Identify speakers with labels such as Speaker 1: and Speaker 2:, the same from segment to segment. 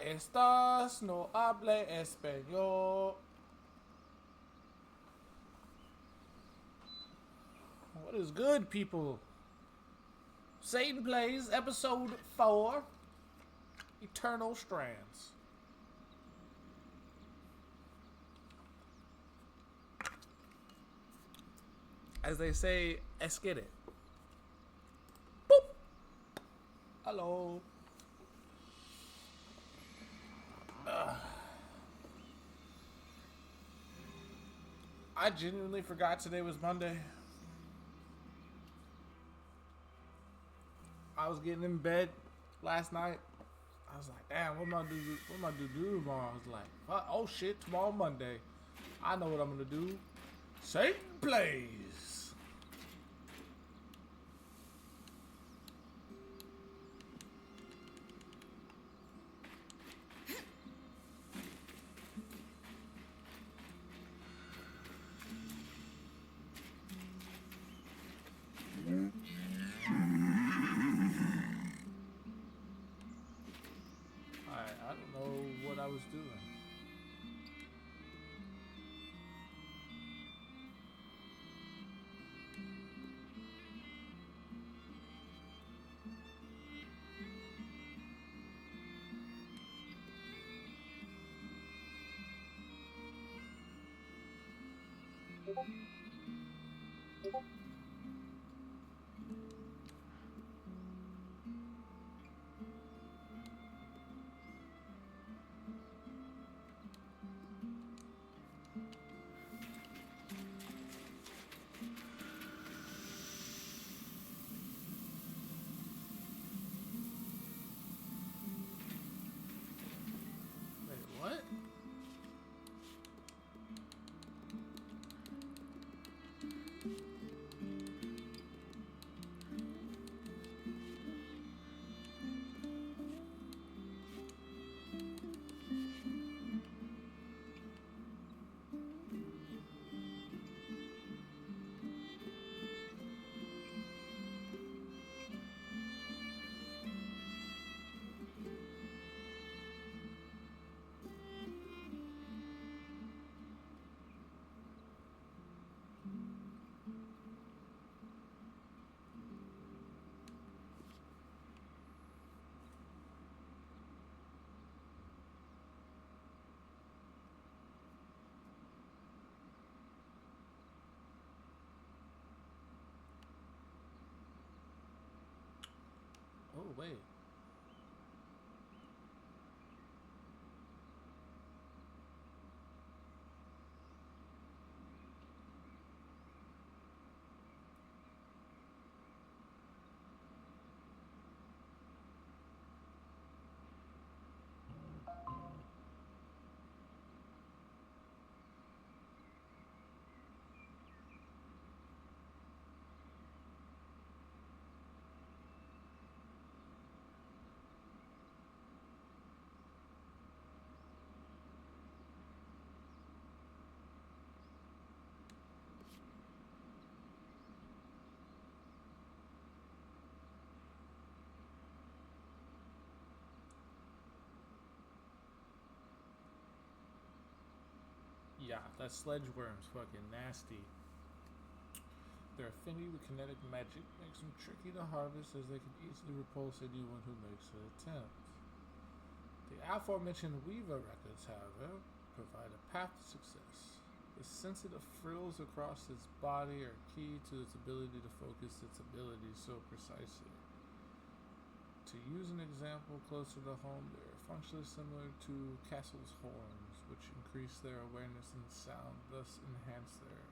Speaker 1: estás? No hable español. What is good, people? Satan Plays, episode 4, Eternal Strands. As they say, let's get it. Boop. Hello. I genuinely forgot today was Monday. I was getting in bed last night. I was like, damn, what am I do tomorrow? I was like, oh shit, tomorrow Monday. I know what I'm gonna do. Satan Plays. I don't know what I was doing. Wait, what? Oh, wait. Yeah, that sledge worm's fucking nasty. Their affinity with kinetic magic makes them tricky to harvest, as they can easily repulse anyone who makes an attempt. The aforementioned Weaver records, however, provide a path to success. The sensitive frills across its body are key to its ability to focus its abilities so precisely. To use an example closer to home, they are functionally similar to castles' horns, which increase their awareness in sound, thus enhance their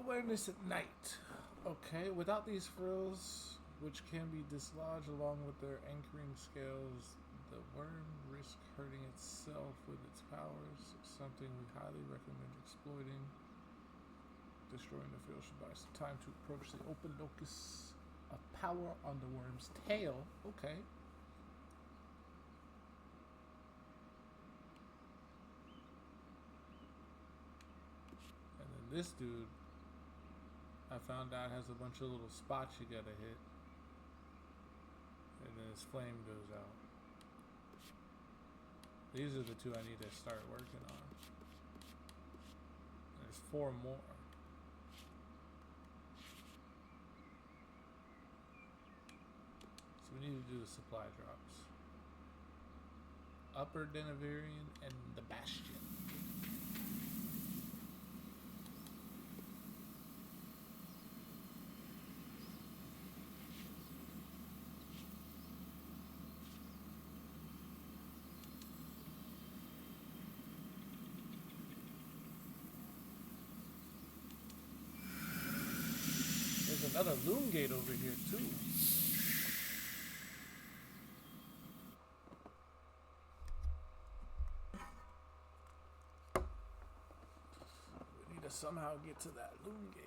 Speaker 1: awareness at night. Okay, without these frills, which can be dislodged along with their anchoring scales, the worm risks hurting itself with its powers, something we highly recommend exploiting. Destroying the frill should buy some time to approach the open locus of power on the worm's tail. Okay. And then this dude, I found out, has a bunch of little spots you gotta hit. And then his flame goes out. These are the two I need to start working on. There's 4 more. So we need to do the supply drops. Upper Denivirian and the Bastion. There's another loom gate over here too. We need to somehow get to that loom gate.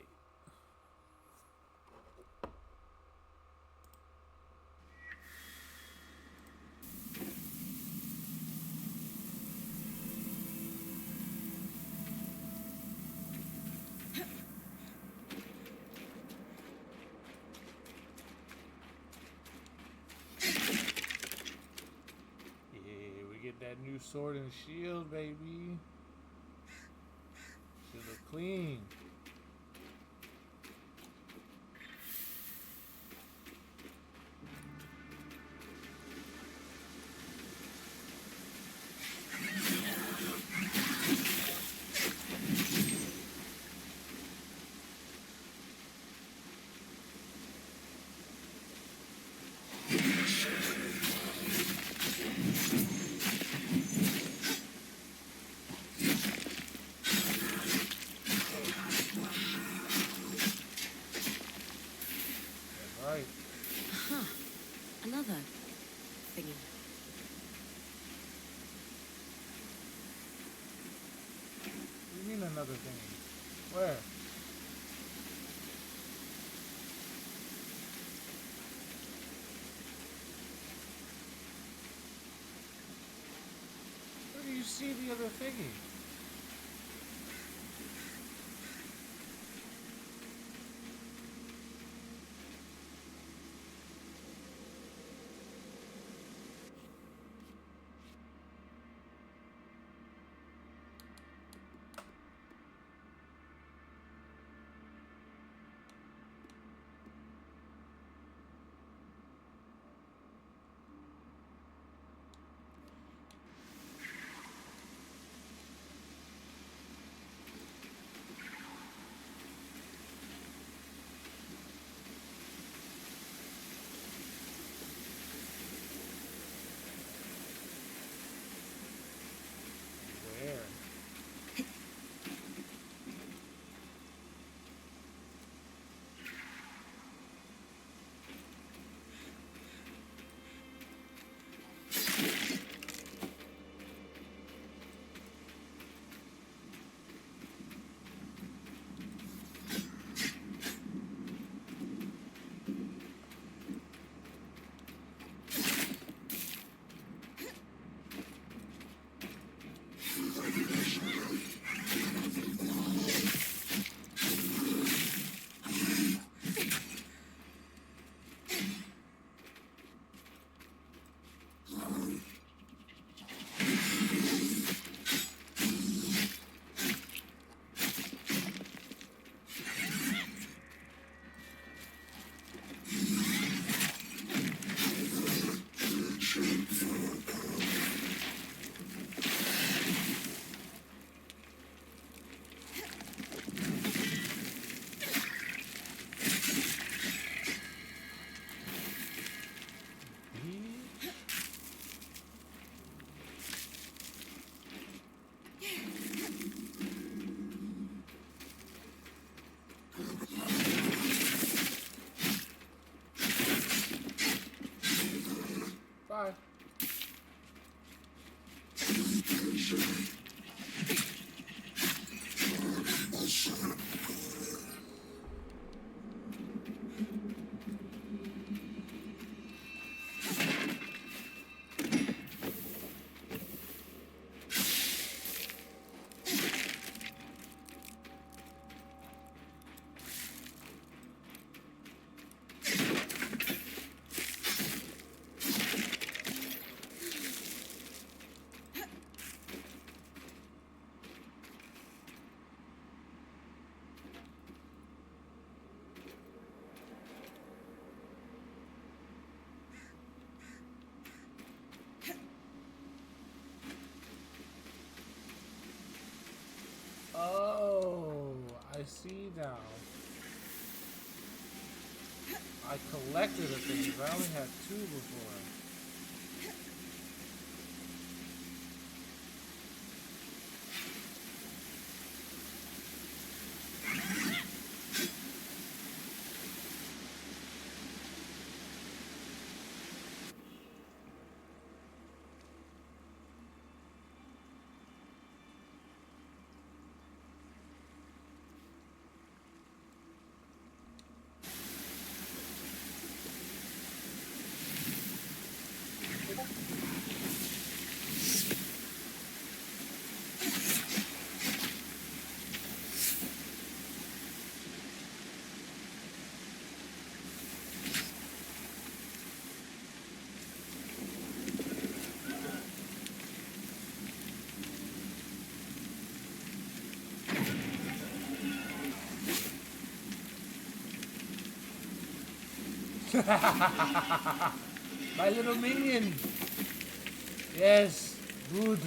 Speaker 1: That new sword and shield, baby. Should look clean.
Speaker 2: Another thingy.
Speaker 1: What do you mean another thingy? Where? Where do you see the other thingy? see now. I collected the things. I only had 2 before. My little minion. Yes, good.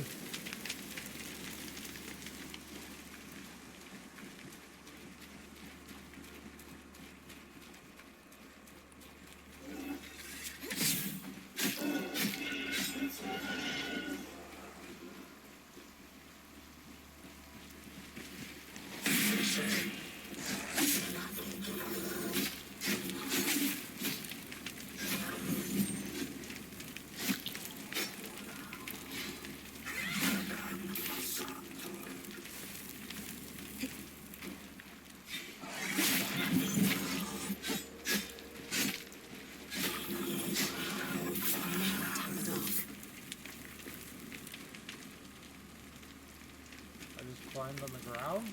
Speaker 1: Climbed on the ground?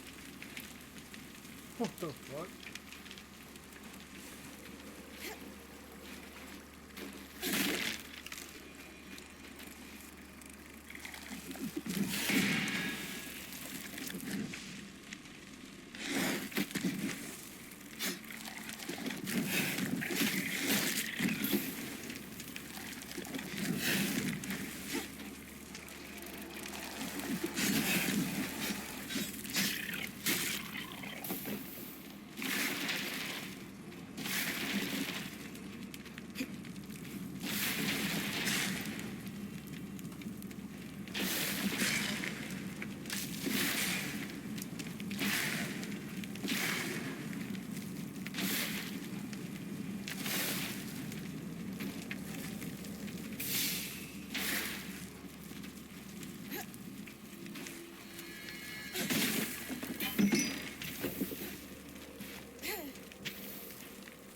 Speaker 1: What the fuck?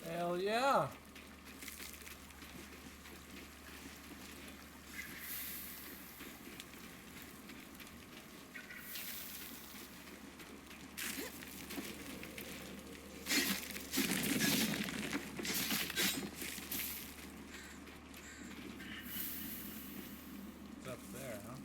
Speaker 1: Hell yeah! It's up there, huh?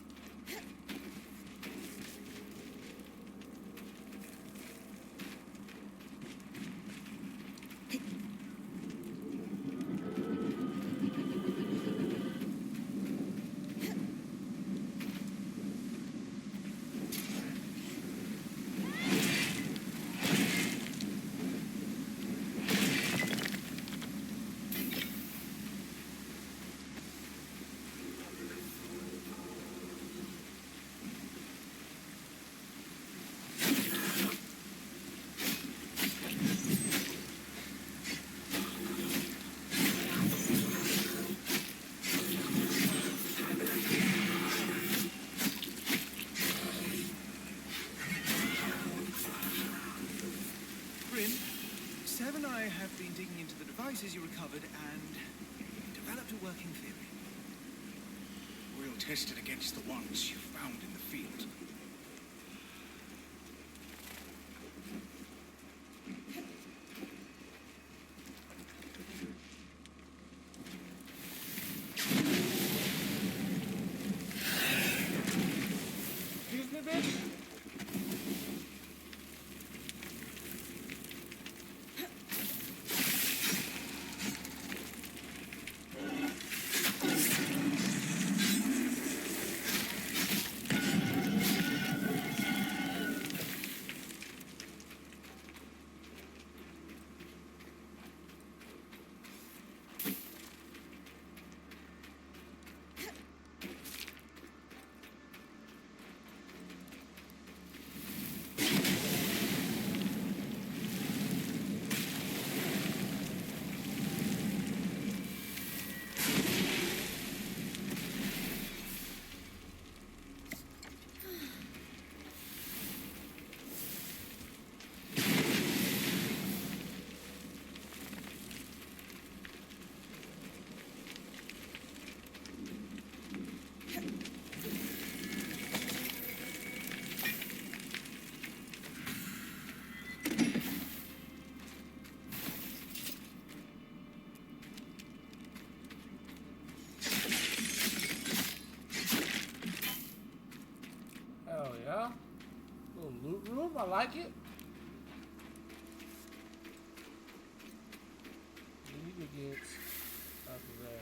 Speaker 3: Sev and I have been digging into the devices you recovered and developed a working theory.
Speaker 4: We'll test it against the ones you found in the field.
Speaker 1: Excuse me, bitch? room. I like it. We need to get up there.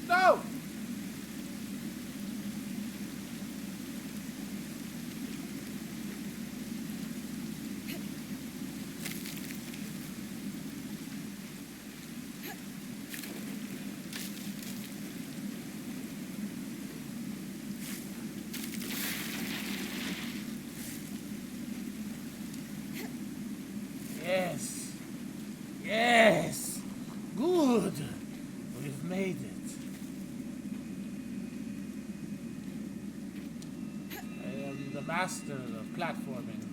Speaker 1: No! Yes. Yes. Good. We've made it. I am the master of platforming.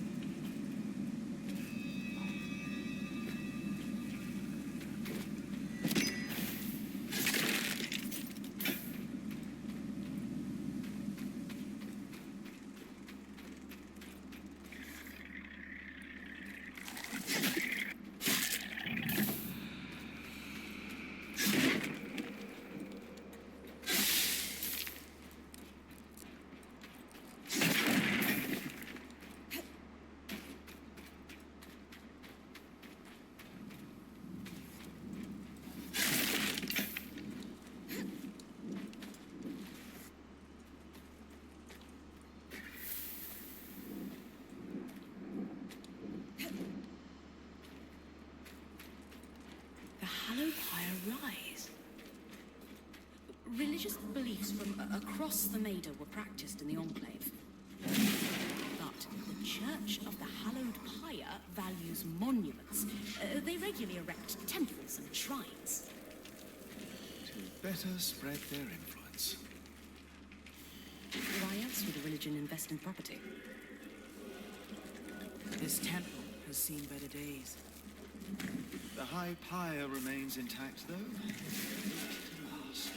Speaker 2: The hallowed pyre rise. Religious beliefs from across the Maida were practiced in the Enclave. But the Church of the Hallowed Pyre values monuments. They regularly erect temples and shrines.
Speaker 3: To better spread their influence.
Speaker 2: Why else would a religion invest in property?
Speaker 5: This temple has seen better days.
Speaker 3: The high pyre remains intact, though. To last.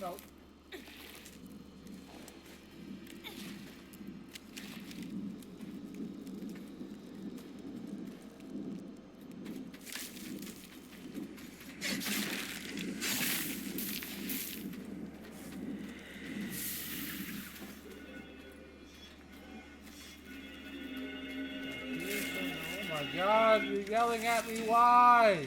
Speaker 1: No. Oh my God, you're yelling at me, why?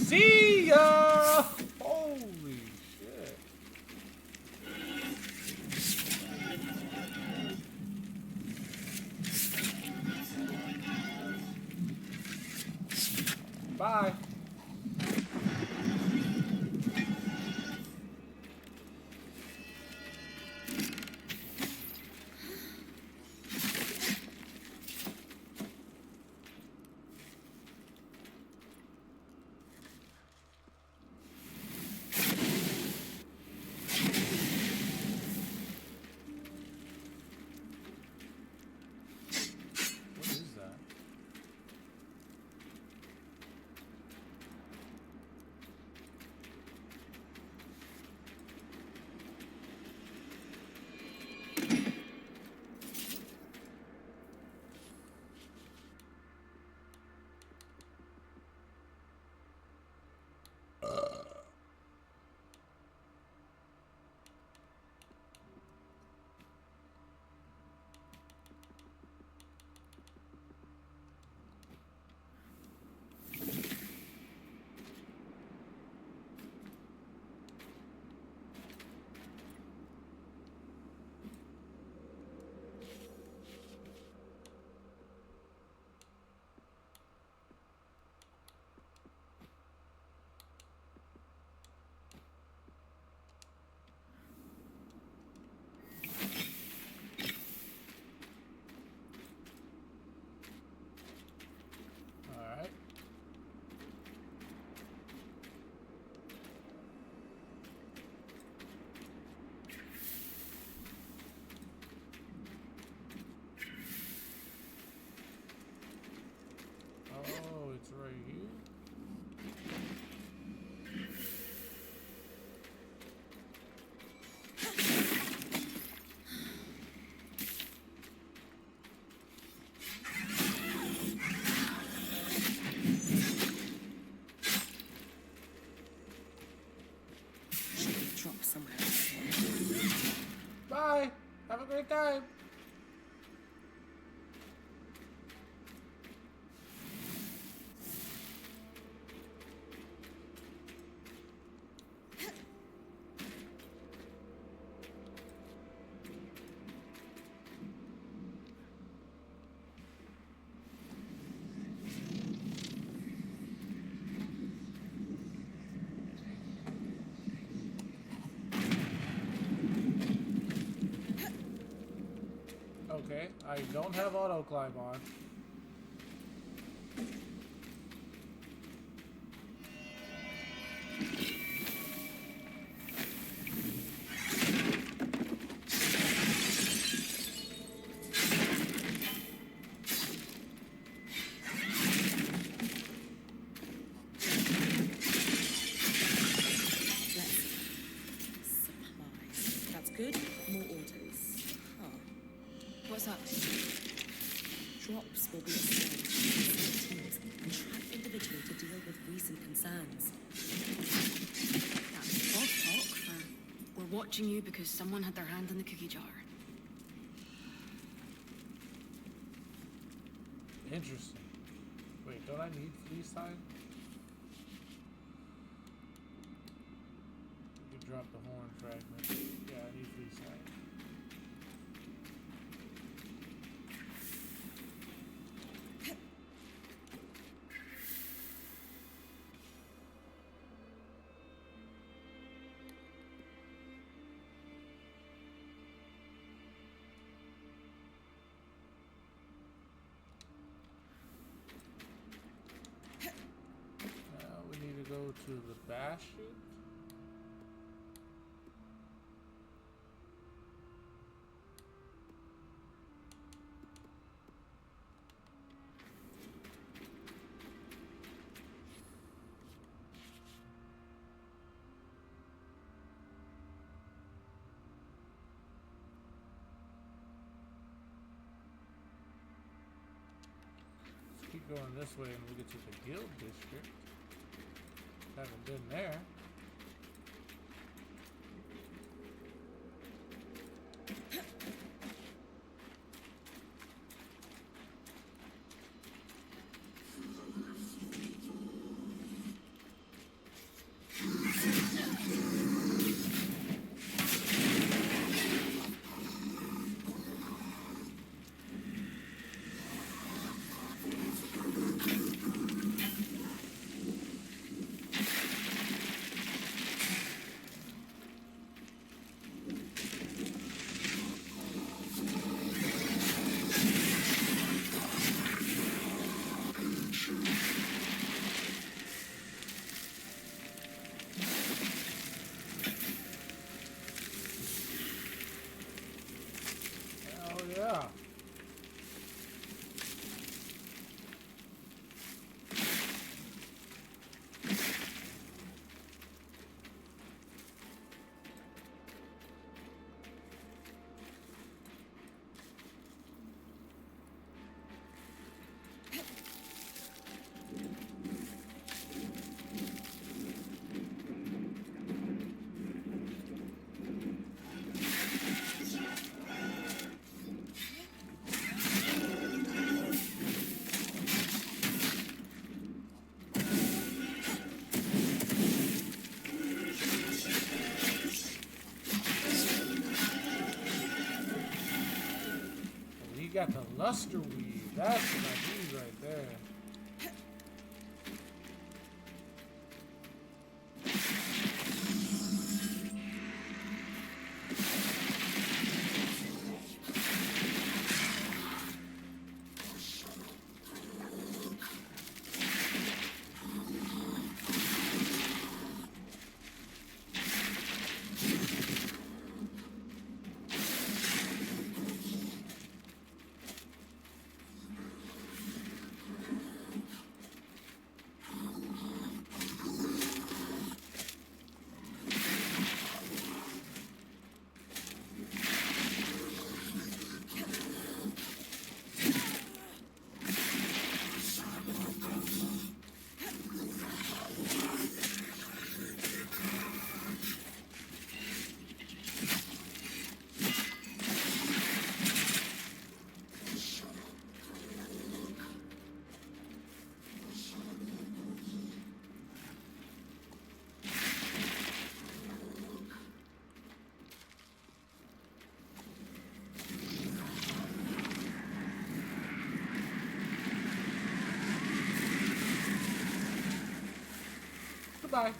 Speaker 1: See ya! Holy shit. Bye. What is that? Alright. Oh, it's right here.
Speaker 5: Drop somewhere around here.
Speaker 1: Bye. Have a great time. Okay, I don't have auto climb on.
Speaker 5: Supplies. That's good. More orders. Huh.
Speaker 2: What's up?
Speaker 5: Drops will be assigned to teams and tracked individually to deal with recent concerns.
Speaker 2: That's boss talk for we're watching you because someone had their hand in the cookie jar.
Speaker 1: Interesting. Wait, don't I need fleece time? You can drop the horn fragment. Yeah, I need fleece time. Now we need to go to the bastion. going this way and we'll get to the guild district. Haven't been there. Yeah. Got the luster weave. That's what I need right there. Goodbye.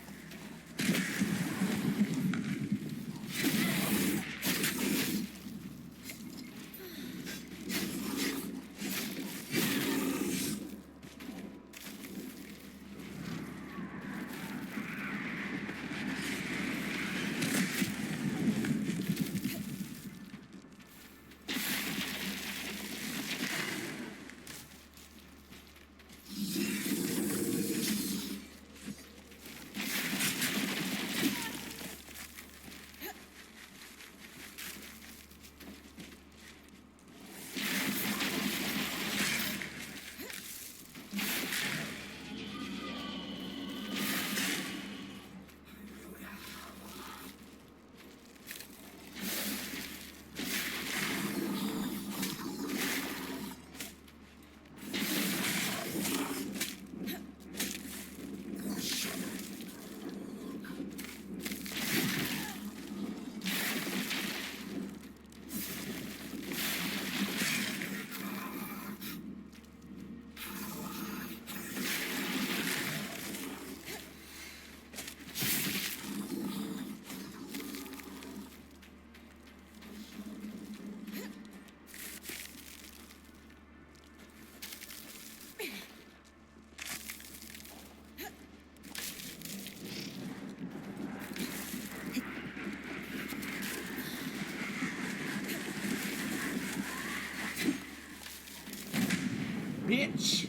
Speaker 1: Bitch.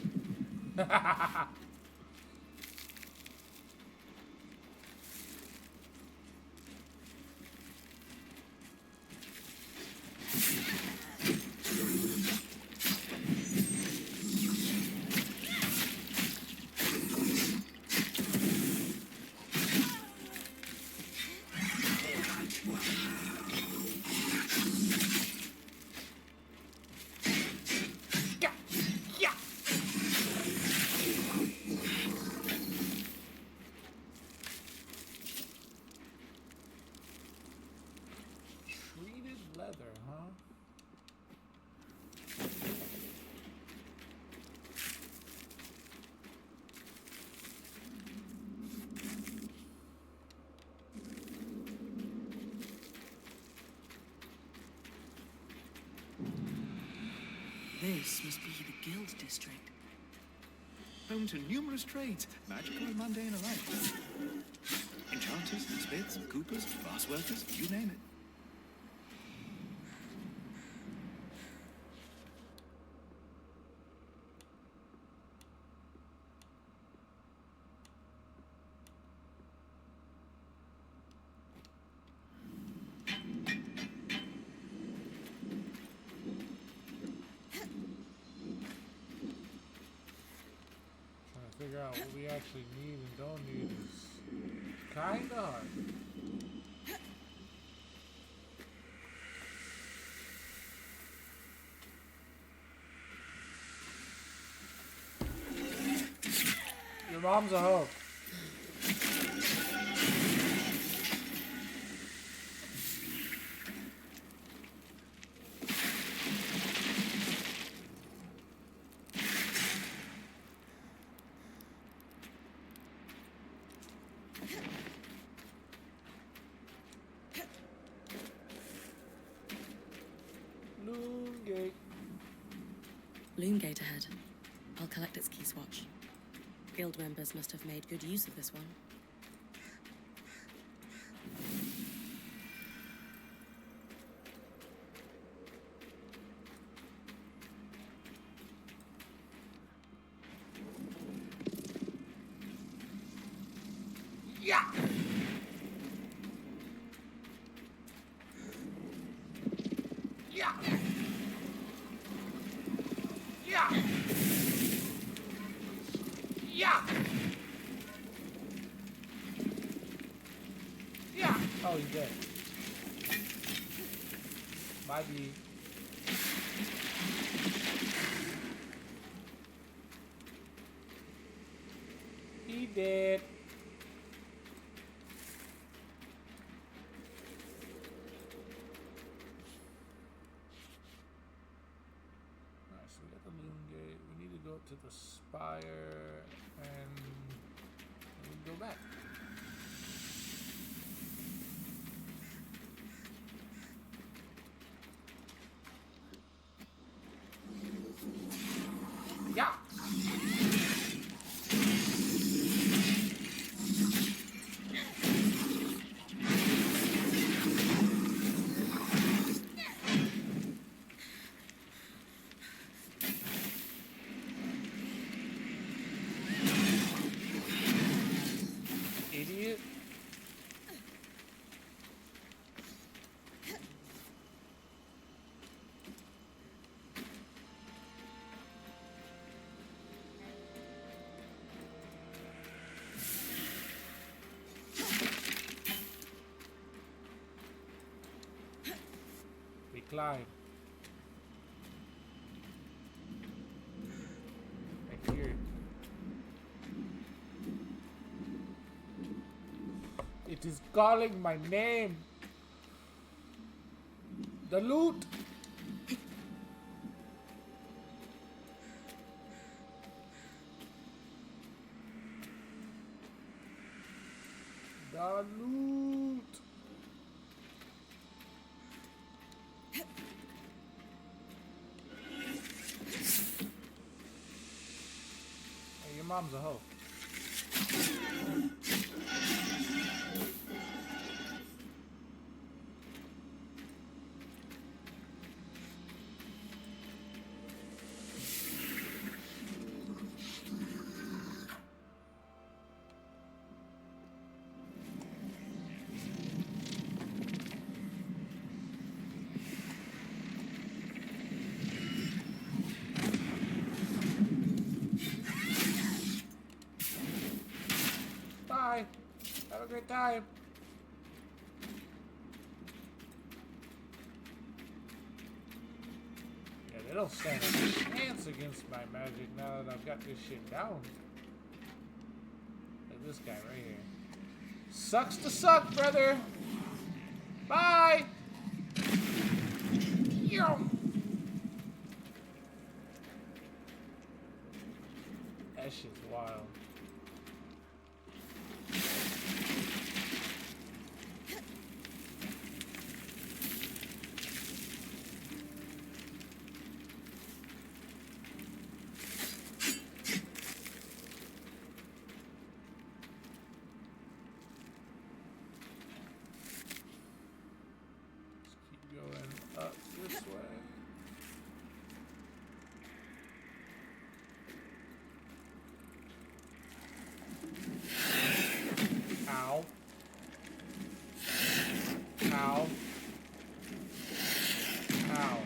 Speaker 5: This must be the Guild District.
Speaker 3: Home to numerous trades, magical and mundane alike. Enchanters, smiths, coopers, glass workers, you name it.
Speaker 1: Trying to figure out what we actually need and don't need is kinda hard. Your mom's a hoe. Loon gate.
Speaker 5: Loom gate ahead. I'll collect its key swatch. Guild members must have made good use of this one.
Speaker 1: Yeah. Yeah. Yeah. Yeah. Yeah. Oh, he's dead. Might be. He dead. Alright, so we got the Loon Gate. We need to go up to the Spire and we can go back. Yeah. Idiot. We climb. Right here. It is calling my name. The loot. The loot. Hey, your mom's a hoe. Bye. Have a great time. Yeah, they don't stand a chance against my magic now that I've got this shit down. Like this guy right here. Sucks to suck, brother. Bye. Yo. That shit's wild. this way. Ow. Ow. Ow.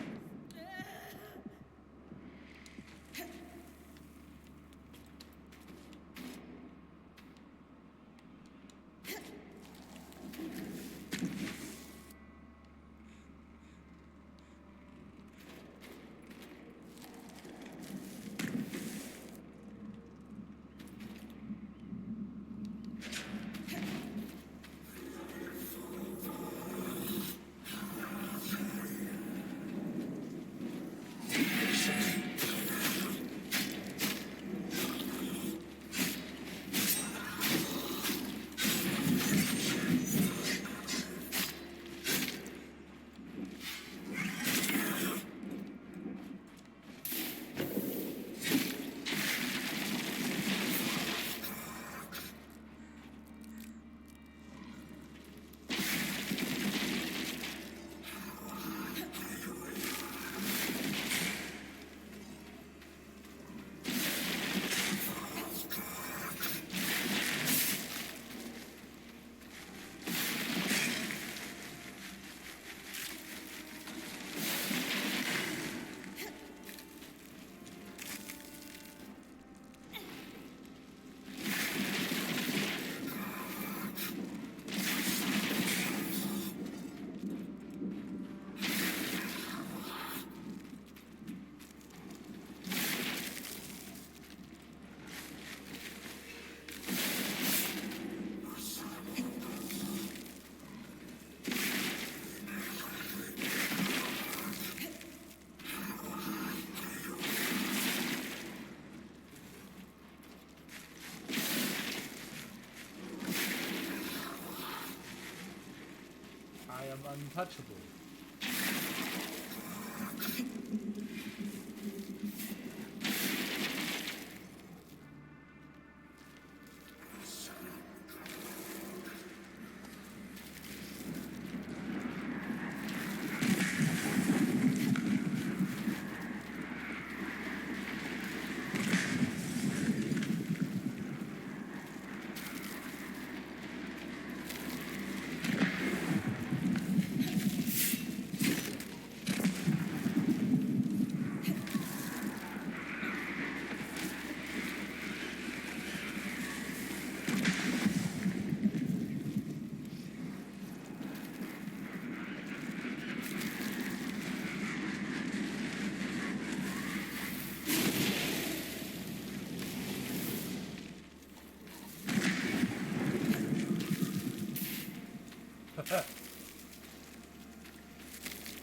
Speaker 1: I am untouchable.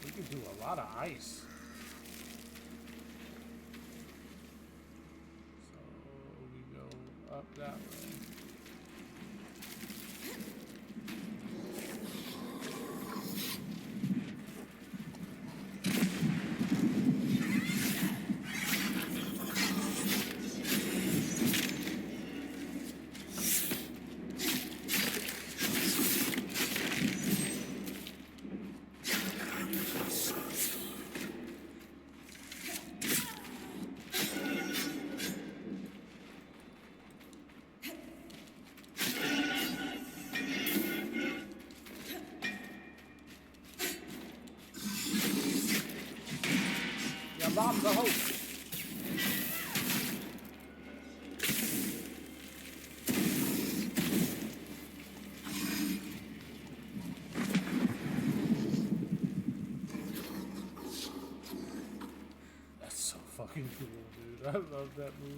Speaker 1: We could do a lot of ice. So we go up that way. Bomb the host. That's so fucking cool, dude. I love that move.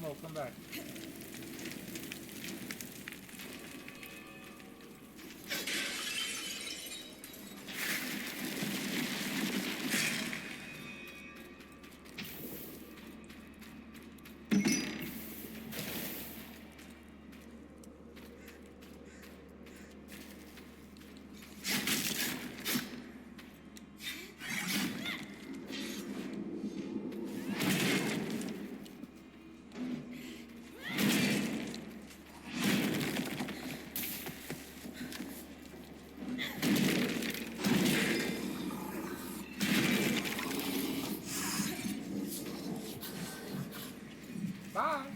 Speaker 1: smoke. Come back. Bye.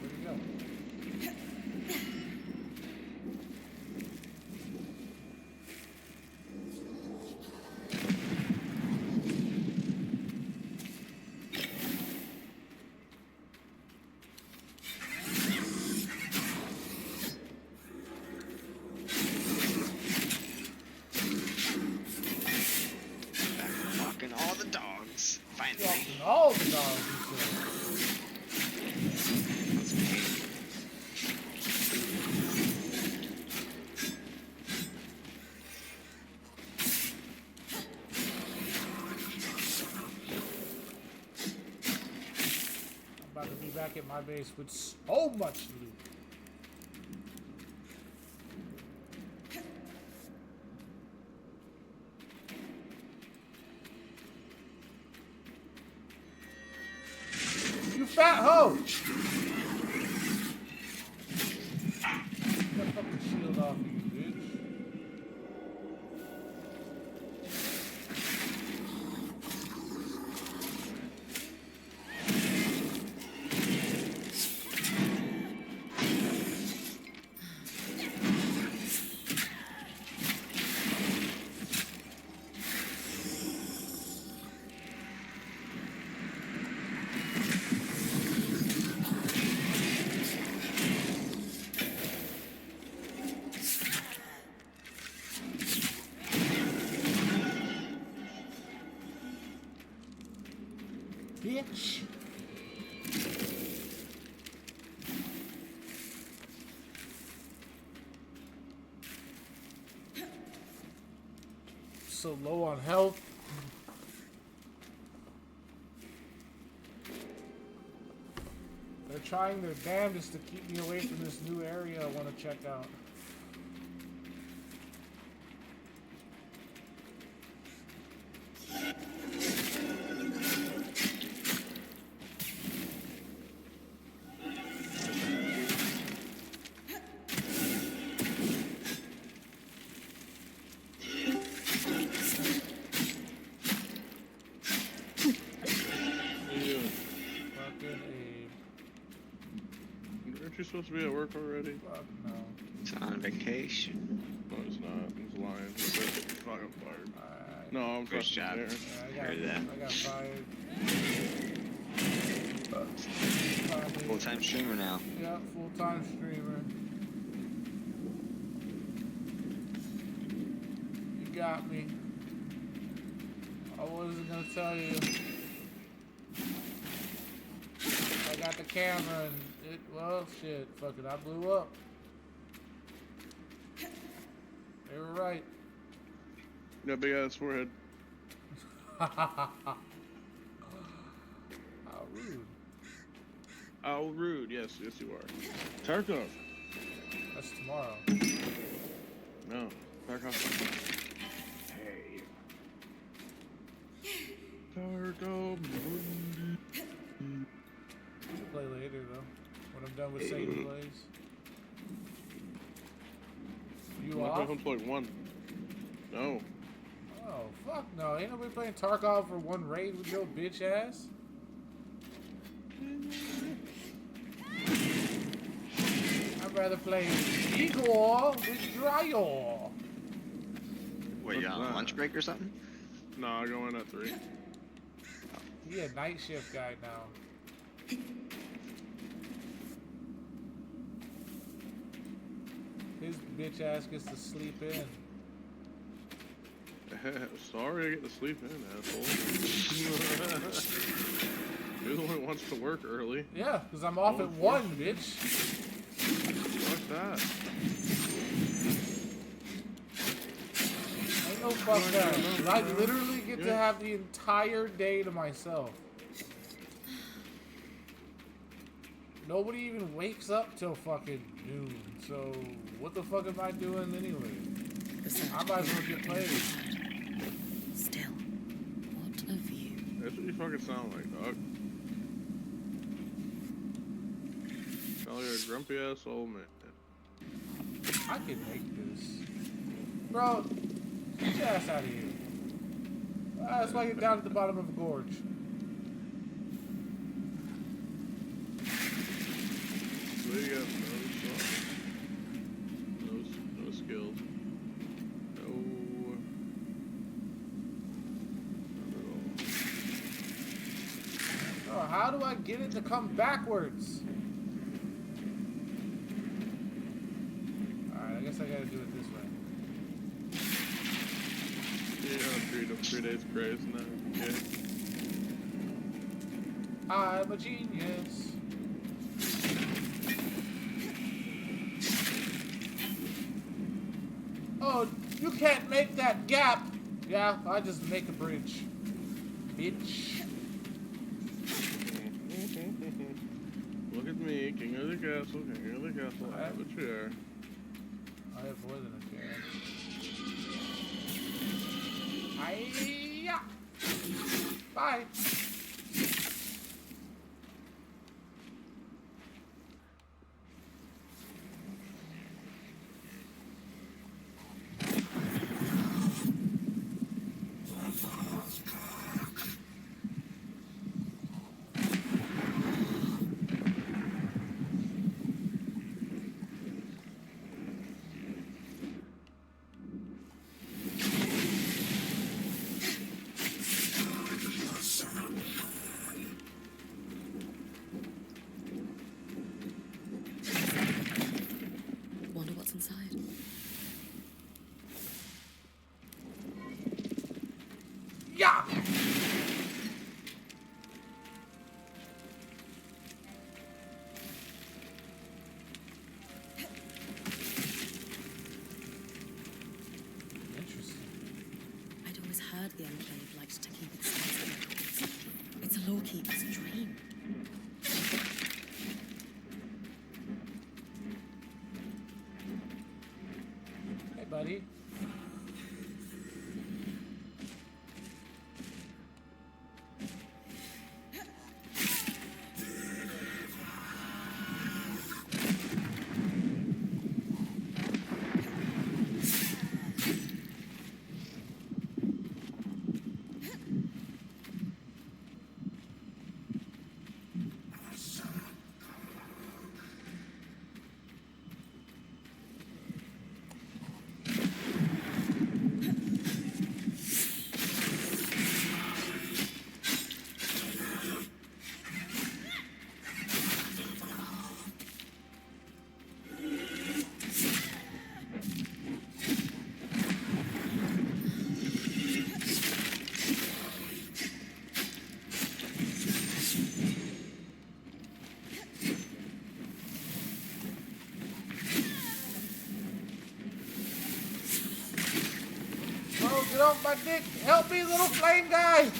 Speaker 1: Where'd he go?
Speaker 6: Walking all the dogs. Finally.
Speaker 1: Walking all the dogs, he said.
Speaker 6: That's me.
Speaker 1: I'm about to be back at my base with so much loot. You fat hoe! Get the fucking shield off of you, bitch. Bitch. So low on health. They're trying their damnedest to keep me away from this new area I want to check out.
Speaker 7: Aren't you supposed to be at work already?
Speaker 1: Fuck no.
Speaker 6: It's on vacation.
Speaker 7: No, it's not. He's lying. He's fucking fired.
Speaker 1: Alright.
Speaker 7: No, I'm
Speaker 6: First
Speaker 7: fucking
Speaker 6: job.
Speaker 7: there.
Speaker 1: Yeah,
Speaker 6: Heard that.
Speaker 1: I got fired.
Speaker 6: Full-time streamer now.
Speaker 1: Yeah, full-time streamer. You got me. I wasn't gonna tell you. I got the camera and it, well, shit, fuck it, I blew up. They were right.
Speaker 7: Yeah, big ass forehead.
Speaker 1: How rude.
Speaker 7: How rude. Yes, yes you are. Tarkov.
Speaker 1: That's tomorrow.
Speaker 7: No. Tarkov. Hey. Tarkov.
Speaker 1: We'll play later though. When I'm done with Satan Plays. You
Speaker 7: I'm
Speaker 1: off?
Speaker 7: not play one. No.
Speaker 1: Oh, fuck no. Ain't nobody playing Tarkov for one raid with your bitch ass? I'd rather play Igor with Dryor.
Speaker 6: What, you on
Speaker 7: that?
Speaker 6: a lunch break or something?
Speaker 7: No, I go in at 3.
Speaker 1: He a night shift guy now. his bitch ass gets to sleep in.
Speaker 7: Sorry, I get to sleep in, asshole. You're the one who wants to work early.
Speaker 1: Yeah, because I'm off at 1, bitch.
Speaker 7: Fuck that.
Speaker 1: Ain't no fuck that. 'Cause I literally get to have the entire day to myself. Nobody even wakes up till fucking noon. So what the fuck am I doing anyway? I might as well get played.
Speaker 5: Still, what a view.
Speaker 7: That's what you fucking sound like, dog. Sound like a grumpy ass old man.
Speaker 1: I can make this. Bro, get your ass out of here. That's why you're down at the bottom of a gorge.
Speaker 7: So you got no skills. No.
Speaker 1: Bro, how do I get it to come backwards? Alright, I guess I gotta do it this way.
Speaker 7: Yeah, 3 days grace now. Okay.
Speaker 1: I'm a genius. Oh, you can't make that gap. Yeah, I just make a bridge. Bitch.
Speaker 7: Look at me, king of the castle, king of the castle. I have a chair.
Speaker 1: I have more than a chair. Hiya! Bye.
Speaker 5: Wonder what's inside.
Speaker 1: Yeah! Interesting.
Speaker 5: I'd always heard the Enclave liked to keep its secrets. It's a lawkeeper's dream.
Speaker 1: Hey, buddy. Oh, get off my dick! Help me, little flame guy!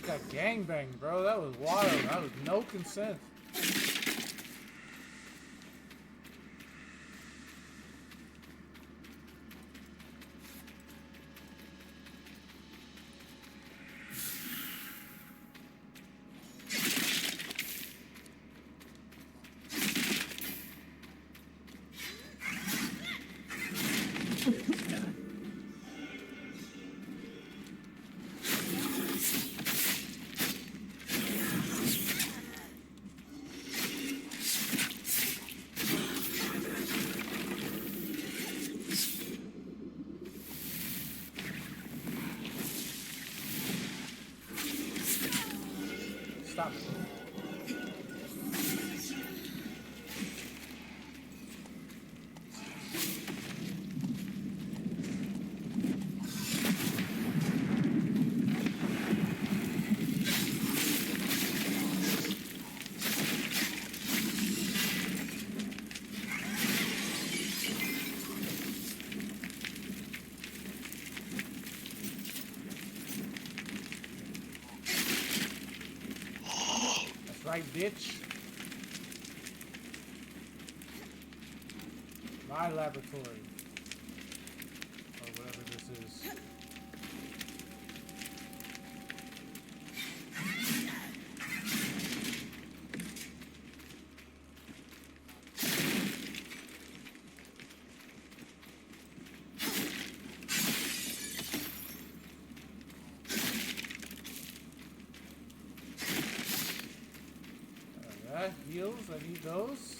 Speaker 1: Got gangbang, bro. That was wild. That was no consent. stop it. Right, bitch. My laboratory. Or whatever this is. Heals, I need those.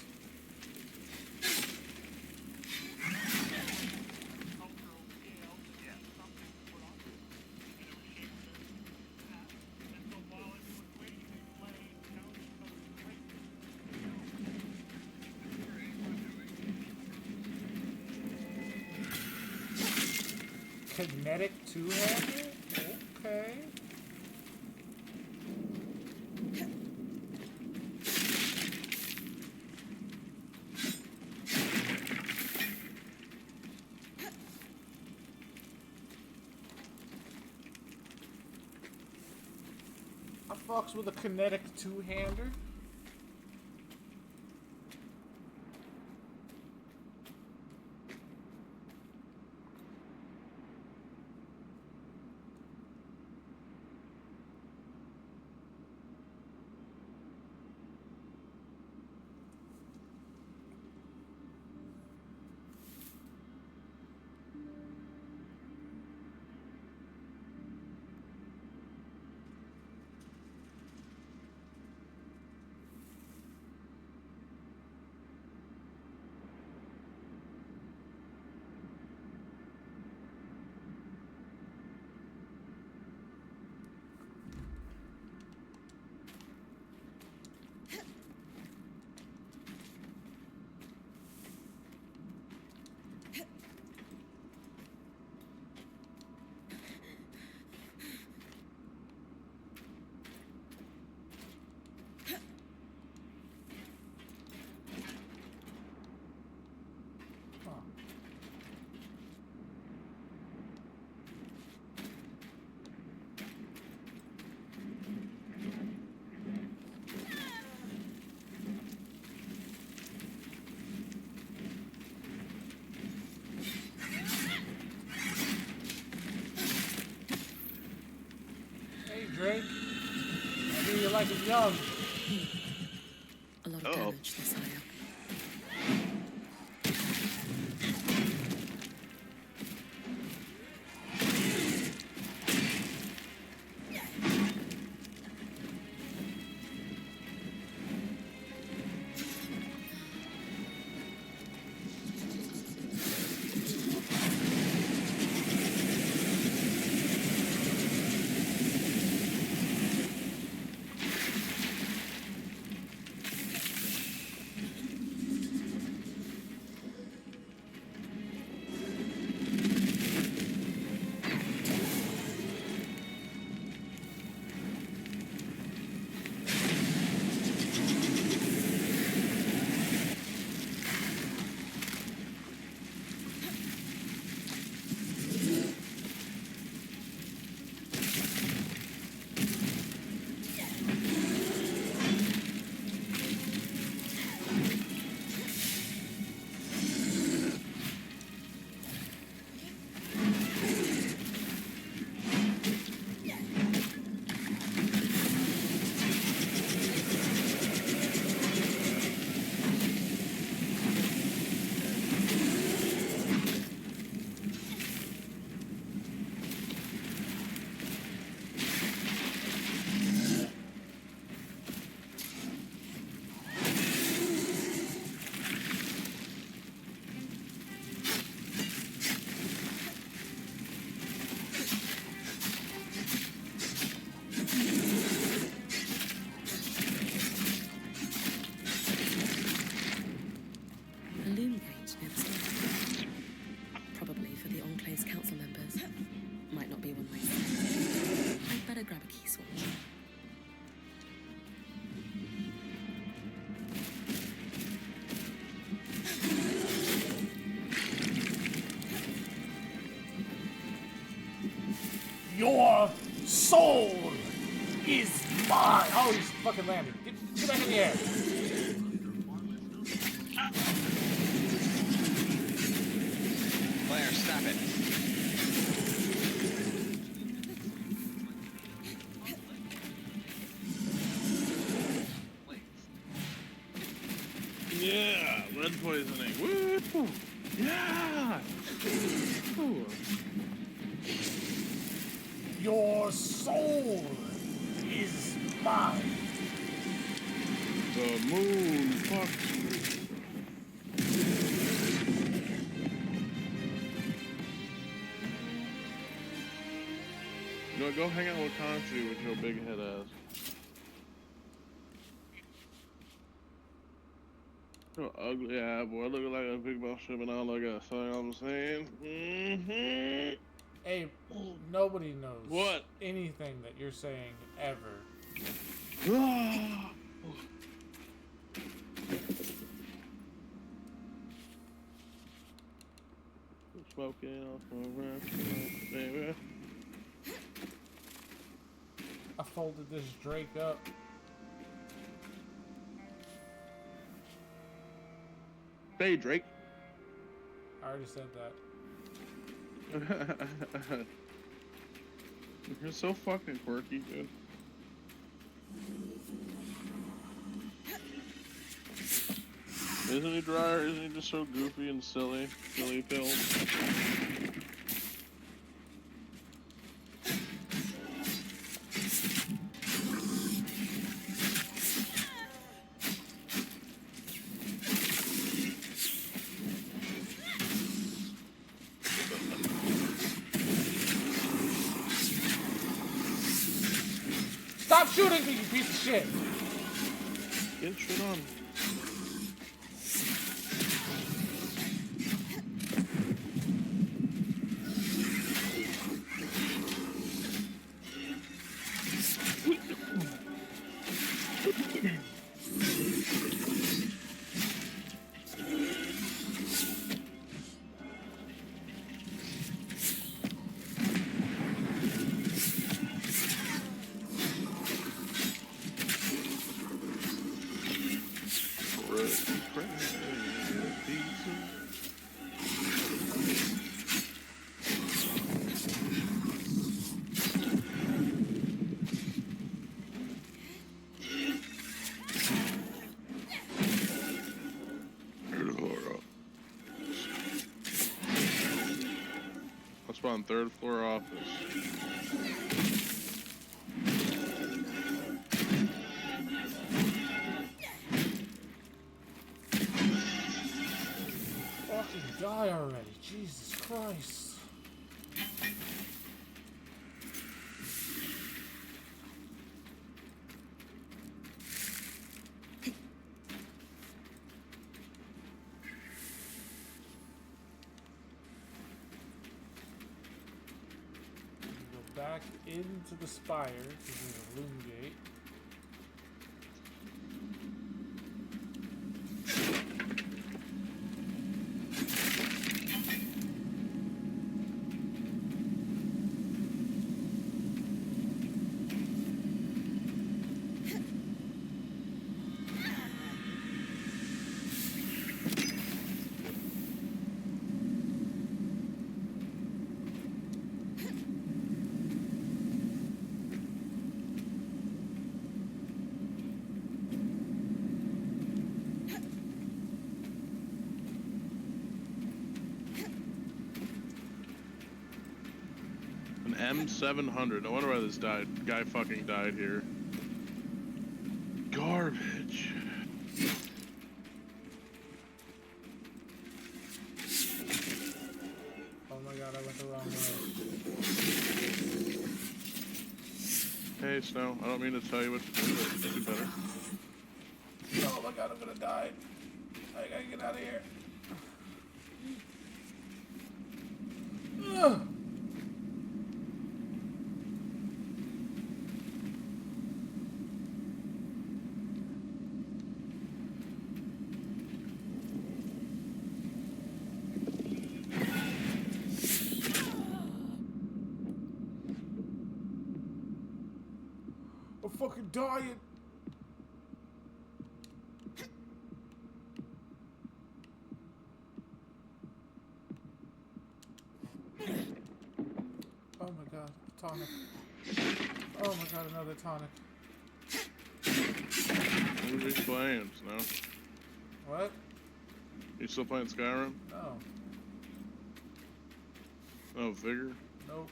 Speaker 1: Kinetic two-hander? Okay. Fucks with a kinetic two-hander. Drake, I hear you like it young.
Speaker 5: A lot of damage, this area.
Speaker 1: Your soul is mine. Oh, he's fucking landing. Get back in the air.
Speaker 6: Blair, stop it.
Speaker 7: Yeah, lead poisoning. Woo! Yeah! Ooh.
Speaker 1: Your soul is mine.
Speaker 7: The moon fucks me. You know, go hang out with Conchu with your big head ass. You're ugly ass boy, looking like a big boss shipping out like a, you know what I'm saying? Mm-hmm.
Speaker 1: Hey, nobody knows
Speaker 7: What?
Speaker 1: anything that you're saying ever.
Speaker 7: Smoking off my breath, baby.
Speaker 1: I folded this Drake up.
Speaker 7: Hey, Drake.
Speaker 1: I already said that.
Speaker 7: You're so fucking quirky, dude. Isn't he dry or isn't he just so goofy and silly? Silly pills.
Speaker 1: Stop shooting me, you piece of shit!
Speaker 7: Get shit on. On third floor office.
Speaker 1: Fucking die already, Jesus Christ. Back into the spire, because there's a loom gate.
Speaker 7: M700. No wonder why this guy fucking died here. Garbage.
Speaker 1: Oh my god, I went the wrong way.
Speaker 7: Hey, Snow. I don't mean to tell you what to do, but you do better.
Speaker 1: Oh my god, I'm gonna die. I gotta get out of here. Ugh. I'm dying. Oh my god, tonic. Oh my god, another tonic.
Speaker 7: What are you playing, Snow?
Speaker 1: What?
Speaker 7: You still playing Skyrim?
Speaker 1: No.
Speaker 7: Oh, Vigor?
Speaker 1: Nope.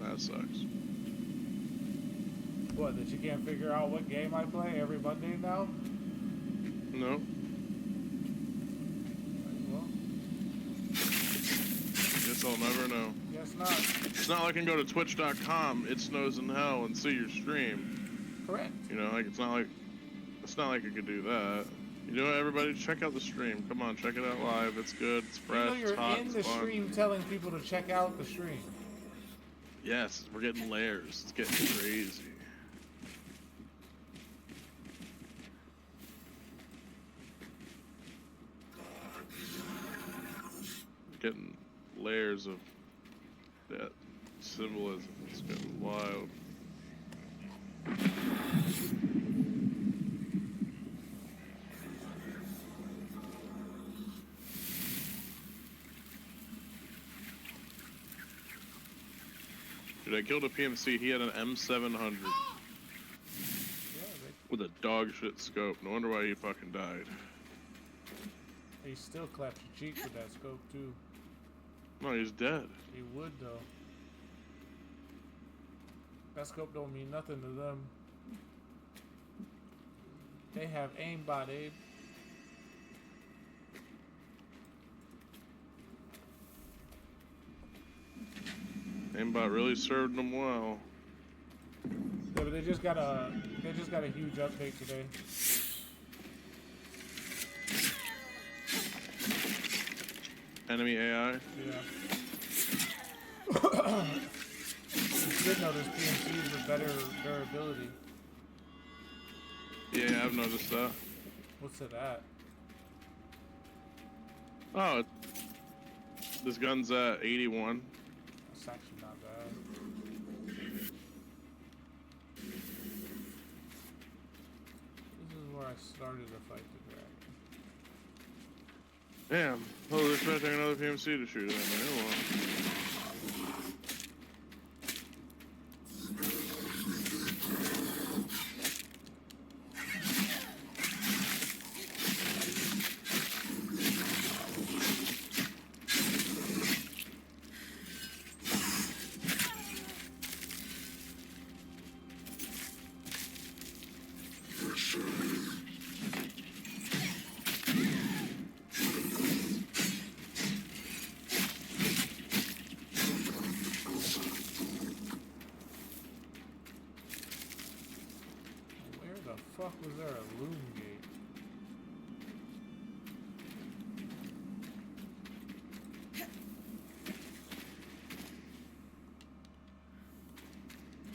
Speaker 7: That sucks.
Speaker 1: What, that you can't figure out what game I play every Monday now?
Speaker 7: No.
Speaker 1: Well,
Speaker 7: Guess I'll never know.
Speaker 1: guess not.
Speaker 7: It's not like I can go to twitch.com, ItSnowsInHell, and see your stream.
Speaker 1: Correct.
Speaker 7: You know, like it's not like I could do that. You know what, everybody, check out the stream. Come on, check it out live. It's good. It's fresh.
Speaker 1: You know
Speaker 7: it's
Speaker 1: you're
Speaker 7: hot.
Speaker 1: in
Speaker 7: It's
Speaker 1: the
Speaker 7: fun.
Speaker 1: stream telling people to check out the stream.
Speaker 7: Yes, we're getting layers. It's getting crazy. Getting layers of that symbolism. It's getting wild. Dude, I killed a PMC. He had an M700
Speaker 1: Yeah,
Speaker 7: with a dog shit scope. No wonder why he fucking died.
Speaker 1: he still clapped your cheek with that scope too.
Speaker 7: No, he's dead.
Speaker 1: He would though. That scope don't mean nothing to them. They have aimbot, Abe.
Speaker 7: Aimbot really served them well.
Speaker 1: Yeah, but they just got a huge update today.
Speaker 7: Enemy AI.
Speaker 1: Yeah. You did notice PMCs with better durability.
Speaker 7: Yeah, I've noticed that.
Speaker 1: What's it at?
Speaker 7: Oh, this gun's at 81.
Speaker 1: That's actually not bad. This is where I started to fight the dragon.
Speaker 7: Damn. Oh, they're expecting another PMC to shoot at me. Oh, well.
Speaker 1: Where the fuck was there a loom gate?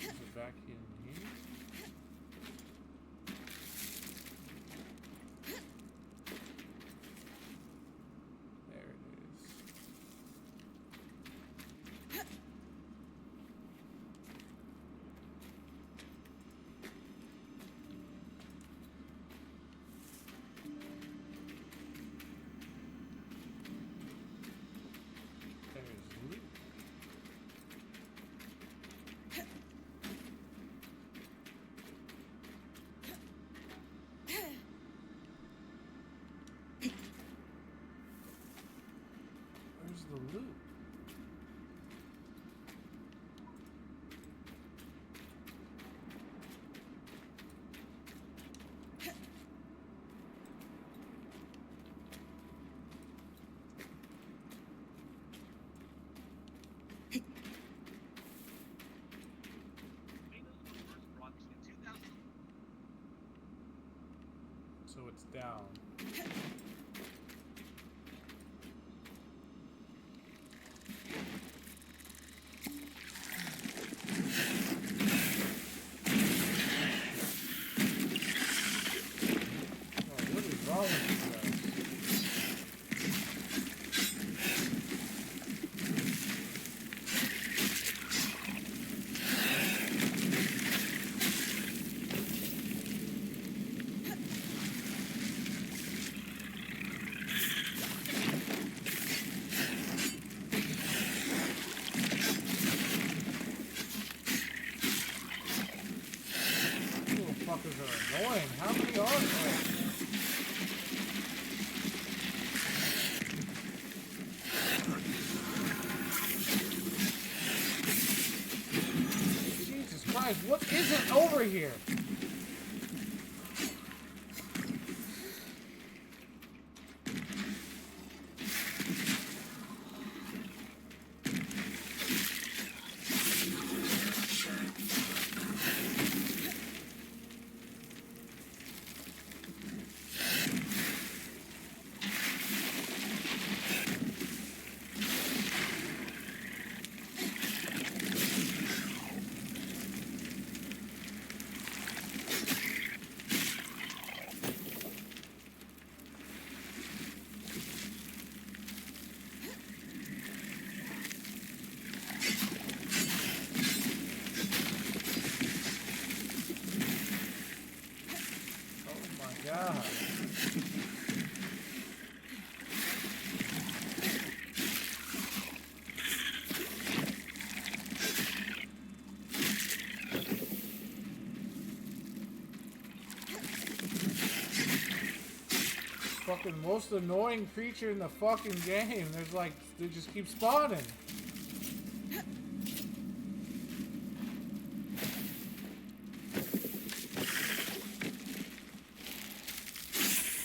Speaker 1: Is it back in here? There it is. There's loot. Where's the loot? So it's down. Oh, what is wrong with you guys? Guys, what is it over here? God. Fucking most annoying creature in the fucking game. There's like, they just keep spawning.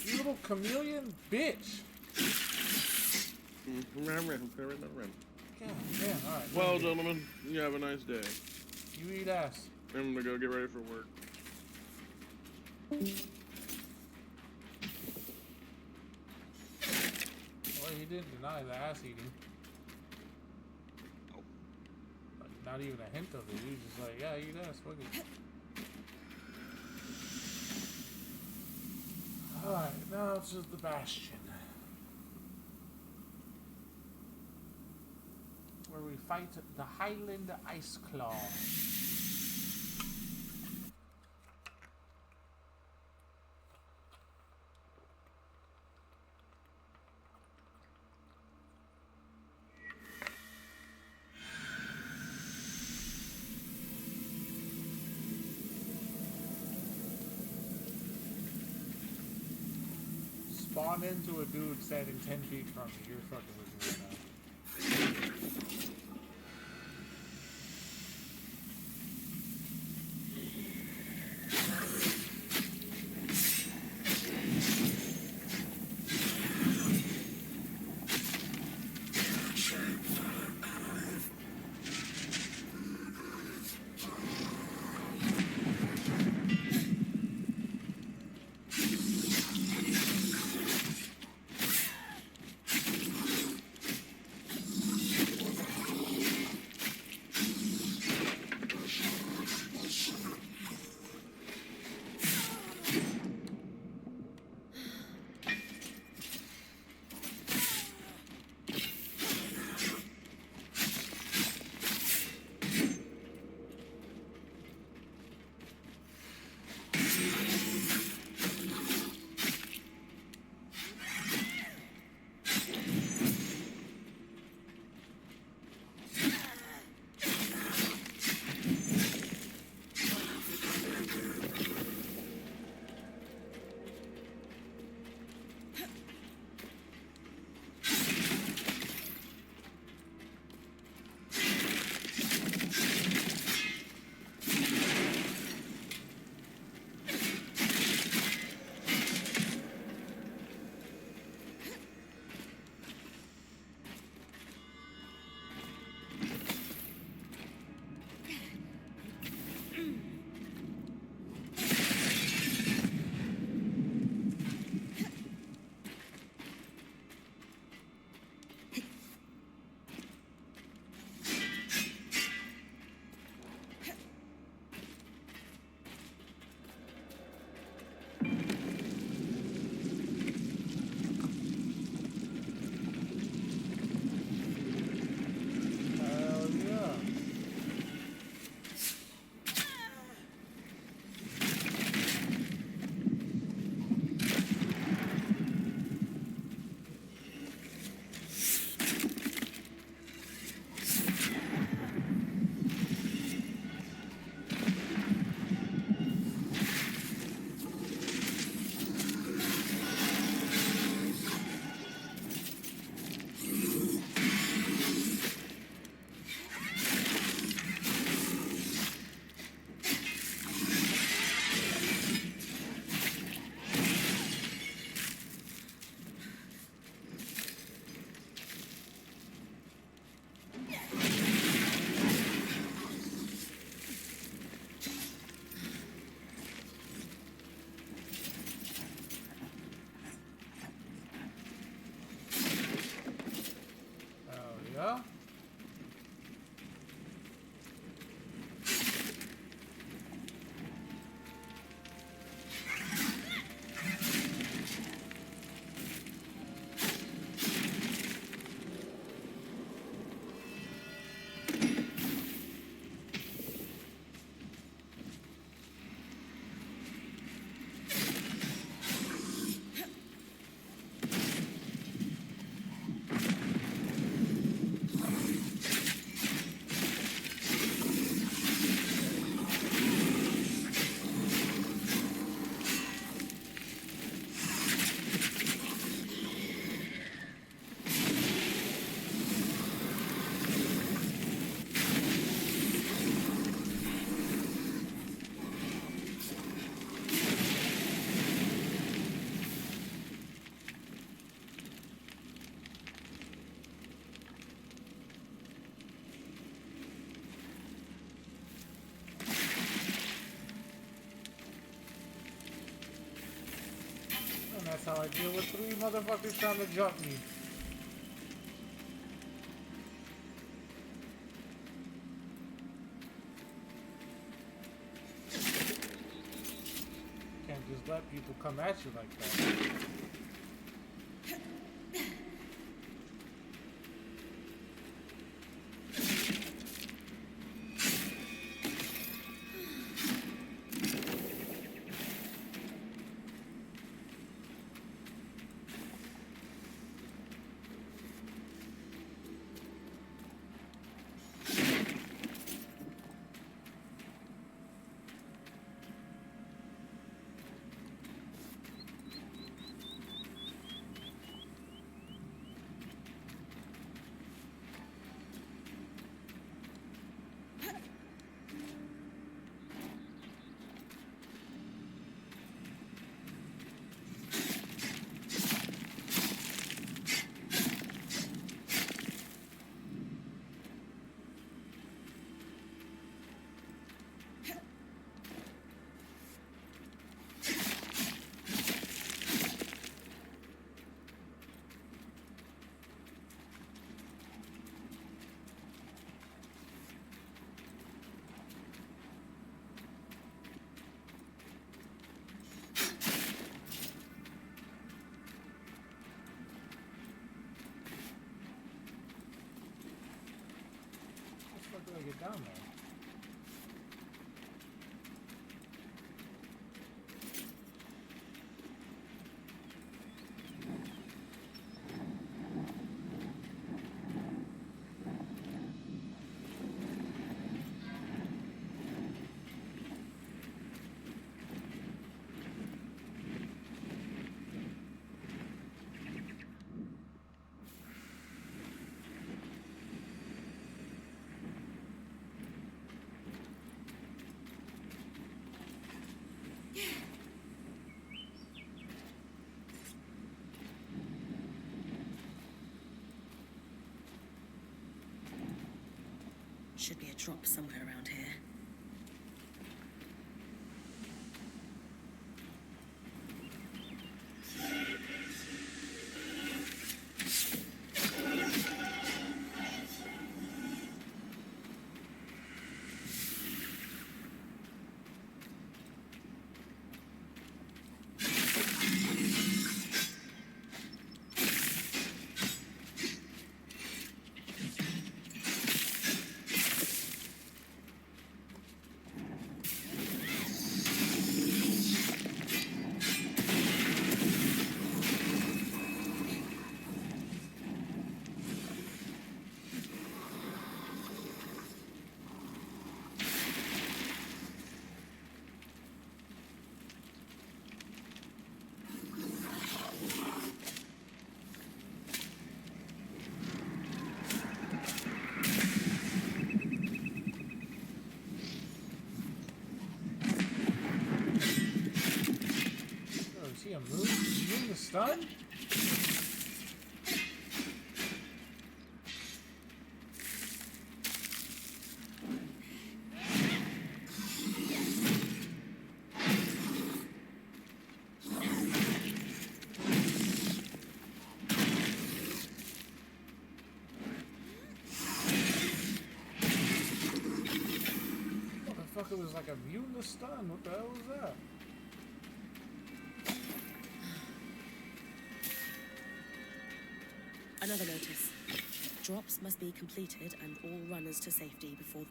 Speaker 1: You little chameleon bitch. God damn, alright.
Speaker 7: Well, gentlemen, you have a nice day.
Speaker 1: You eat ass.
Speaker 7: I'm gonna go get ready for work.
Speaker 1: Well, he didn't deny the ass eating. Like, not even a hint of it. He was just like, yeah, eat ass, fuck it. Alright, now it's just the Bastion. Where we fight the Highland Ice Claw. Spawn into a dude standing 10 feet from you. You're fucking with me right now. go. And that's how I deal with 3 motherfuckers trying to jump me. Can't just let people come at you like that. How do I get down there?
Speaker 5: Should be a drop somewhere around here. See him move? Is he in the stun?
Speaker 1: there was like a viewless stun. What the hell was that?
Speaker 5: Another notice. Drops must be completed and all runners to safety before...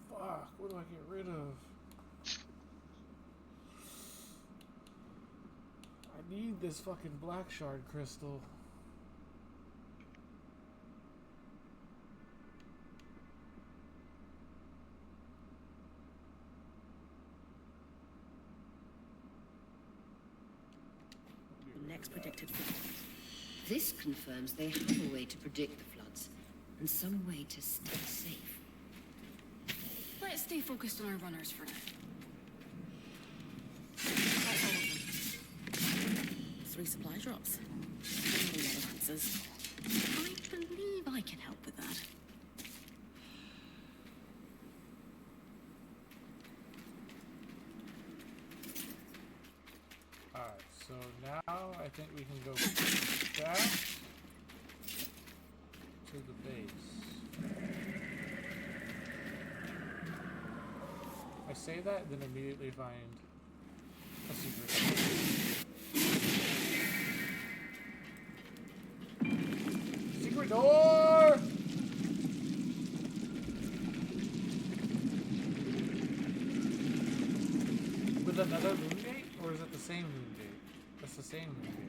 Speaker 1: Fuck, what do I get rid of? I need this fucking black shard crystal.
Speaker 5: The next predicted flood.
Speaker 8: This confirms they have a way to predict the floods, and some way to stay safe.
Speaker 2: Let's stay focused on our runners for now. That's all of them.
Speaker 5: 3 supply drops. Not a lot of answers.
Speaker 2: I believe I can help with that.
Speaker 1: Alright, so now I think we can go back to the base. I say that, then immediately find a secret. Secret door! With another moon gate? Or is it the same moon gate? That's the same moon gate.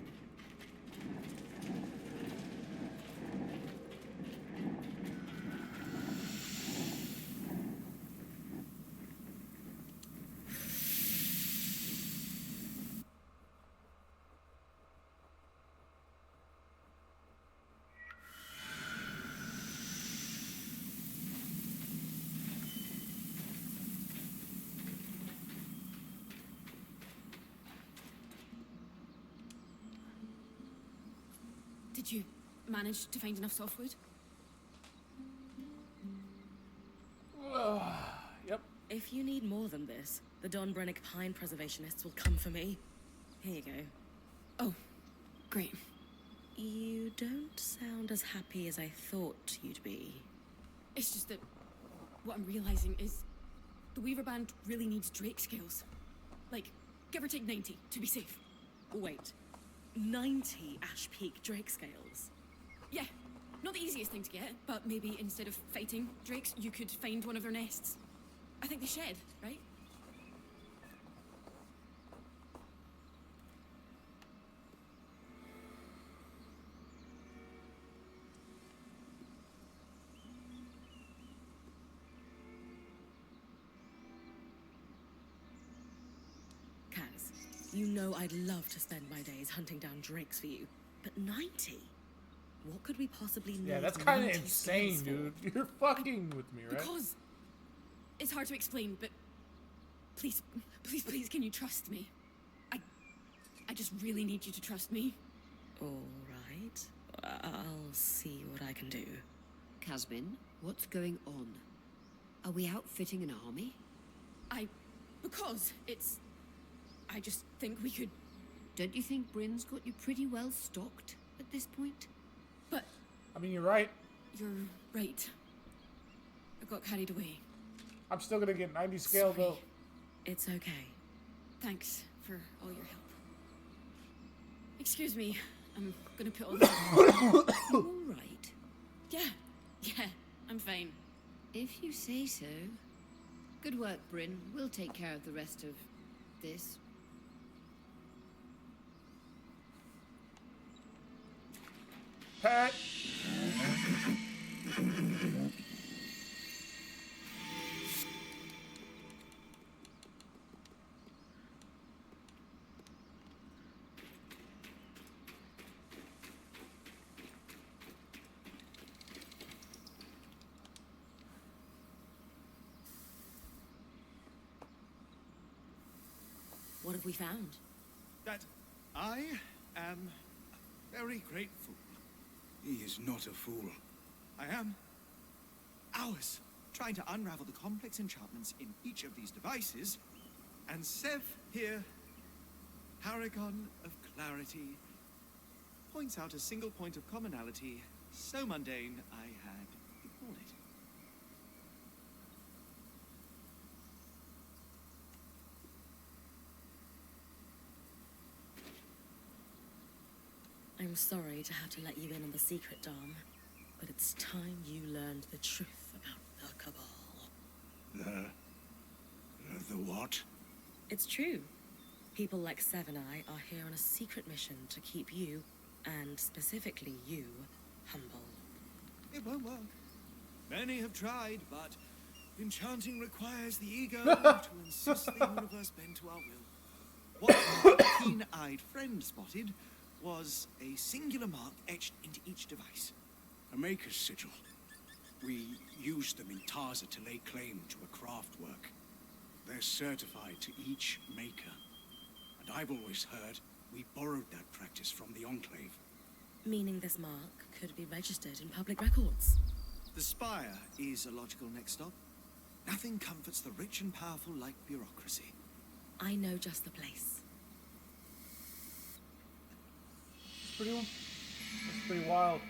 Speaker 2: Did you manage to find enough softwood?
Speaker 1: Yep.
Speaker 5: If you need more than this, the Don Brennick Pine Preservationists will come for me. Here you go.
Speaker 2: Oh, great.
Speaker 5: You don't sound as happy as I thought you'd be.
Speaker 2: It's just that what I'm realizing is the Weaver Band really needs Drake scales. Like, give or take 90 to be safe.
Speaker 5: Wait, 90 Ash Peak Drake scales?
Speaker 2: Yeah, not the easiest thing to get, but maybe instead of fighting drakes, you could find one of their nests. I think they shed, right?
Speaker 5: Kaz, you know I'd love to spend my days hunting down drakes for you, but 90? What could we possibly need?
Speaker 1: Yeah, that's kind of
Speaker 5: 90
Speaker 1: insane,
Speaker 5: scales
Speaker 1: dude. You're fucking with me, right?
Speaker 2: Because it's hard to explain, but please, please, please, can you trust me? I just really need you to trust me.
Speaker 5: All right. I'll see what I can do.
Speaker 8: Casbin, what's going on? Are we outfitting an army?
Speaker 2: Because it's... I just think we could...
Speaker 8: Don't you think Bryn's got you pretty well stocked at this point?
Speaker 2: But...
Speaker 1: I mean, you're right.
Speaker 2: You're right. I got carried away.
Speaker 1: I'm still gonna get 90 scale,
Speaker 2: Sorry.
Speaker 1: though.
Speaker 5: It's okay.
Speaker 2: Thanks for all your help. Excuse me, I'm gonna put on...
Speaker 8: You all right?
Speaker 2: Yeah, I'm fine.
Speaker 8: If you say so. Good work, Bryn. We'll take care of the rest of this.
Speaker 1: Pat!
Speaker 5: have we found?
Speaker 3: That I am a very great fool.
Speaker 4: He is not a fool.
Speaker 3: I am. Hours trying to unravel the complex enchantments in each of these devices, and Sev here, paragon of clarity, points out a single point of commonality so mundane I had ignored it.
Speaker 5: I'm sorry to have to let you in on the secret, Dom, but it's time you learned the truth about the Cabal.
Speaker 4: The what?
Speaker 5: It's true. People like Sev and I are here on a secret mission to keep you, and specifically you, humble.
Speaker 3: It won't work. Many have tried, but enchanting requires the ego to insist the universe bend to our will. What our keen-eyed friend spotted was a singular mark etched into each device.
Speaker 4: A maker's sigil. We used them in Taza to lay claim to a craft work. They're certified to each maker. And I've always heard we borrowed that practice from the Enclave.
Speaker 5: Meaning this mark could be registered in public records.
Speaker 3: The Spire is a logical next stop. Nothing comforts the rich and powerful like bureaucracy.
Speaker 5: I know just the place.
Speaker 1: It's pretty wild.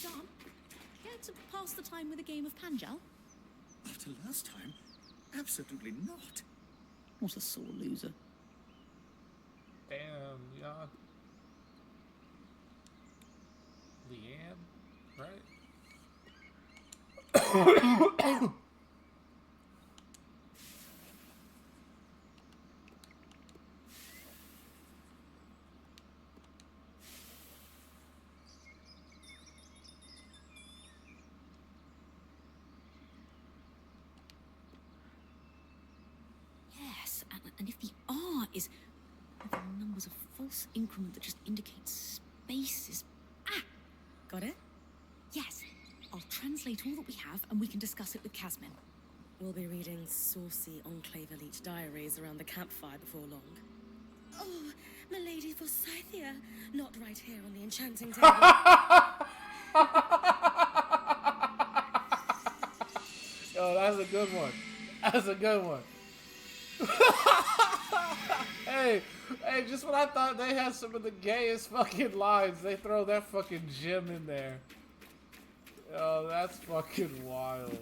Speaker 2: Dom, care to pass the time with a game of Panjal?
Speaker 3: After last time, absolutely not.
Speaker 2: What a sore loser.
Speaker 1: Damn, yeah. Leanne, right?
Speaker 2: Yes, and if the R is the numbers of false increment that just indicates spaces. Ah!
Speaker 5: Got it?
Speaker 2: Yes. I'll translate all that we have and we can discuss it with Casmin.
Speaker 5: We'll be reading saucy Enclave elite diaries around the campfire before long. Oh, Milady Forsythia, not right here on the enchanting table.
Speaker 1: Yo, that's a good one. That's a good one. Hey, just when I thought they had some of the gayest fucking lines, they throw that fucking gem in there. Oh, that's fucking wild.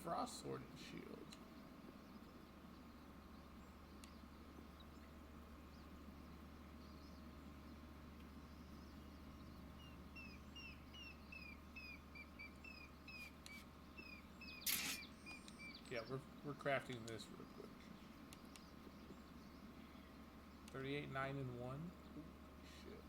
Speaker 1: Frost Sword and Shield. Yeah, we're crafting this real quick. 38, 9, and 1. Shit.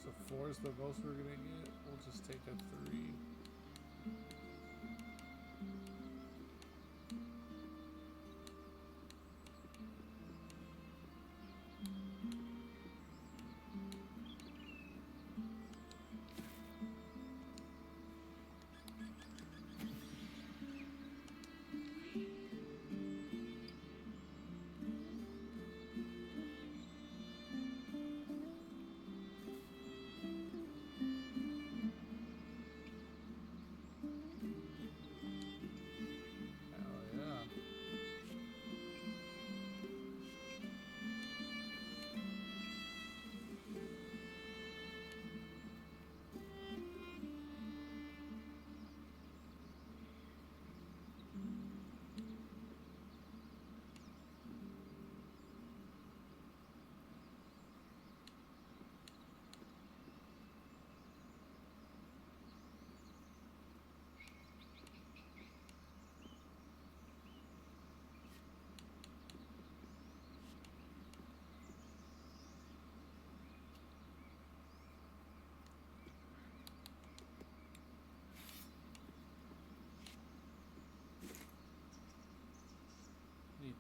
Speaker 1: So 4 is the most we're gonna get. We'll just take a 3.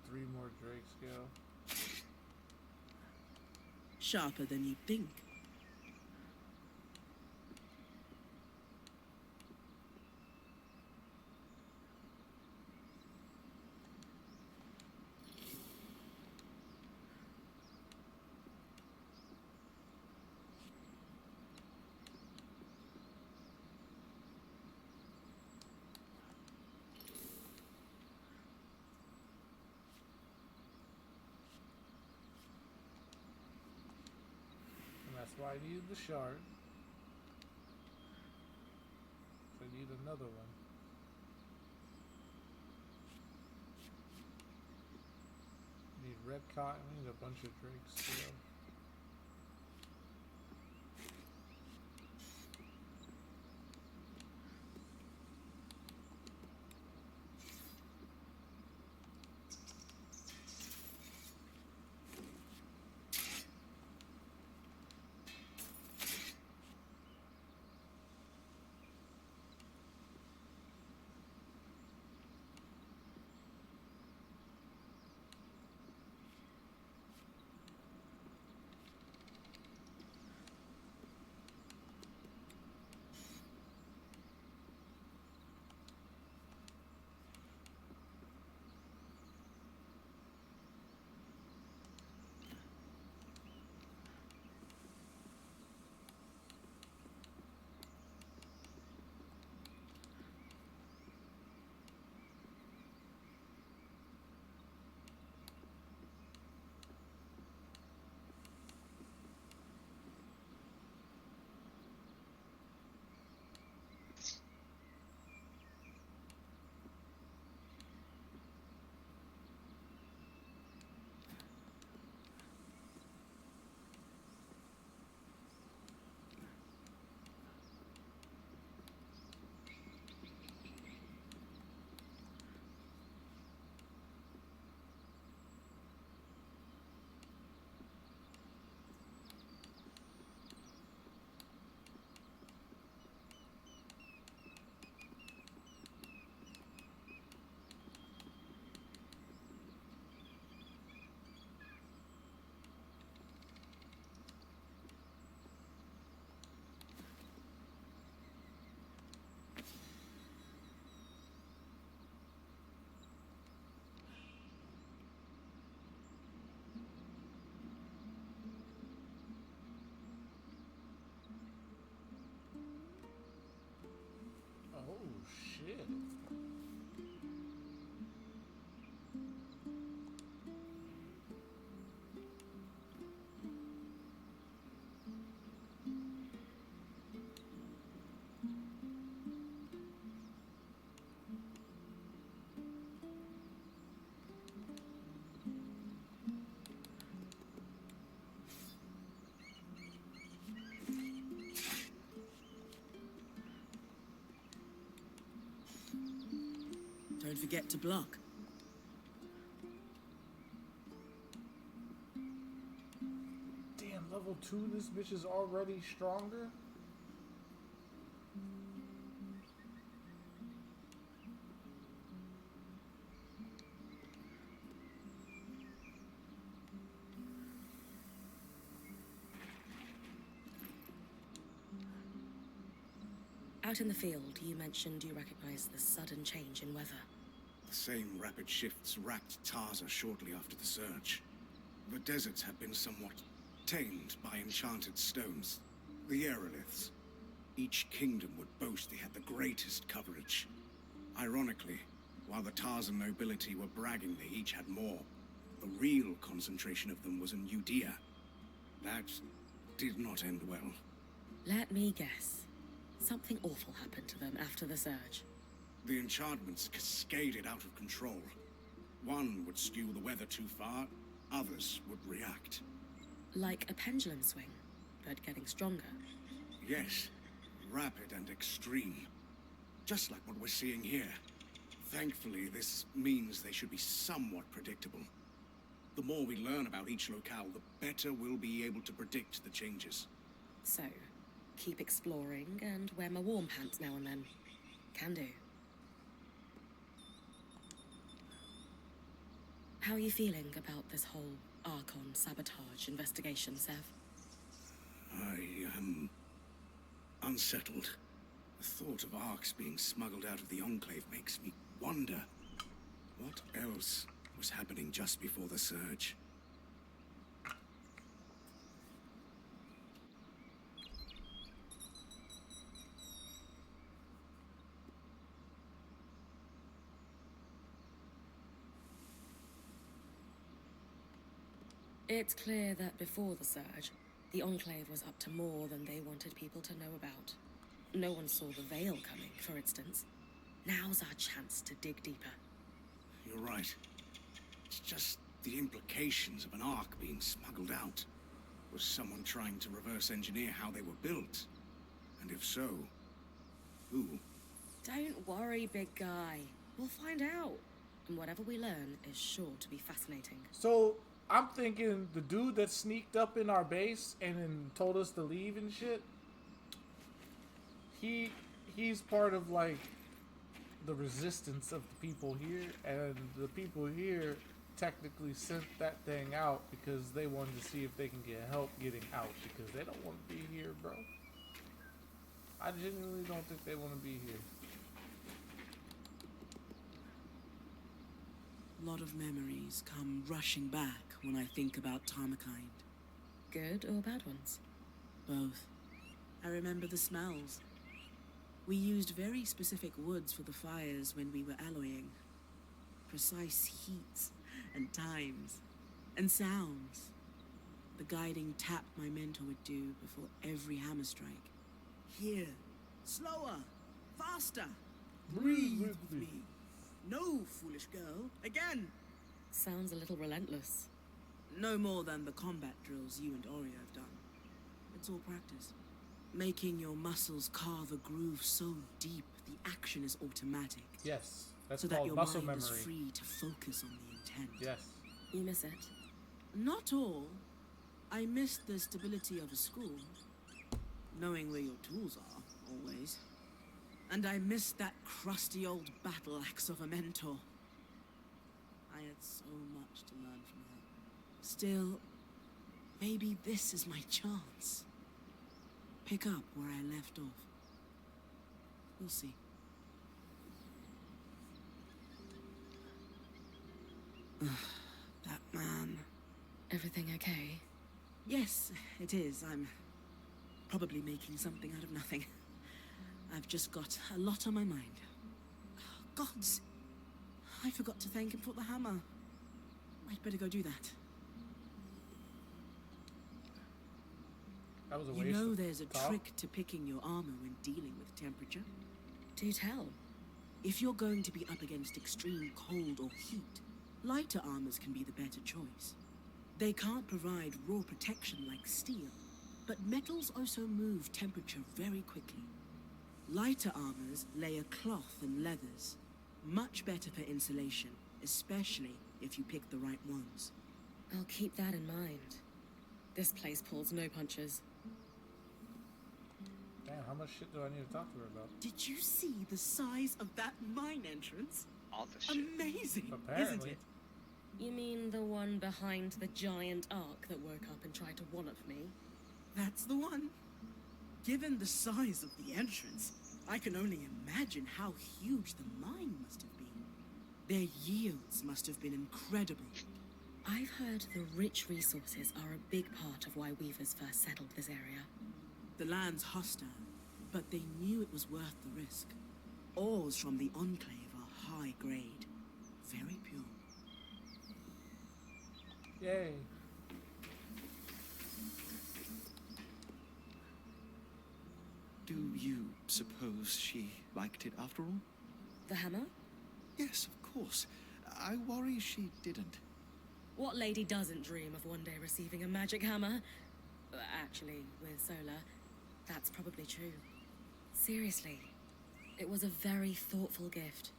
Speaker 1: 3 more drakes go.
Speaker 9: Sharper than you'd think.
Speaker 1: That's why I needed the shard. So I need another one. Need red cotton and a bunch of drakes still. Oh shit.
Speaker 9: Don't forget to block.
Speaker 1: Damn, level 2, this bitch is already stronger?
Speaker 5: Out in the field, you mentioned you recognize the sudden change in weather.
Speaker 4: The same rapid shifts racked Tarza shortly after the surge. The deserts had been somewhat tamed by enchanted stones, the aeroliths. Each kingdom would boast they had the greatest coverage. Ironically, while the Tarzan nobility were bragging they each had more, the real concentration of them was in Judea. That did not end well.
Speaker 5: Let me guess. Something awful happened to them after the surge.
Speaker 4: The enchantments cascaded out of control. One would skew the weather too far, others would react.
Speaker 5: Like a pendulum swing, but getting stronger.
Speaker 4: Yes, rapid and extreme. Just like what we're seeing here. Thankfully, this means they should be somewhat predictable. The more we learn about each locale, the better we'll be able to predict the changes.
Speaker 5: So, keep exploring and wear my warm pants now and then. Can do. How are you feeling about this whole Archon sabotage investigation, Sev?
Speaker 4: I am unsettled. The thought of Arcs being smuggled out of the Enclave makes me wonder what else was happening just before the surge.
Speaker 5: It's clear that before the surge, the Enclave was up to more than they wanted people to know about. No one saw the Veil coming, for instance. Now's our chance to dig deeper.
Speaker 4: You're right. It's just the implications of an Arc being smuggled out. Was someone trying to reverse engineer how they were built? And if so, who?
Speaker 5: Don't worry, big guy. We'll find out. And whatever we learn is sure to be fascinating.
Speaker 1: So I'm thinking the dude that sneaked up in our base and then told us to leave and shit. He's part of like the resistance of the people here, and the people here technically sent that thing out because they wanted to see if they can get help getting out because they don't want to be here, bro. I genuinely don't think they want to be here.
Speaker 9: A lot of memories come rushing back when I think about Tarmakind.
Speaker 5: Good or bad ones?
Speaker 9: Both. I remember the smells. We used very specific woods for the fires when we were alloying. Precise heats and times and sounds. The guiding tap my mentor would do before every hammer strike. Here, slower, faster. Breathe with me. No, foolish girl. Again.
Speaker 5: Sounds a little relentless.
Speaker 9: No more than the combat drills you and Ori have done. It's all practice. Making your muscles carve a groove so deep the action is automatic.
Speaker 1: Yes, that's
Speaker 9: so that
Speaker 1: called
Speaker 9: your
Speaker 1: muscle
Speaker 9: mind
Speaker 1: memory.
Speaker 9: is free to focus on the intent.
Speaker 1: Yes.
Speaker 5: You miss it?
Speaker 9: Not all. I miss the stability of a school. Knowing where your tools are, always. And I miss that crusty old battle axe of a mentor. I had so much to learn from her. Still, maybe this is my chance. Pick up where I left off. We'll see. That man.
Speaker 5: Everything okay?
Speaker 9: Yes, it is. I'm probably making something out of nothing. I've just got a lot on my mind. Oh, gods! I forgot to thank him for the hammer. I'd better go do that.
Speaker 1: That was a
Speaker 9: You
Speaker 1: waste
Speaker 9: know
Speaker 1: of
Speaker 9: there's a
Speaker 1: talk.
Speaker 9: trick to picking your armor when dealing with temperature.
Speaker 5: Do tell.
Speaker 9: If you're going to be up against extreme cold or heat, lighter armors can be the better choice. They can't provide raw protection like steel, but metals also move temperature very quickly. Lighter armors layer cloth and leathers. Much better for insulation, especially if you pick the right ones.
Speaker 5: I'll keep that in mind. This place pulls no punches.
Speaker 1: Damn, how much shit do I need to talk to her about?
Speaker 9: Did you see the size of that mine entrance?
Speaker 6: All the shit.
Speaker 9: Amazing, isn't
Speaker 1: Apparently.
Speaker 9: it?
Speaker 5: You mean the one behind the giant ark that woke up and tried to one-up me?
Speaker 9: That's the one. Given the size of the entrance, I can only imagine how huge the mine must have been. Their yields must have been incredible.
Speaker 5: I've heard the rich resources are a big part of why Weavers first settled this area.
Speaker 9: The land's hostile, but they knew it was worth the risk. Ores from the Enclave are high grade, very pure.
Speaker 1: Yay.
Speaker 3: Do you suppose she liked it after all?
Speaker 5: The hammer?
Speaker 3: Yes, of course. I worry she didn't.
Speaker 5: What lady doesn't dream of one day receiving a magic hammer? Actually, with Solar, that's probably true. Seriously, it was a very thoughtful gift.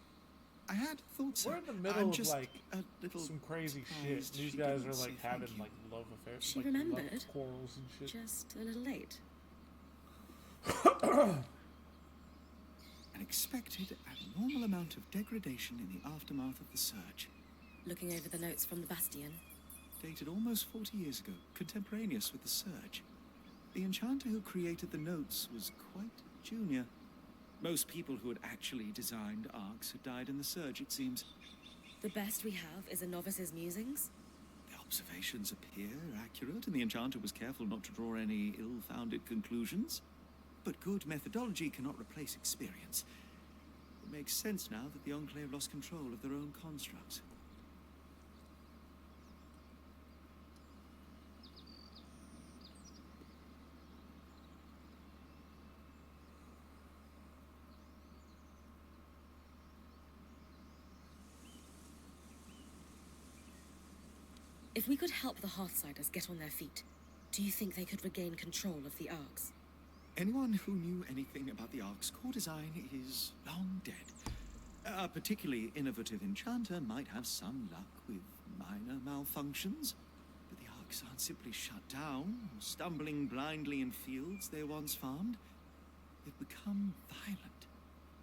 Speaker 3: I had thought so.
Speaker 1: We're in the middle
Speaker 3: I'm
Speaker 1: of
Speaker 3: just
Speaker 1: like
Speaker 3: a little
Speaker 1: some crazy shit.
Speaker 3: surprised
Speaker 1: These
Speaker 3: she
Speaker 1: guys
Speaker 3: didn't
Speaker 1: are
Speaker 3: say
Speaker 1: like
Speaker 3: thank
Speaker 1: having
Speaker 3: you.
Speaker 1: like love affairs.
Speaker 5: She
Speaker 1: like,
Speaker 5: remembered.
Speaker 1: love quarrels and shit.
Speaker 5: Just a little late.
Speaker 3: An expected abnormal amount of degradation in the aftermath of the surge.
Speaker 5: looking over the notes from the Bastion.
Speaker 3: Dated almost 40 years ago, contemporaneous with the Surge. The enchanter who created the notes was quite junior. Most people who had actually designed arcs had died in the Surge, it seems.
Speaker 5: The best we have is a novice's musings?
Speaker 3: The observations appear accurate, and the enchanter was careful not to draw any ill-founded conclusions. But good methodology cannot replace experience. It makes sense now that the Enclave lost control of their own constructs.
Speaker 5: If we could help the Hearthsiders get on their feet, do you think they could regain control of the arcs?
Speaker 3: Anyone who knew anything about the Ark's core design is long dead. A particularly innovative enchanter might have some luck with minor malfunctions, but the Arks aren't simply shut down, or stumbling blindly in fields they once farmed. They've become violent,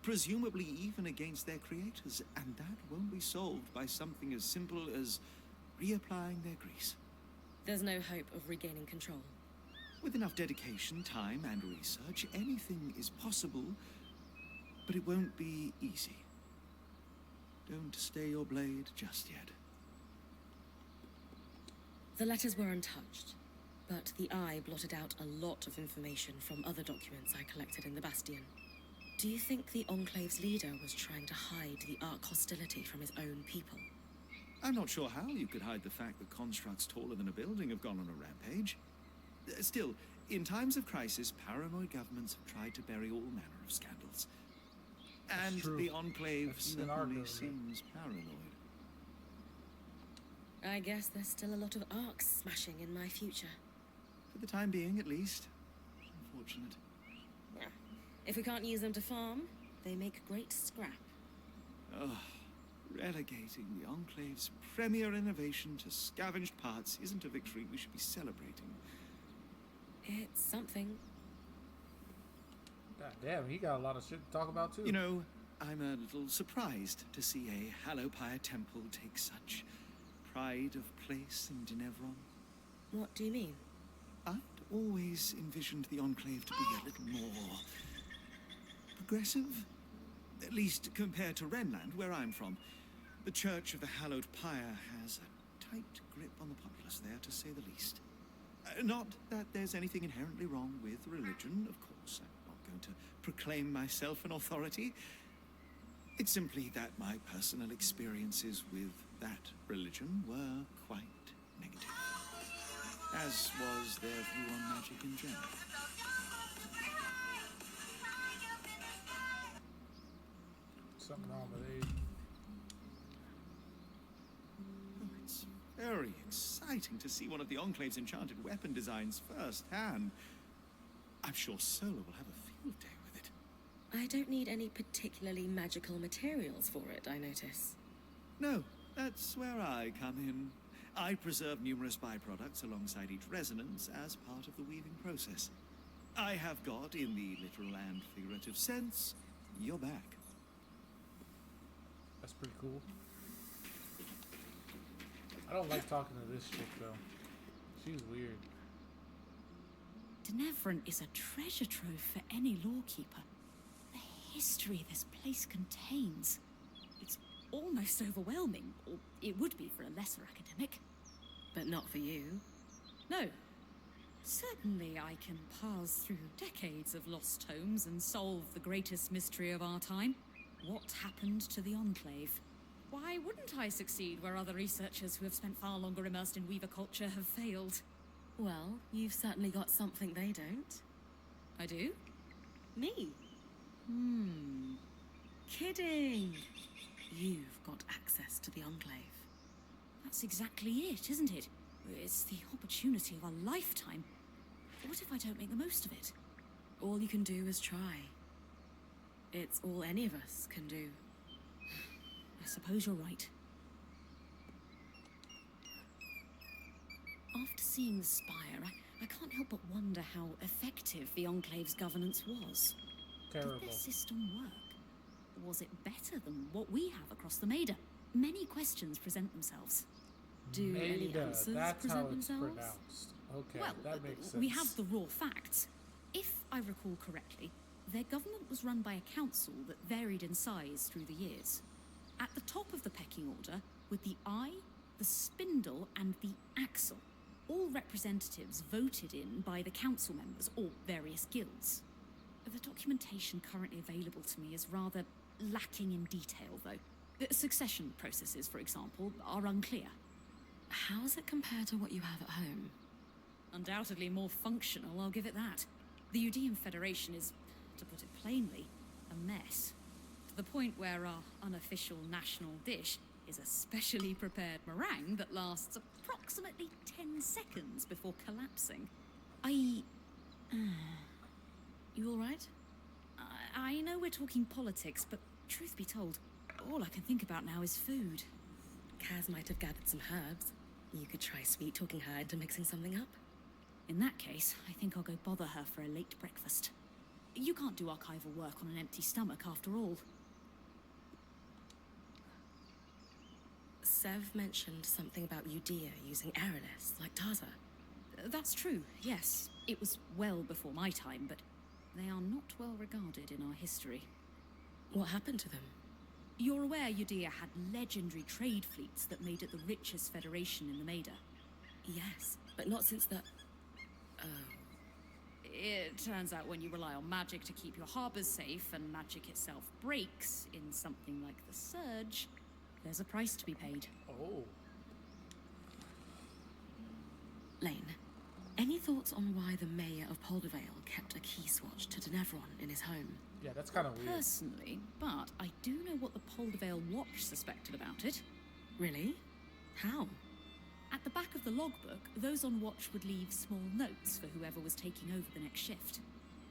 Speaker 3: presumably even against their creators, and that won't be solved by something as simple as reapplying their grease.
Speaker 5: There's no hope of regaining control.
Speaker 3: With enough dedication, time, and research, anything is possible, but it won't be easy. Don't stay your blade just yet.
Speaker 5: The letters were untouched, but the Eye blotted out a lot of information from other documents I collected in the Bastion. Do you think the Enclave's leader was trying to hide the Ark hostility from his own people?
Speaker 3: I'm not sure how you could hide the fact that constructs taller than a building have gone on a rampage. Still, in times of crisis, paranoid governments have tried to bury all manner of scandals. And the Enclave certainly seems paranoid.
Speaker 5: I guess there's still a lot of arcs smashing in my future.
Speaker 3: For the time being, at least. Unfortunate.
Speaker 5: Yeah. If we can't use them to farm, they make great scrap.
Speaker 3: Oh, relegating the Enclave's premier innovation to scavenged parts isn't a victory we should be celebrating.
Speaker 5: It's something.
Speaker 1: God damn, he got a lot of shit to talk about too.
Speaker 3: You know, I'm a little surprised to see a Hallowpire temple take such pride of place in Denevron.
Speaker 5: What do you mean?
Speaker 3: I'd always envisioned the Enclave to be a little more progressive. At least compared to Renland, where I'm from. The Church of the Hallowed Pyre has a tight grip on the populace there, to say the least. Not that there's anything inherently wrong with religion, of course. I'm not going to proclaim myself an authority. It's simply that my personal experiences with that religion were quite negative. As was their view on magic in general.
Speaker 1: Something wrong with age.
Speaker 3: Oh, it's very exciting to see one of the Enclave's enchanted weapon designs firsthand. I'm sure Solar will have a field day with it.
Speaker 5: I don't need any particularly magical materials for it, I notice.
Speaker 3: No, that's where I come in. I preserve numerous byproducts alongside each resonance as part of the weaving process. I have got, in the literal and figurative sense, your back.
Speaker 1: That's pretty cool. I don't like talking to this chick though. She's weird.
Speaker 2: Denevron is a treasure trove for any lawkeeper. The history this place contains. It's almost overwhelming, or it would be for a lesser academic.
Speaker 5: But not for you.
Speaker 2: No. Certainly I can pass through decades of lost tomes and solve the greatest mystery of our time. What happened to the Enclave? Why wouldn't I succeed where other researchers who have spent far longer immersed in Weaver culture have failed?
Speaker 5: Well, you've certainly got something they don't.
Speaker 2: I do?
Speaker 5: Me.
Speaker 2: Kidding.
Speaker 5: You've got access to the Enclave.
Speaker 2: That's exactly it, isn't it? It's the opportunity of a lifetime. What if I don't make the most of it?
Speaker 5: All you can do is try. It's all any of us can do.
Speaker 2: I suppose you're right. After seeing the Spire, I can't help but wonder how effective the Enclave's governance was.
Speaker 1: Terrible.
Speaker 2: Did their system work? Was it better than what we have across the Maida? many questions present themselves. Do any
Speaker 1: Maida,
Speaker 2: answers
Speaker 1: that's
Speaker 2: present
Speaker 1: how it's
Speaker 2: themselves?
Speaker 1: pronounced. Okay,
Speaker 2: Well,
Speaker 1: that makes sense.
Speaker 2: we have the raw facts. If I recall correctly, their government was run by a council that varied in size through the years. At the top of the pecking order were the eye, the spindle, and the axle, all representatives voted in by the council members or various guilds. The documentation currently available to me is rather lacking in detail, though. The succession processes, for example, are unclear.
Speaker 5: How does it compare to what you have at home?
Speaker 2: Undoubtedly more functional, I'll give it that. The Udean Federation is, to put it plainly, a mess. To the point where our unofficial national dish is a specially prepared meringue that lasts approximately 10 seconds before collapsing.
Speaker 5: You alright?
Speaker 2: I know we're talking politics, but truth be told, all I can think about now is food.
Speaker 5: Kaz might have gathered some herbs. You could try sweet-talking her into mixing something up.
Speaker 2: In that case, I think I'll go bother her for a late breakfast. You can't do archival work on an empty stomach, after all.
Speaker 5: Sev mentioned something about Udea using aeroliths, like Taza.
Speaker 2: That's true, yes. It was well before my time, but they are not well regarded in our history.
Speaker 5: What happened to them?
Speaker 2: You're aware Udea had legendary trade fleets that made it the richest federation in the Maida?
Speaker 5: Yes, but not since the...
Speaker 2: It turns out when you rely on magic to keep your harbors safe, and magic itself breaks in something like the Surge, there's a price to be paid.
Speaker 1: Oh.
Speaker 5: Lane, any thoughts on why the mayor of Poldervale kept a key swatch to Denevron in his home?
Speaker 1: Yeah, that's kind of weird.
Speaker 2: Personally, but I do know what the Poldervale Watch suspected about it.
Speaker 5: Really? How?
Speaker 2: At the back of the logbook, those on watch would leave small notes for whoever was taking over the next shift.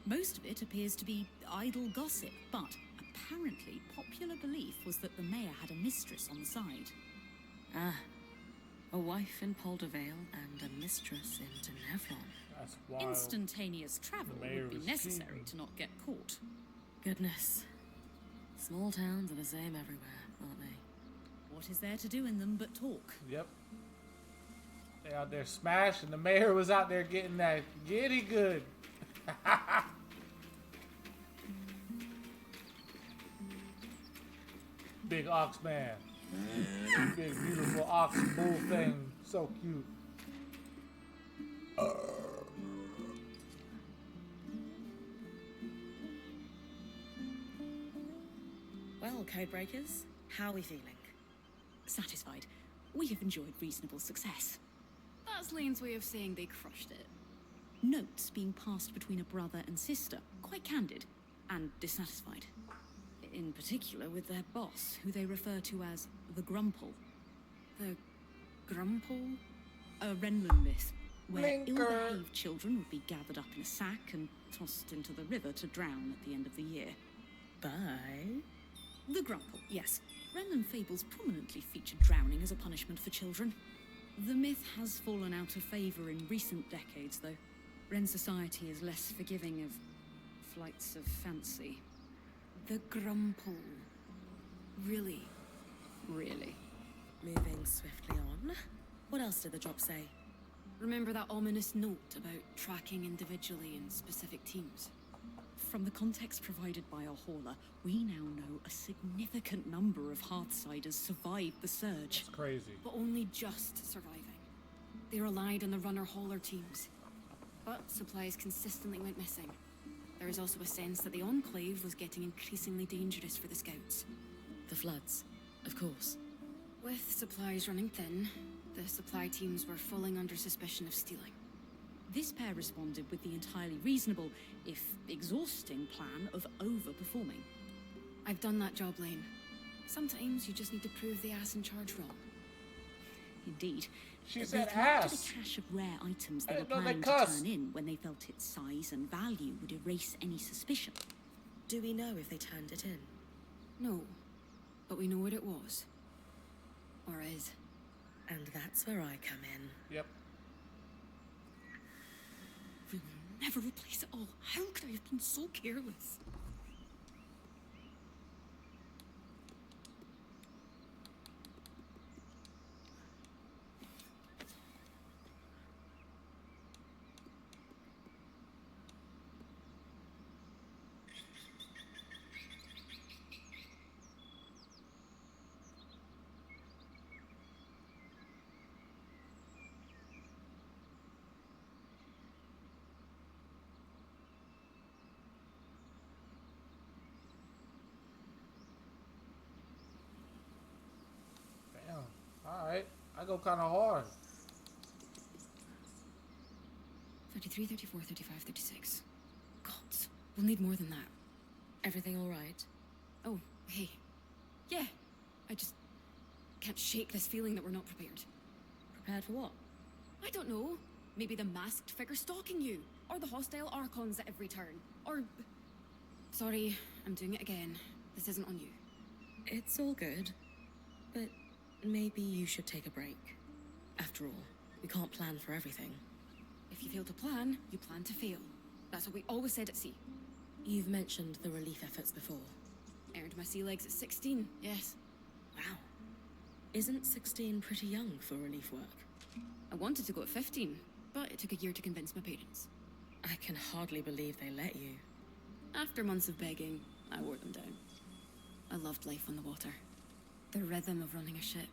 Speaker 2: Most of it appears to be idle gossip, but apparently popular belief was that the mayor had a mistress on the side.
Speaker 5: Ah, a wife in Poldervale and a mistress in Denevron.
Speaker 1: That's wild.
Speaker 2: Instantaneous travel
Speaker 1: The mayor
Speaker 2: would be
Speaker 1: was
Speaker 2: necessary
Speaker 1: cheating.
Speaker 2: to not get caught.
Speaker 5: Goodness. Small towns are the same everywhere, aren't they?
Speaker 2: What is there to do in them but talk?
Speaker 1: Yep. They out there smashing. The mayor was out there getting that giddy good. Big ox man. Big beautiful ox bull thing. So cute.
Speaker 5: Well, Codebreakers, how are we feeling?
Speaker 2: Satisfied. We have enjoyed reasonable success.
Speaker 10: That's Lane's way of saying they crushed it.
Speaker 2: Notes being passed between a brother and sister, quite candid, and dissatisfied. In particular with their boss, who they refer to as the Grumple.
Speaker 10: The Grumple?
Speaker 2: A Renlund myth, where
Speaker 1: Blinker.
Speaker 2: ill-behaved children would be gathered up in a sack and tossed into the river to drown at the end of the year.
Speaker 5: Bye.
Speaker 2: The Grumple, yes. Renlund fables prominently feature drowning as a punishment for children. The myth has fallen out of favour in recent decades, though. Ren society is less forgiving of flights of fancy.
Speaker 10: The Grumple. Really?
Speaker 2: Really.
Speaker 5: Moving swiftly on. What else did the drop say?
Speaker 10: Remember that ominous note about tracking individually in specific teams?
Speaker 2: From the context provided by our hauler, we now know a significant number of Hearthsiders survived the surge.
Speaker 1: It's crazy.
Speaker 10: But only just surviving. They relied on the runner-hauler teams. But supplies consistently went missing. There is also a sense that the Enclave was getting increasingly dangerous for the Scouts.
Speaker 5: The floods, of course.
Speaker 10: With supplies running thin, the supply teams were falling under suspicion of stealing.
Speaker 2: This pair responded with the entirely reasonable, if exhausting, plan of overperforming.
Speaker 10: I've done that job, Lane. Sometimes you just need to prove the ass in charge wrong.
Speaker 2: Indeed.
Speaker 1: She
Speaker 2: They
Speaker 1: said
Speaker 2: collected
Speaker 1: ass.
Speaker 2: a cache of rare items they
Speaker 1: I
Speaker 2: were
Speaker 1: didn't know they
Speaker 2: planning to
Speaker 1: cussed.
Speaker 2: turn in when they felt its size and value would erase any suspicion.
Speaker 5: Do we know if they turned it in?
Speaker 10: No, but we know what it was. Or is.
Speaker 5: And that's where I come in.
Speaker 1: Yep.
Speaker 10: We will never replace it all. How could I have been so careless?
Speaker 1: I go kind of hard.
Speaker 10: 33, 34, 35, 36. Gods, we'll need more than that.
Speaker 5: Everything all right?
Speaker 10: Oh, hey. Yeah, I just can't shake this feeling that we're not prepared.
Speaker 5: Prepared for what?
Speaker 10: I don't know. Maybe the masked figure stalking you, or the hostile Archons at every turn, or... Sorry, I'm doing it again. This isn't on you.
Speaker 5: It's all good. But maybe you should take a break. After all, we can't plan for everything.
Speaker 10: If you fail to plan, you plan to fail. That's what we always said at sea.
Speaker 5: You've mentioned the relief efforts before.
Speaker 10: Earned my sea legs at 16, yes.
Speaker 5: Wow. Isn't 16 pretty young for relief work?
Speaker 10: I wanted to go at 15, but it took a year to convince my parents.
Speaker 5: I can hardly believe they let you.
Speaker 10: After months of begging, I wore them down. I loved life on the water. The rhythm of running a ship.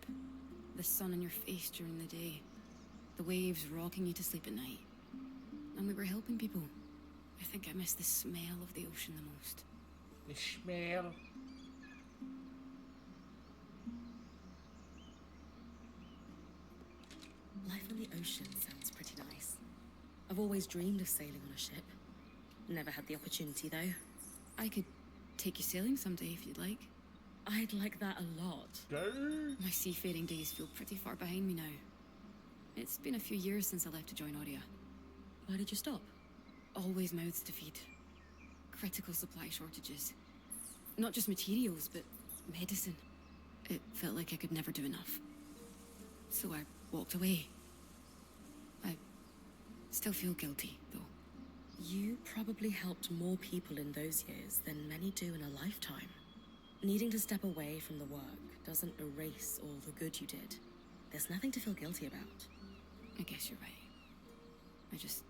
Speaker 10: The sun in your face during the day. The waves rocking you to sleep at night. And we were helping people. I think I miss the smell of the ocean the most.
Speaker 1: The smell.
Speaker 5: Life on the ocean sounds pretty nice. I've always dreamed of sailing on a ship. Never had the opportunity, though.
Speaker 10: I could take you sailing someday if you'd like.
Speaker 5: I'd like that a lot.
Speaker 10: My seafaring days feel pretty far behind me now. It's been a few years since I left to join Aurea.
Speaker 5: Why did you stop?
Speaker 10: Always mouths to feed. Critical supply shortages. Not just materials, but medicine. It felt like I could never do enough. So I walked away. I still feel guilty, though.
Speaker 5: You probably helped more people in those years than many do in a lifetime. Needing to step away from the work doesn't erase all the good you did. There's nothing to feel guilty about.
Speaker 10: I guess you're right. I just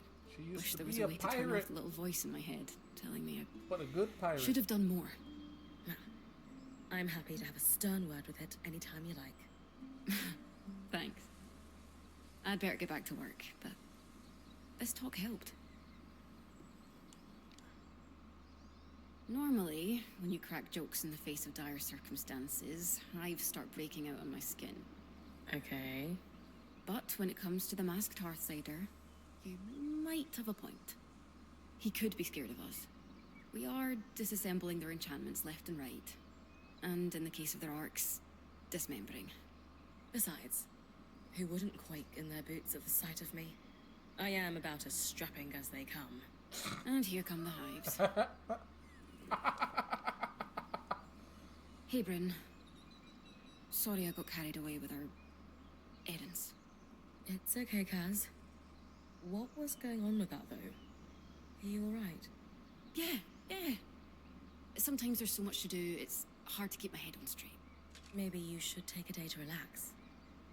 Speaker 10: wish there
Speaker 1: be
Speaker 10: was a way to turn off the little voice in my head telling me
Speaker 1: What a good
Speaker 10: I
Speaker 1: pirate.
Speaker 10: should have done more.
Speaker 5: No. I'm happy to have a stern word with it anytime you like.
Speaker 10: Thanks. I'd better get back to work, but this talk helped. Normally, when you crack jokes in the face of dire circumstances, hives start breaking out on my skin.
Speaker 5: Okay.
Speaker 10: But when it comes to the masked Hearthsider, you might have a point. He could be scared of us. We are disassembling their enchantments left and right. And in the case of their arcs, dismembering.
Speaker 5: Besides, who wouldn't quake in their boots at the sight of me? I am about as strapping as they come.
Speaker 10: And here come the hives. Hey, Bryn. Sorry I got carried away with our errands.
Speaker 5: It's okay, Kaz. What was going on with that, though? Are you alright?
Speaker 10: Yeah. Sometimes there's so much to do, it's hard to keep my head on straight.
Speaker 5: Maybe you should take a day to relax.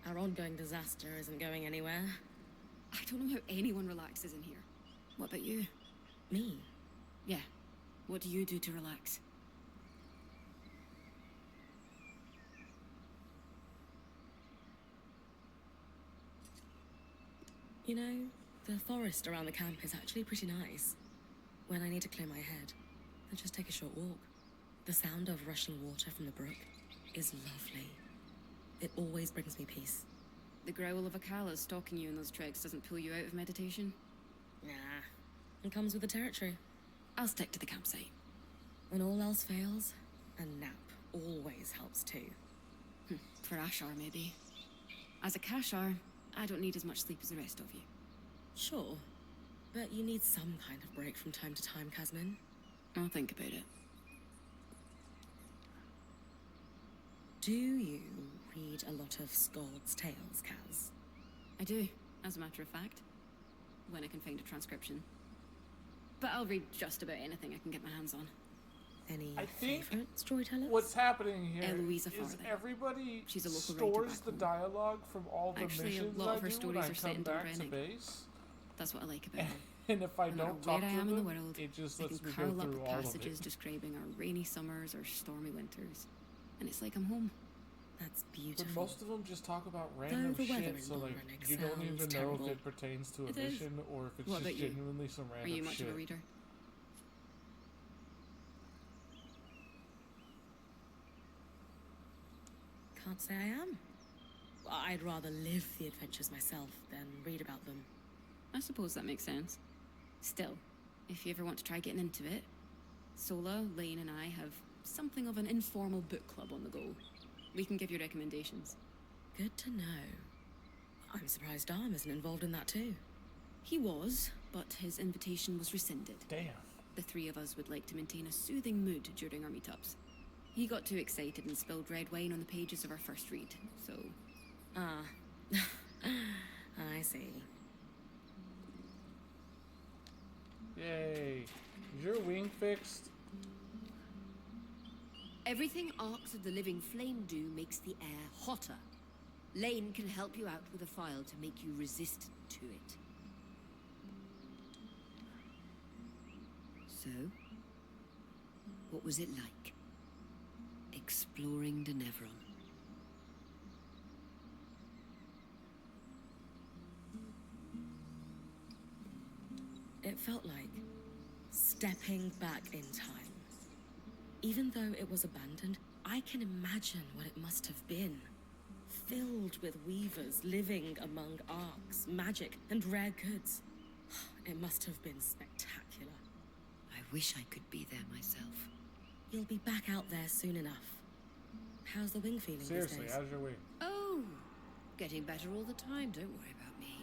Speaker 5: Our ongoing disaster isn't going anywhere.
Speaker 10: I don't know how anyone relaxes in here. What about you?
Speaker 5: Me?
Speaker 10: Yeah. What do you do to relax?
Speaker 5: You know, the forest around the camp is actually pretty nice. When I need to clear my head, I just take a short walk. The sound of rushing water from the brook is lovely. It always brings me peace.
Speaker 10: The growl of a calla stalking you in those treks doesn't pull you out of meditation?
Speaker 5: Nah, it comes with the territory.
Speaker 10: I'll stick to the campsite.
Speaker 5: When all else fails, a nap always helps too.
Speaker 10: For Ashar, maybe. As a Kashar, I don't need as much sleep as the rest of you.
Speaker 5: Sure, but you need some kind of break from time to time, Kasmin.
Speaker 10: I'll think about it.
Speaker 5: Do you read a lot of Scald's Tales, Kaz?
Speaker 10: I do, as a matter of fact. When I can find a transcription. But I'll read just about anything I can get my hands on.
Speaker 5: Any
Speaker 1: I think
Speaker 5: favorite storytellers?
Speaker 1: what's happening here
Speaker 10: Eloisa
Speaker 1: is
Speaker 10: Farthing.
Speaker 1: everybody
Speaker 10: She's a local
Speaker 1: stores
Speaker 10: writer back
Speaker 1: the
Speaker 10: home.
Speaker 1: dialogue from all the
Speaker 10: Actually, a
Speaker 1: missions
Speaker 10: lot
Speaker 1: I
Speaker 10: of her
Speaker 1: do
Speaker 10: stories
Speaker 1: when I
Speaker 10: are set
Speaker 1: come
Speaker 10: in
Speaker 1: back to
Speaker 10: Dunbrennig.
Speaker 1: base.
Speaker 10: That's what I like about her.
Speaker 1: And if I
Speaker 10: No matter
Speaker 1: don't talk
Speaker 10: where
Speaker 1: to
Speaker 10: I am in the
Speaker 1: them,
Speaker 10: world,
Speaker 1: it just
Speaker 10: I
Speaker 1: lets
Speaker 10: can
Speaker 1: me go
Speaker 10: curl up
Speaker 1: through
Speaker 10: with
Speaker 1: all of
Speaker 10: passages
Speaker 1: it.
Speaker 10: describing our rainy summers or stormy winters. And it's like I'm home.
Speaker 5: That's
Speaker 1: But
Speaker 5: beautiful.
Speaker 1: most of them just talk about random
Speaker 5: the weather
Speaker 1: shit,
Speaker 5: in
Speaker 1: so like
Speaker 5: Dunbrennig
Speaker 1: you don't even
Speaker 5: sounds
Speaker 1: know
Speaker 5: terrible.
Speaker 1: if it pertains to a
Speaker 10: It is.
Speaker 1: mission or if it's
Speaker 10: What
Speaker 1: just
Speaker 10: about you?
Speaker 1: genuinely some
Speaker 10: Are
Speaker 1: random
Speaker 10: you much
Speaker 1: shit.
Speaker 10: of a reader?
Speaker 5: Can't say I am. I'd rather live the adventures myself than read about them.
Speaker 10: I suppose that makes sense. Still, if you ever want to try getting into it, Sola, Lane, and I have something of an informal book club on the go. We can give you recommendations.
Speaker 5: Good to know. I'm surprised Dom isn't involved in that too.
Speaker 10: He was, but his invitation was rescinded.
Speaker 1: Damn.
Speaker 10: The three of us would like to maintain a soothing mood during our meetups. He got too excited and spilled red wine on the pages of our first read, so...
Speaker 5: Ah. I see.
Speaker 1: Yay. Is your wing fixed?
Speaker 8: Everything Arcs of the Living Flame do makes the air hotter. Lane can help you out with a file to make you resistant to it. So, what was it like? Exploring Denevron.
Speaker 5: It felt like stepping back in time. Even though it was abandoned, I can imagine what it must have been. Filled with weavers living among arcs, magic, and rare goods. It must have been spectacular.
Speaker 8: I wish I could be there myself.
Speaker 5: You'll be back out there soon enough. How's the wing feeling
Speaker 1: Seriously,
Speaker 5: these days?
Speaker 1: how's your wing?
Speaker 8: Oh, getting better all the time, don't worry about me.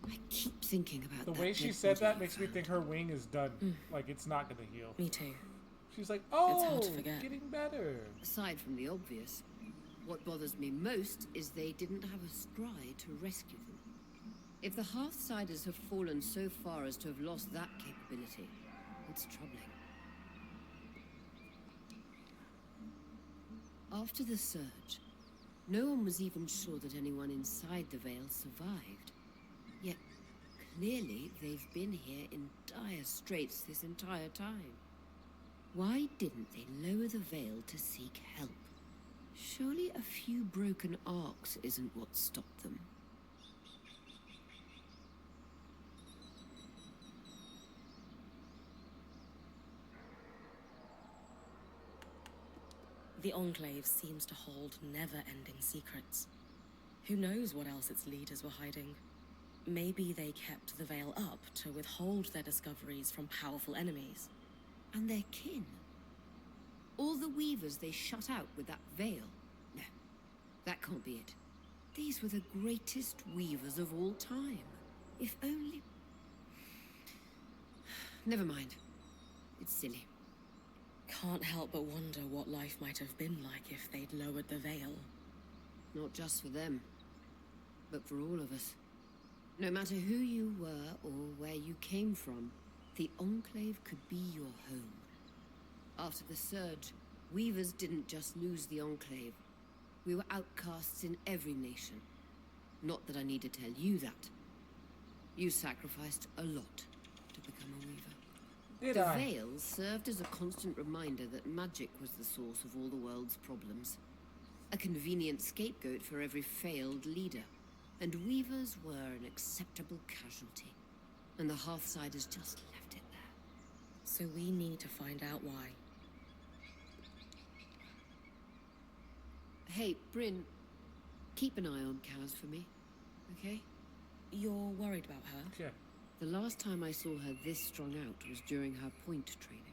Speaker 8: I keep thinking about
Speaker 1: The
Speaker 8: that
Speaker 1: way she
Speaker 8: dead
Speaker 1: said
Speaker 8: body
Speaker 1: that
Speaker 8: you
Speaker 1: makes me
Speaker 8: found.
Speaker 1: think her wing is done. Like, it's not gonna heal.
Speaker 5: Me too.
Speaker 1: She's like,
Speaker 5: It's hard
Speaker 1: oh,
Speaker 5: to forget.
Speaker 1: getting better.
Speaker 8: Aside from the obvious, what bothers me most is they didn't have a Scry to rescue them. If the Hearthsiders have fallen so far as to have lost that capability, it's troubling. After the surge, no one was even sure that anyone inside the Vale survived. Yet, clearly they've been here in dire straits this entire time. Why didn't they lower the veil to seek help? Surely a few broken arcs isn't what stopped them.
Speaker 5: The Enclave seems to hold never-ending secrets. Who knows what else its leaders were hiding? Maybe they kept the veil up to withhold their discoveries from powerful enemies.
Speaker 8: And their kin. All the weavers they shut out with that veil. No, that can't be it. These were the greatest weavers of all time. If only... Never mind. It's silly.
Speaker 5: Can't help but wonder what life might have been like if they'd lowered the veil.
Speaker 8: Not just for them, but for all of us. No matter who you were or where you came from, the Enclave could be your home. After the Surge, Weavers didn't just lose the Enclave. We were outcasts in every nation. Not that I need to tell you that. You sacrificed a lot to become a Weaver. The Veil served as a constant reminder that magic was the source of all the world's problems. A convenient scapegoat for every failed leader. And Weavers were an acceptable casualty. And the Hearthsiders just left it there.
Speaker 5: So we need to find out why.
Speaker 8: Hey, Bryn, keep an eye on Kaz for me, okay?
Speaker 5: You're worried about her?
Speaker 1: Yeah.
Speaker 8: The last time I saw her this strung out was during her point training.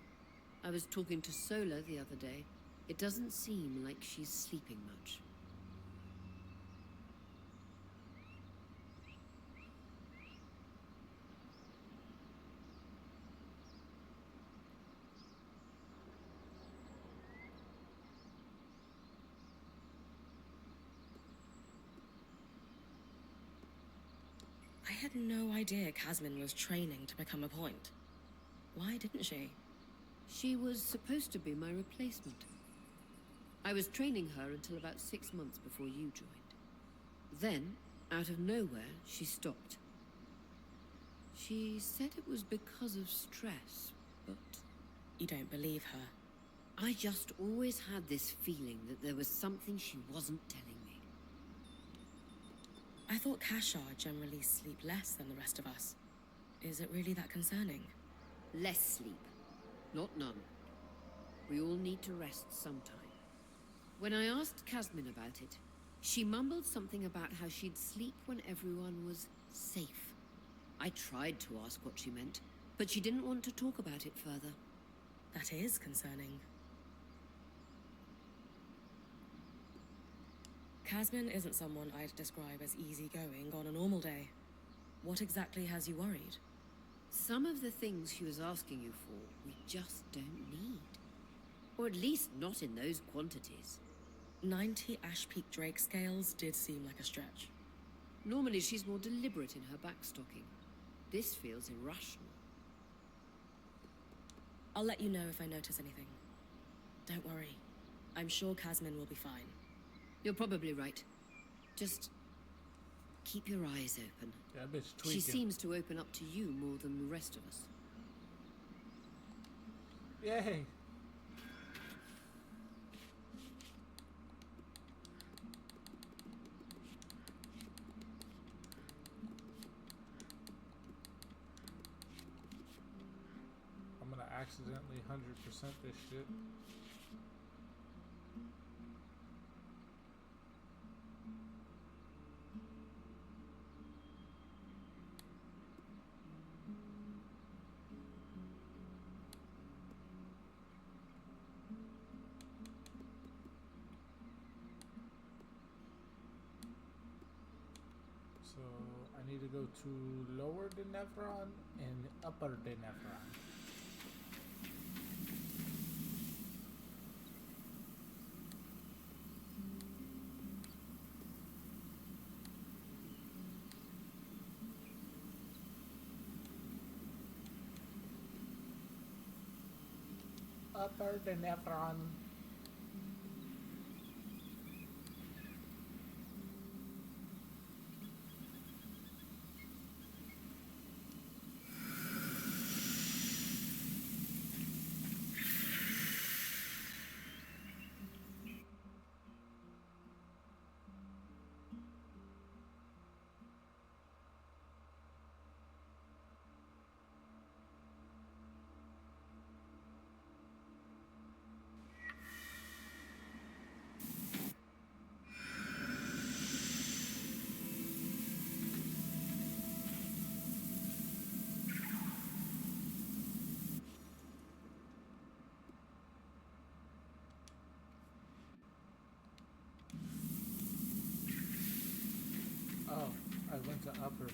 Speaker 8: I was talking to Sola the other day. It doesn't seem like she's sleeping much.
Speaker 5: I had no idea Kasmin was training to become a point. Why didn't she?
Speaker 8: She was supposed to be my replacement. I was training her until about 6 months before you joined. Then, out of nowhere, she stopped. She said it was because of stress, but...
Speaker 5: You don't believe her?
Speaker 8: I just always had this feeling that there was something she wasn't telling me.
Speaker 5: I thought Kashar generally sleep less than the rest of us. Is it really that concerning?
Speaker 8: Less sleep, not none. We all need to rest sometime. When I asked Casmin about it, she mumbled something about how she'd sleep when everyone was safe. I tried to ask what she meant, but she didn't want to talk about it further.
Speaker 5: That is concerning. Casmin isn't someone I'd describe as easygoing on a normal day. What exactly has you worried?
Speaker 8: Some of the things she was asking you for, we just don't need. Or at least not in those quantities.
Speaker 5: 90 Ash Peak Drake scales did seem like a stretch.
Speaker 8: Normally she's more deliberate in her backstocking. This feels irrational.
Speaker 5: I'll let you know if I notice anything. Don't worry. I'm sure Casmin will be fine.
Speaker 8: You're probably right. Just keep your eyes open.
Speaker 1: Yeah, that bitch tweaking.
Speaker 8: She seems to open up to you more than the rest of us.
Speaker 1: Yay! I'm gonna accidentally 100% this shit. So I need to go to lower Denevron and upper Denevron. Upper Denevron. Oh, I went to upper.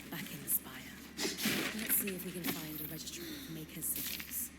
Speaker 5: Back in the spire. Let's see if we can find a registry of Maker's sigils.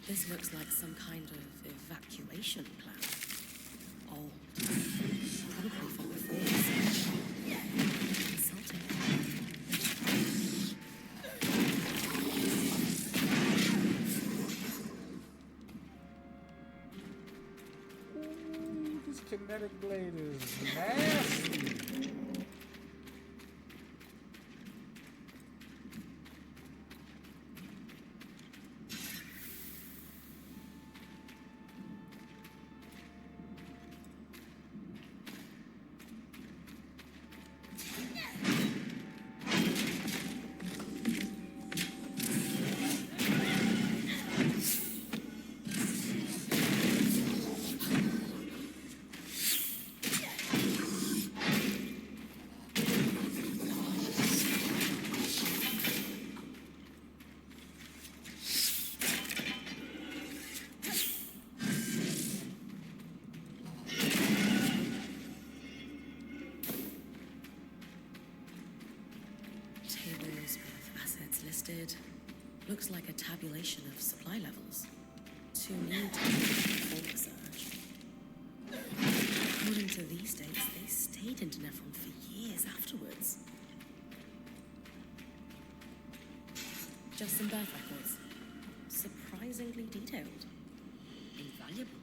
Speaker 5: This looks like some kind of evacuation plan. Old. Probably from before the siege. Insulting.
Speaker 1: Ooh, this kinetic blade is nasty.
Speaker 5: Looks like a tabulation of supply levels. Too new to before the surge. According to these dates, they stayed in Denevron for years afterwards. Just some birth records. Surprisingly detailed.
Speaker 8: Invaluable.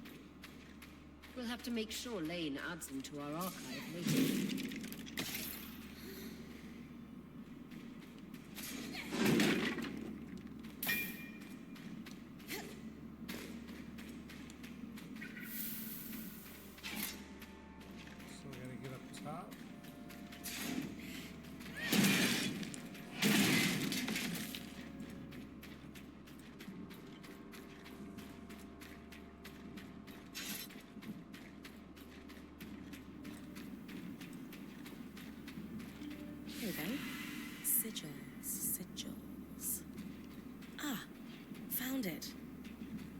Speaker 8: We'll have to make sure Lane adds them to our archive later.
Speaker 5: Here we go. Sigils. Ah, found it.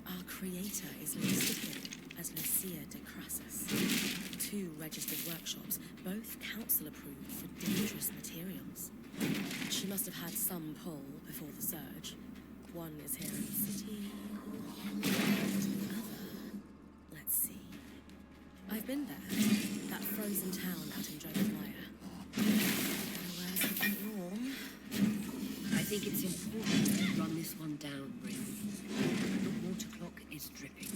Speaker 5: Our creator is listed here as Lucia de Crassus. 2 registered workshops, both council approved for dangerous materials. She must have had some pull before the surge. One is here in the city, and the other, let's see. I've been there, that frozen town out in Jeremiah. I think it's important to run this one down, Bryn. The water clock is dripping.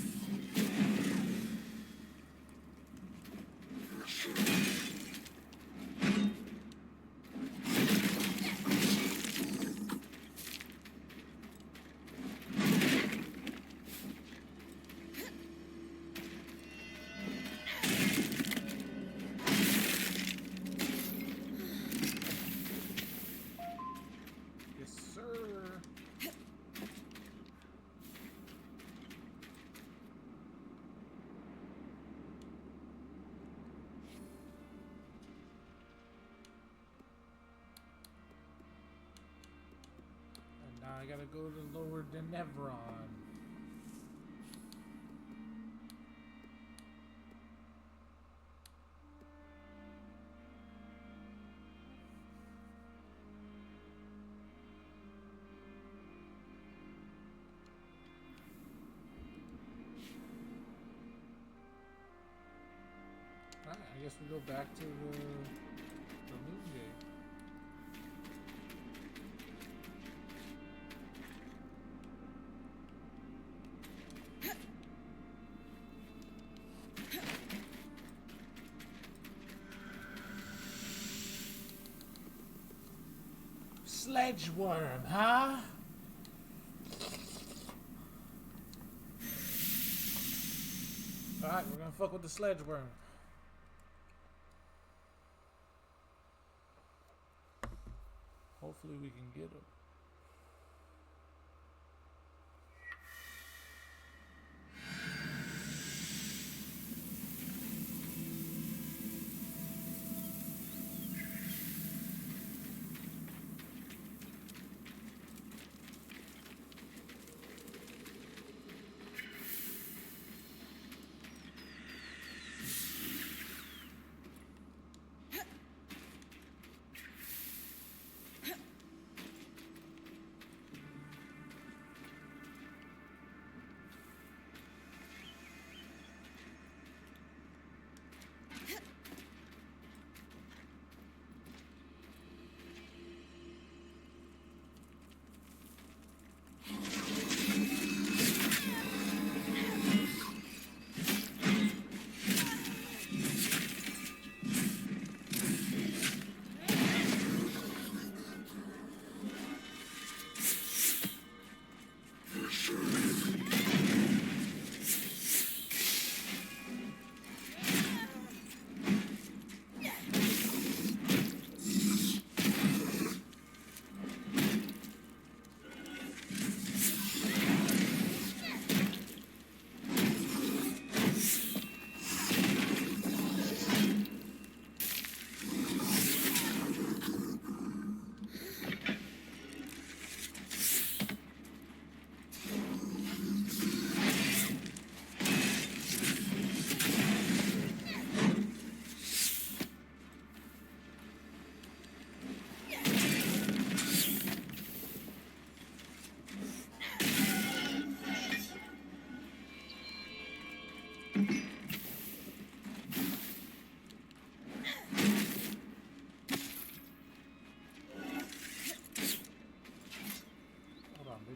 Speaker 1: I gotta go to Lower Denevron. Alright, I guess we go back to the moon gate. Sledge worm, huh? Alright, we're gonna fuck with the sledge worm. Hopefully we can get him.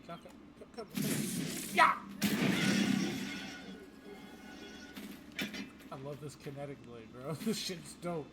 Speaker 1: Come. Yeah! I love this kinetic blade, bro. This shit's dope.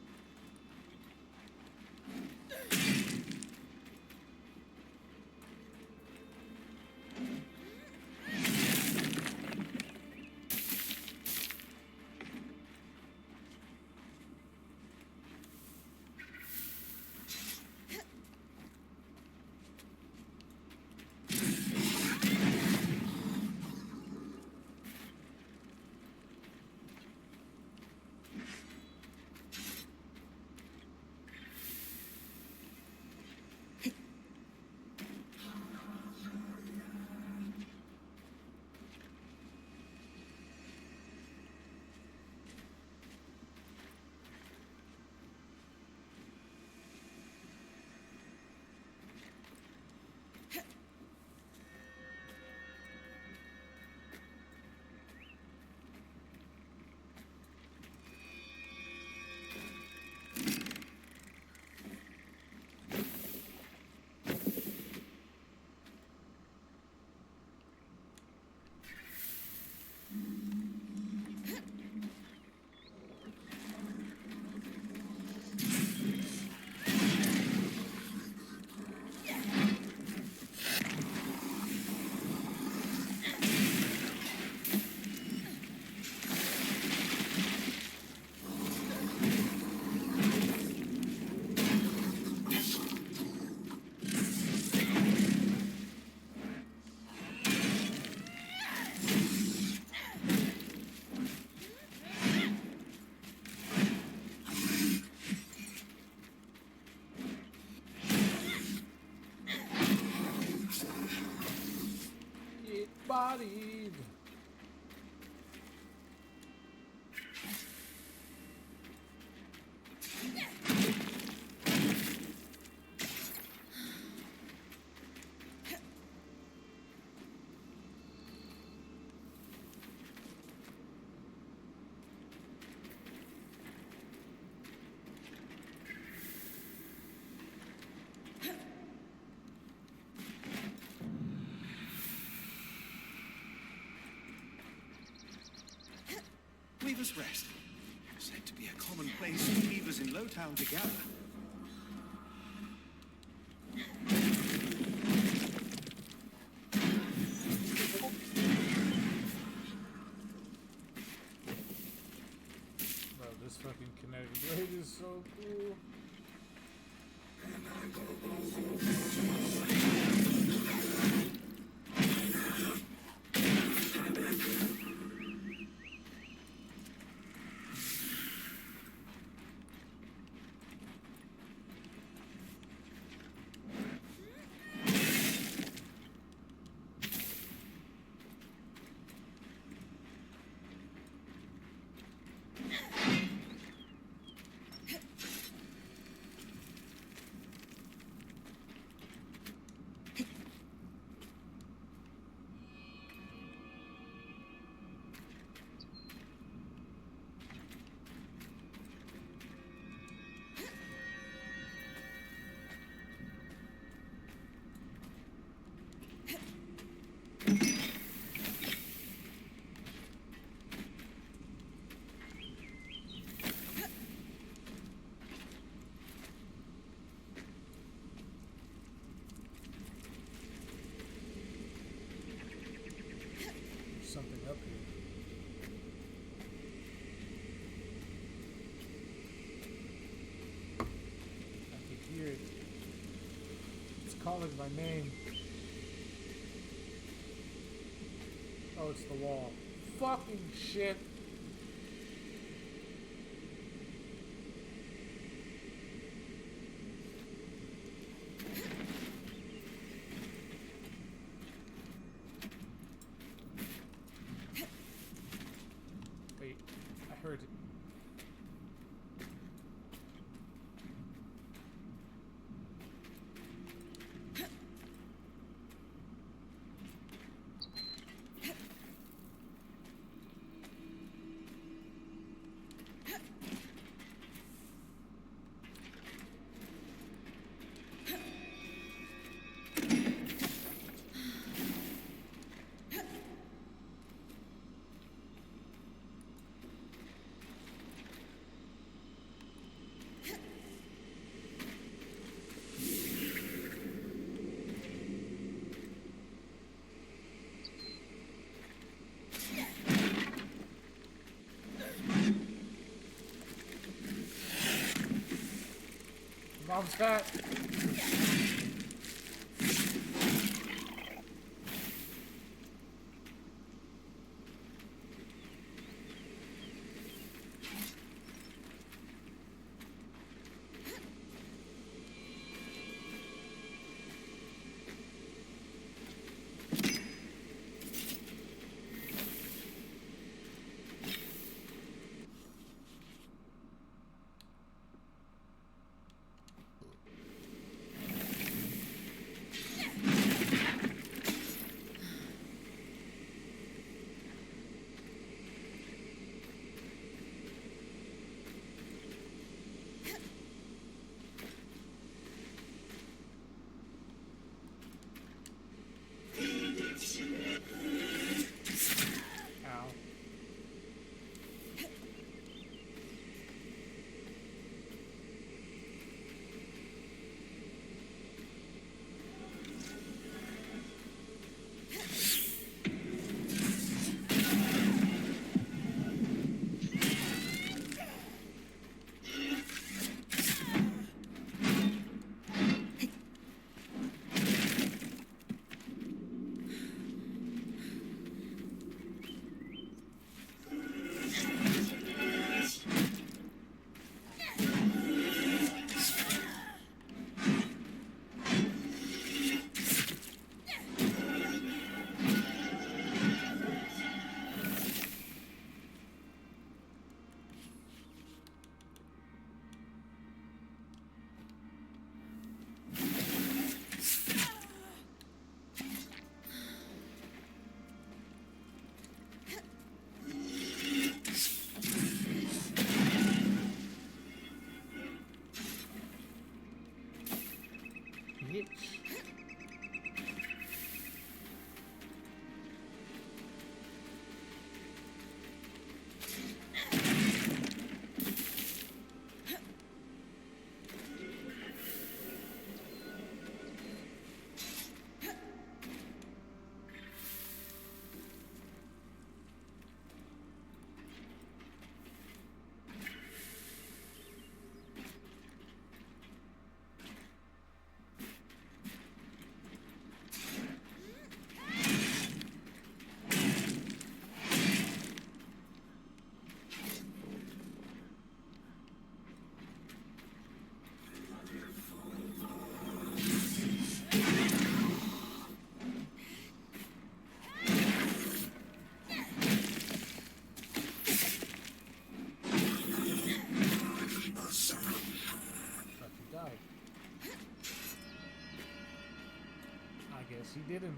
Speaker 1: Bodied.
Speaker 3: Weaver's Rest. Said to be a common place for weavers in Lowtown to gather.
Speaker 1: Bro, this fucking kinetic blade is so cool. Something up here. I can hear it. It's calling my name. Oh, it's the wall. Fucking shit. Wait, I heard it. Bombs fat. He didn't.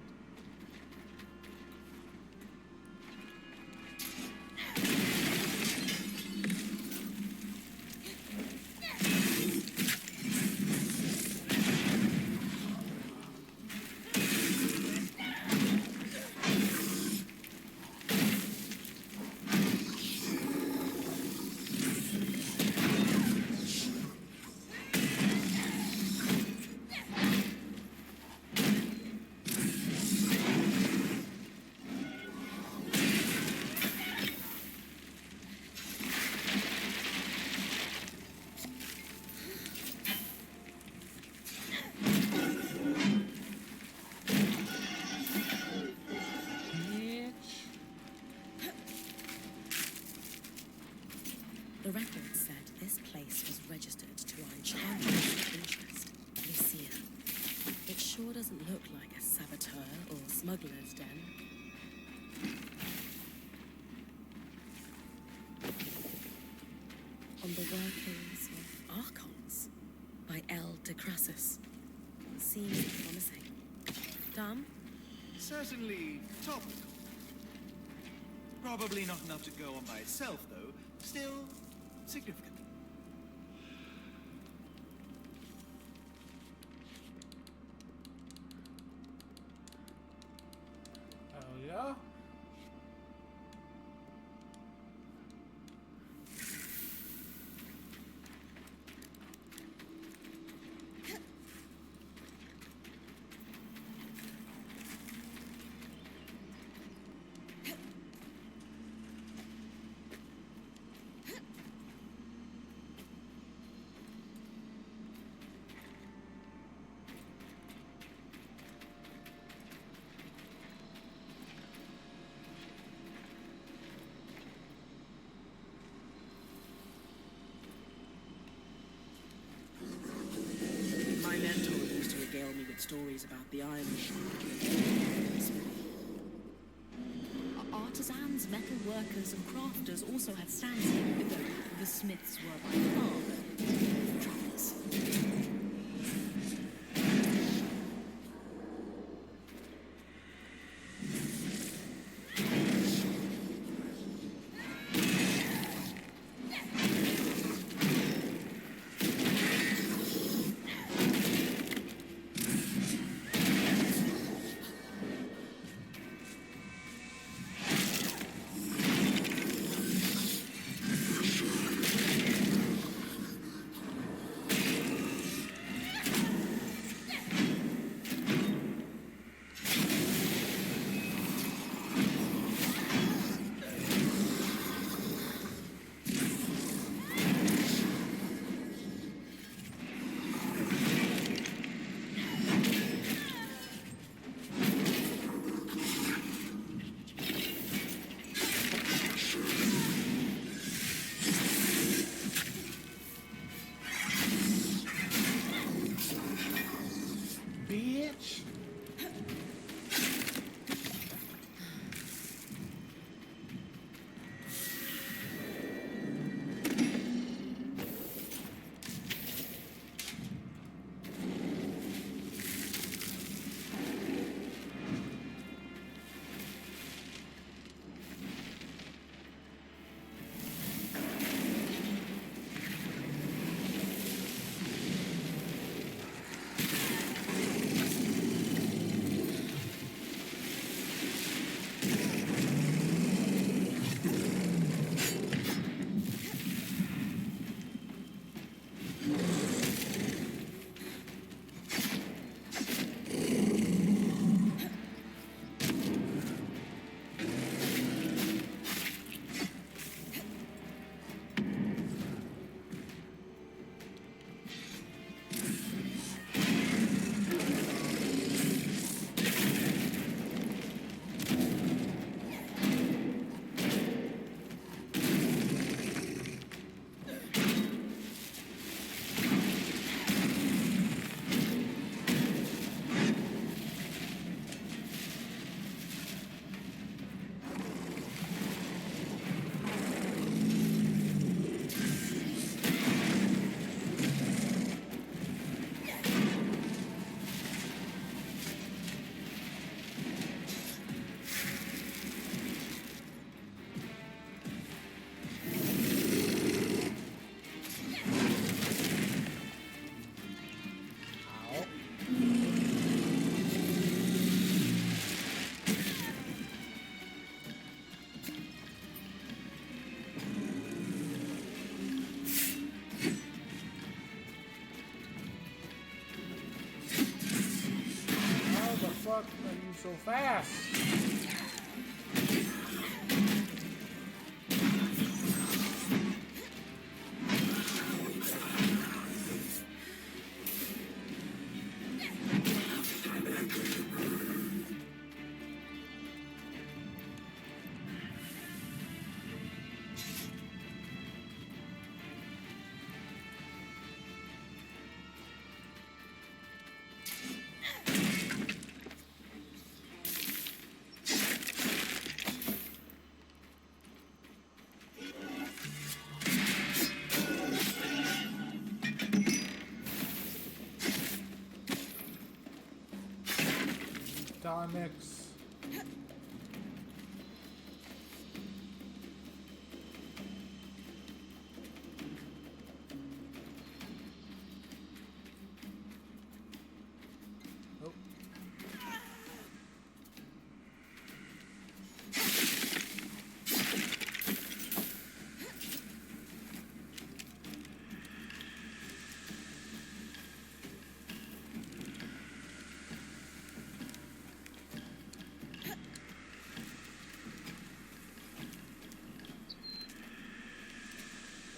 Speaker 5: The record said this place was registered to our enchantress of interest, Lucia. It sure doesn't look like a saboteur or smuggler's den. On the workings of Archons by L. de Crassus. Seems promising. Dom?
Speaker 3: Certainly topical. Probably not enough to go on by itself, though. Still significant.
Speaker 1: Hell yeah.
Speaker 9: stories about the island.
Speaker 2: Artisans, metal workers, and crafters also had stands here, though the smiths were by far the travellers.
Speaker 1: Bitch. Fuck are you so fast? Tonics.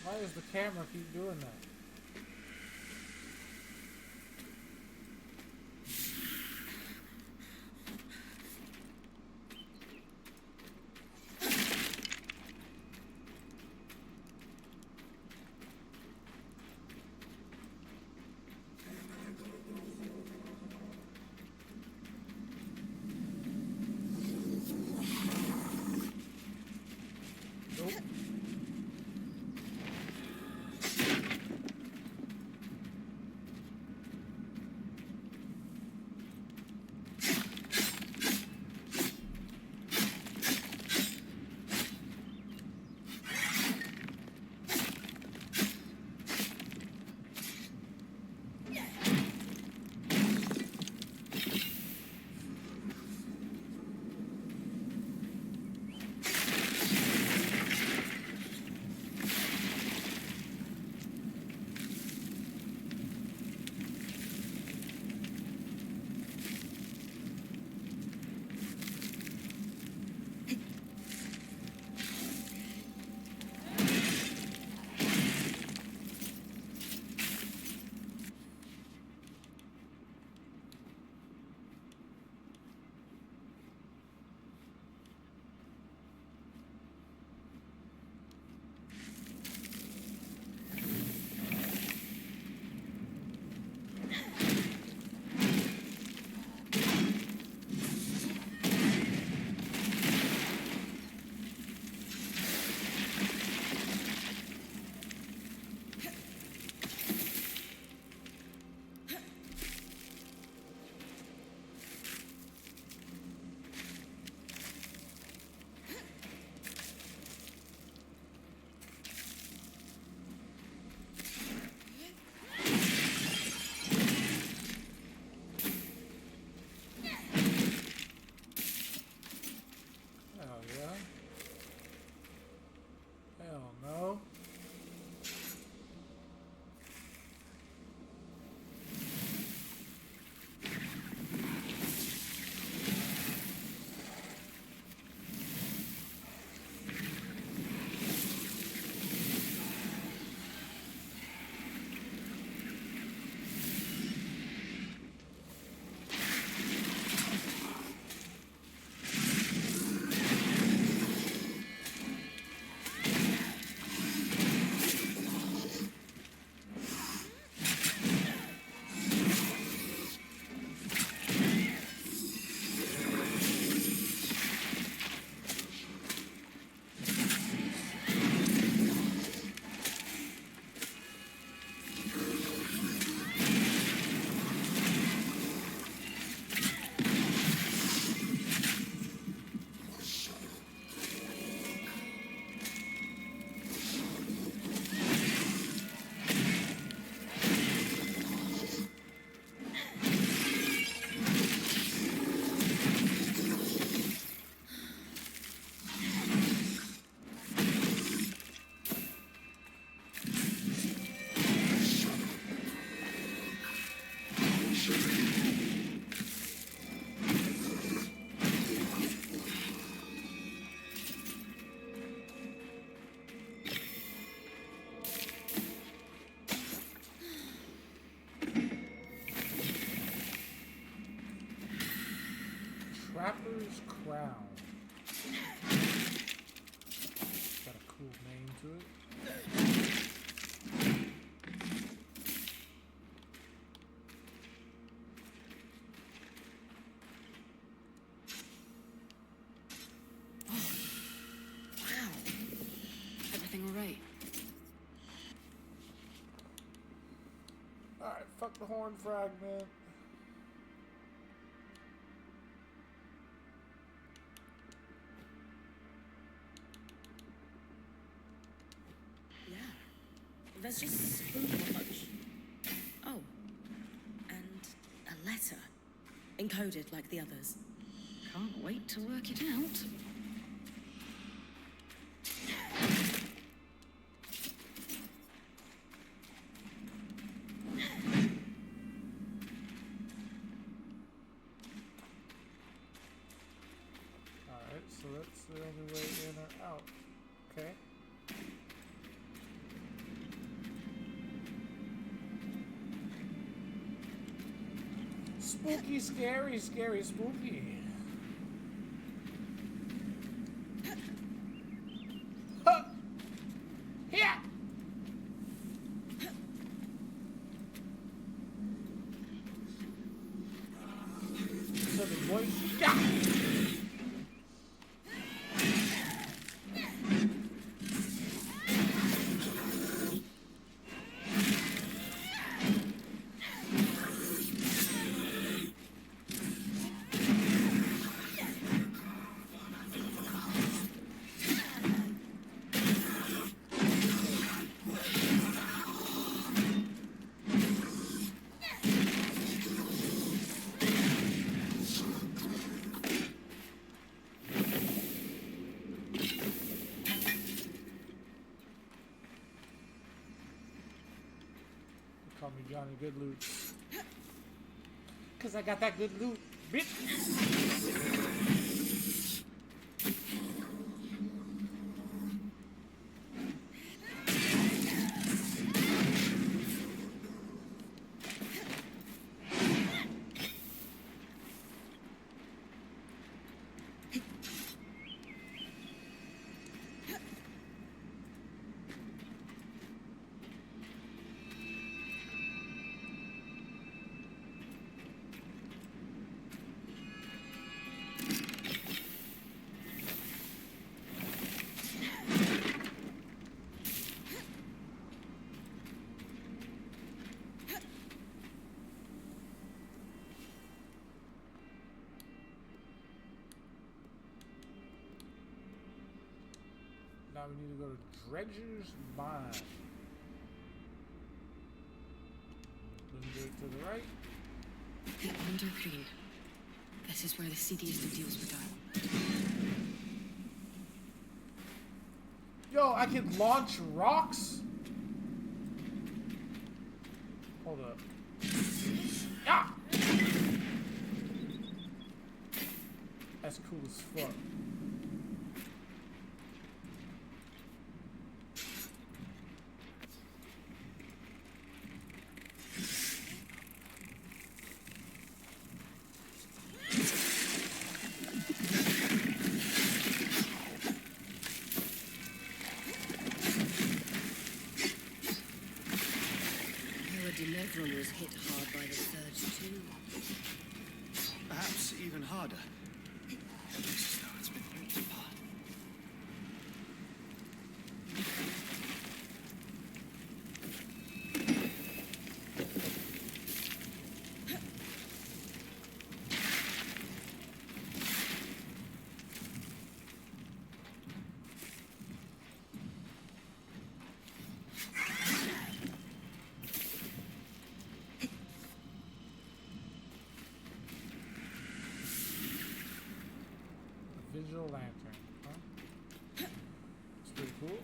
Speaker 1: Why does the camera keep doing that? Trapper's Crown. Got a cool name to it.
Speaker 10: Wow. Everything all right?
Speaker 1: Alright, fuck the horn fragment.
Speaker 5: Yeah. There's just so much. Oh. And a letter. Encoded like the others.
Speaker 2: Can't wait to work it out.
Speaker 1: Alright, so that's the only way in or out. Okay. Spooky, scary, scary, spooky. Huh. Here. Southern boy. Yeah. Call me Johnny Good Loot. Cause I got that good loot, bitch. Now we need to go to Dredger's Mine. Then to the right.
Speaker 2: The Undergreen. This is where the seediest of deals were done.
Speaker 1: Yo, I can launch rocks? Hold up. Ah! That's cool as fuck.
Speaker 8: Everyone was hit hard by the surge too.
Speaker 3: Perhaps even harder. It looks as though it's been ripped apart.
Speaker 1: Visual lantern, huh? It's pretty cool.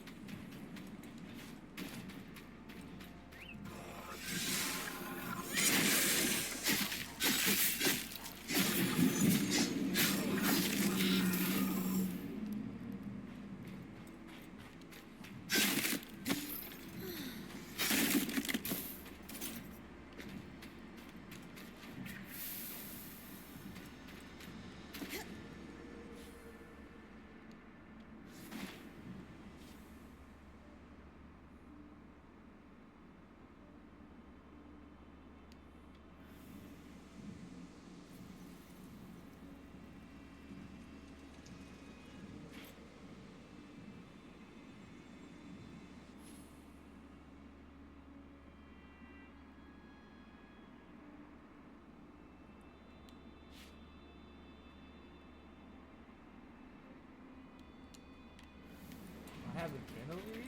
Speaker 1: haven't been over here?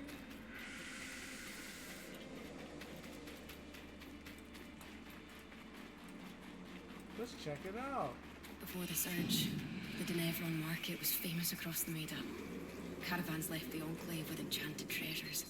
Speaker 1: Let's check it out.
Speaker 10: Before the surge, the Denevron market was famous across the Maida. Caravans left the Enclave with enchanted treasures.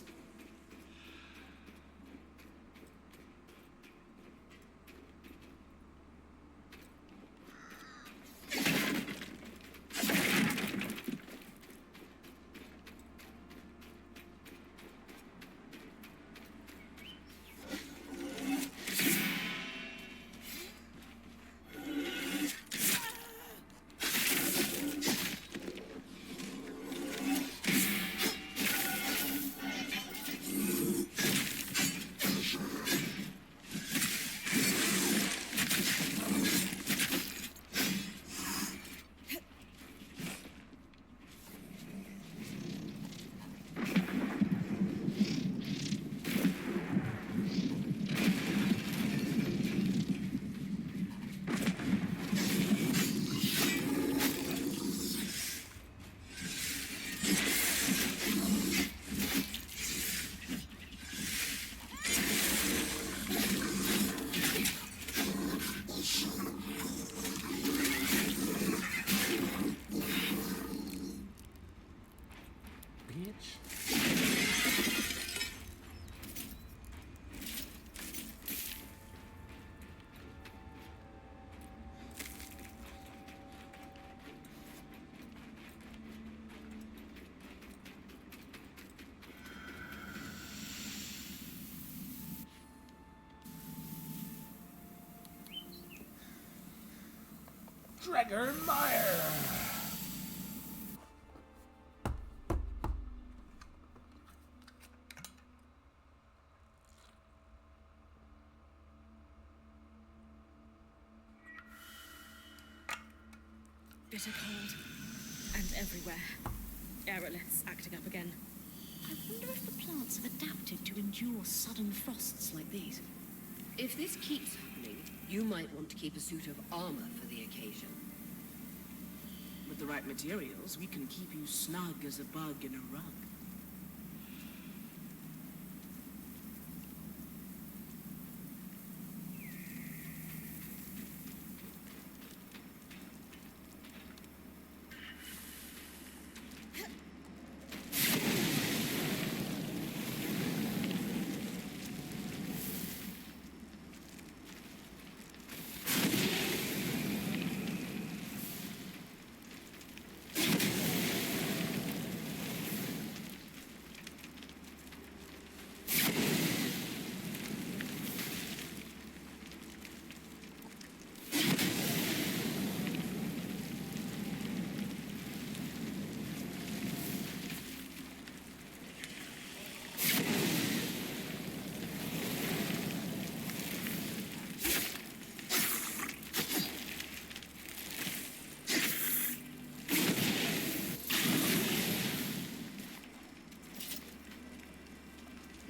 Speaker 1: Dragonmire!
Speaker 5: Bitter cold. And everywhere. Aeroliths acting up again.
Speaker 2: I wonder if the plants have adapted to endure sudden frosts like these.
Speaker 8: If this keeps happening, you might want to keep a suit of armor for the occasion.
Speaker 9: With the right materials, we can keep you snug as a bug in a rug.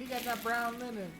Speaker 1: He got that brown linen.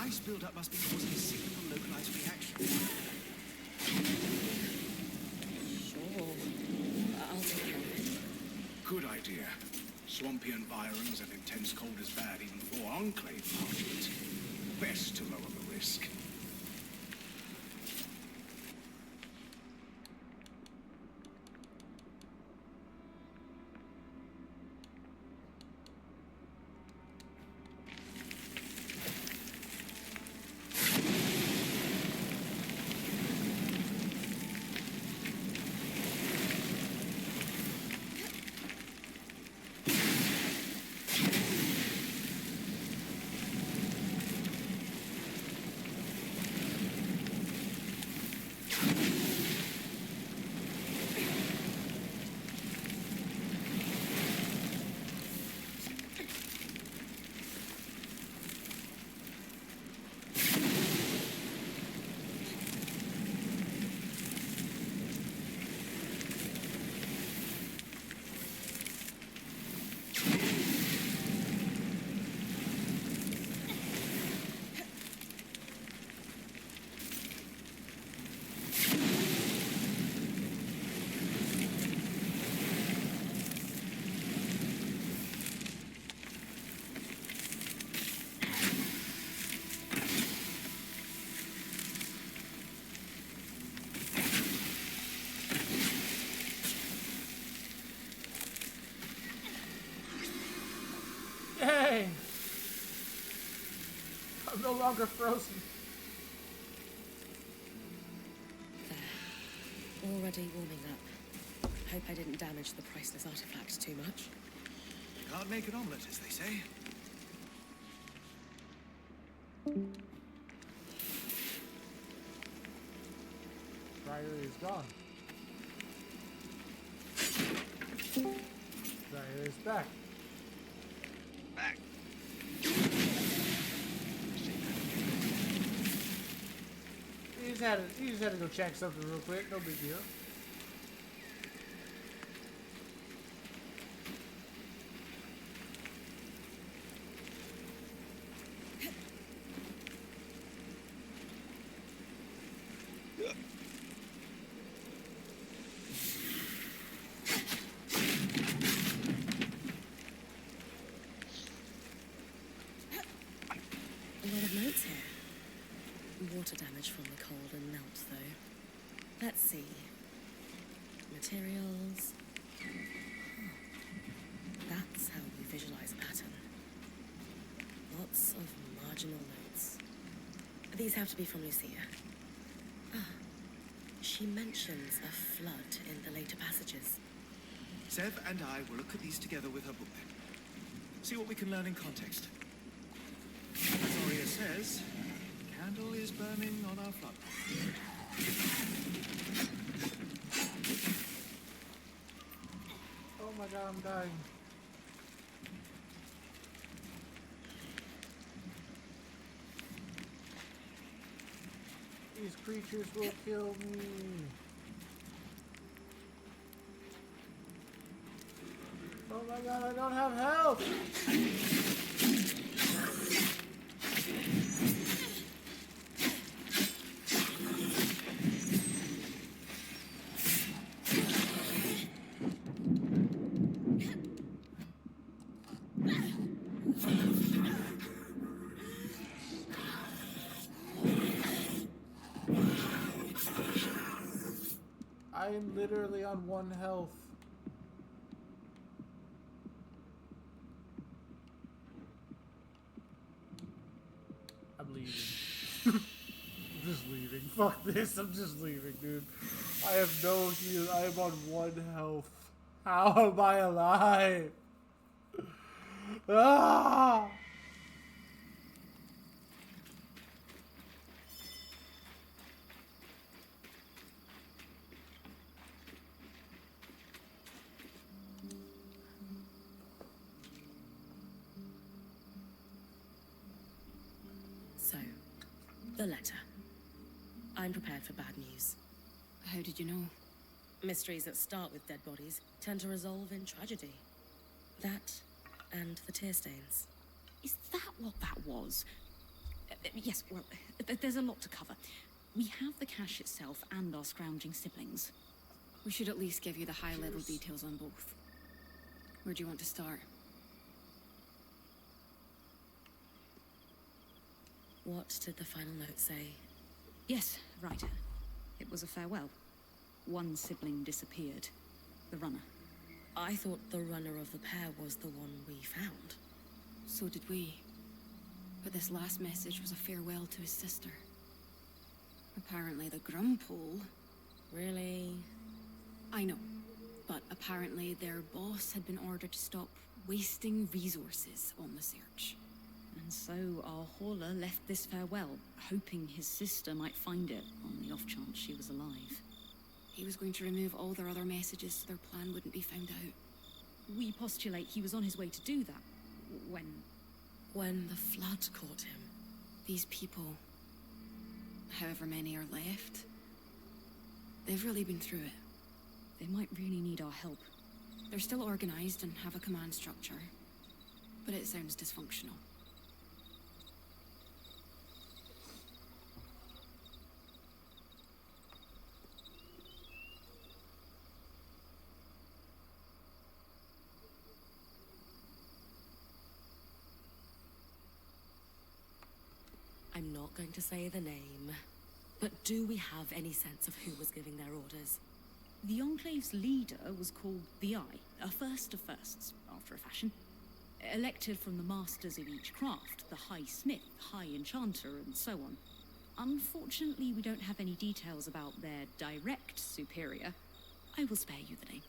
Speaker 3: ice buildup must be causing a single localized reaction.
Speaker 5: Sure. I'll take care of it.
Speaker 4: Good idea. Swampy environs and intense cold is bad even for Enclave parties. Best to lower the risk.
Speaker 1: Hey! I'm no longer frozen.
Speaker 5: There. Already warming up. Hope I didn't damage the priceless artifact too much.
Speaker 3: Can't make an omelette, as they say.
Speaker 1: Dryer is gone. Dryer is back.
Speaker 6: Back.
Speaker 1: He just had to go check something real quick. No big deal.
Speaker 5: A lot of notes here. Water damage from the cold and melt, though. Let's see. Materials. That's how we visualize a pattern. Lots of marginal notes. These have to be from Lucia. Ah, she mentions a flood in the later passages.
Speaker 3: Sev and I will look at these together with her book. See what we can learn in context. As Aria says, the candle is burning on our front.
Speaker 1: Oh my god, I'm dying. These creatures will kill me. Oh my god, I don't have health! I am literally on 1 health. I'm leaving. I'm just leaving. Fuck this. I'm just leaving, dude. I have no heal. I am on 1 health. How am I alive? Ah!
Speaker 5: So, the letter. I'm prepared for bad news.
Speaker 10: How did you know?
Speaker 5: Mysteries that start with dead bodies tend to resolve in tragedy. That and the tear stains.
Speaker 10: Is that what that was?
Speaker 2: Yes, well, there's a lot to cover. We have the cache itself and our scrounging siblings.
Speaker 10: We should at least give you the high-level details on both. Where do you want to start?
Speaker 5: What did the final note say?
Speaker 2: Yes, right. It was a farewell. One sibling disappeared. The runner.
Speaker 5: I thought the runner of the pair was the one we found.
Speaker 10: So did we. But this last message was a farewell to his sister. Apparently the Grumpole...
Speaker 5: Really?
Speaker 10: I know. But apparently their boss had been ordered to stop wasting resources on the search.
Speaker 2: And so our hauler left this farewell, hoping his sister might find it, on the off chance she was alive.
Speaker 10: He was going to remove all their other messages so their plan wouldn't be found out.
Speaker 2: We postulate he was on his way to do that,
Speaker 5: when the flood caught him.
Speaker 10: These people, however many are left, they've really been through it.
Speaker 2: They might really need our help.
Speaker 10: They're still organized and have a command structure, but it sounds dysfunctional.
Speaker 5: I'm not going to say the name, but do we have any sense of who was giving their orders?
Speaker 2: The Enclave's leader was called the Eye, a first of firsts, after a fashion. Elected from the masters of each craft, the High Smith, High Enchanter, and so on. Unfortunately, we don't have any details about their direct superior. I will spare you the name.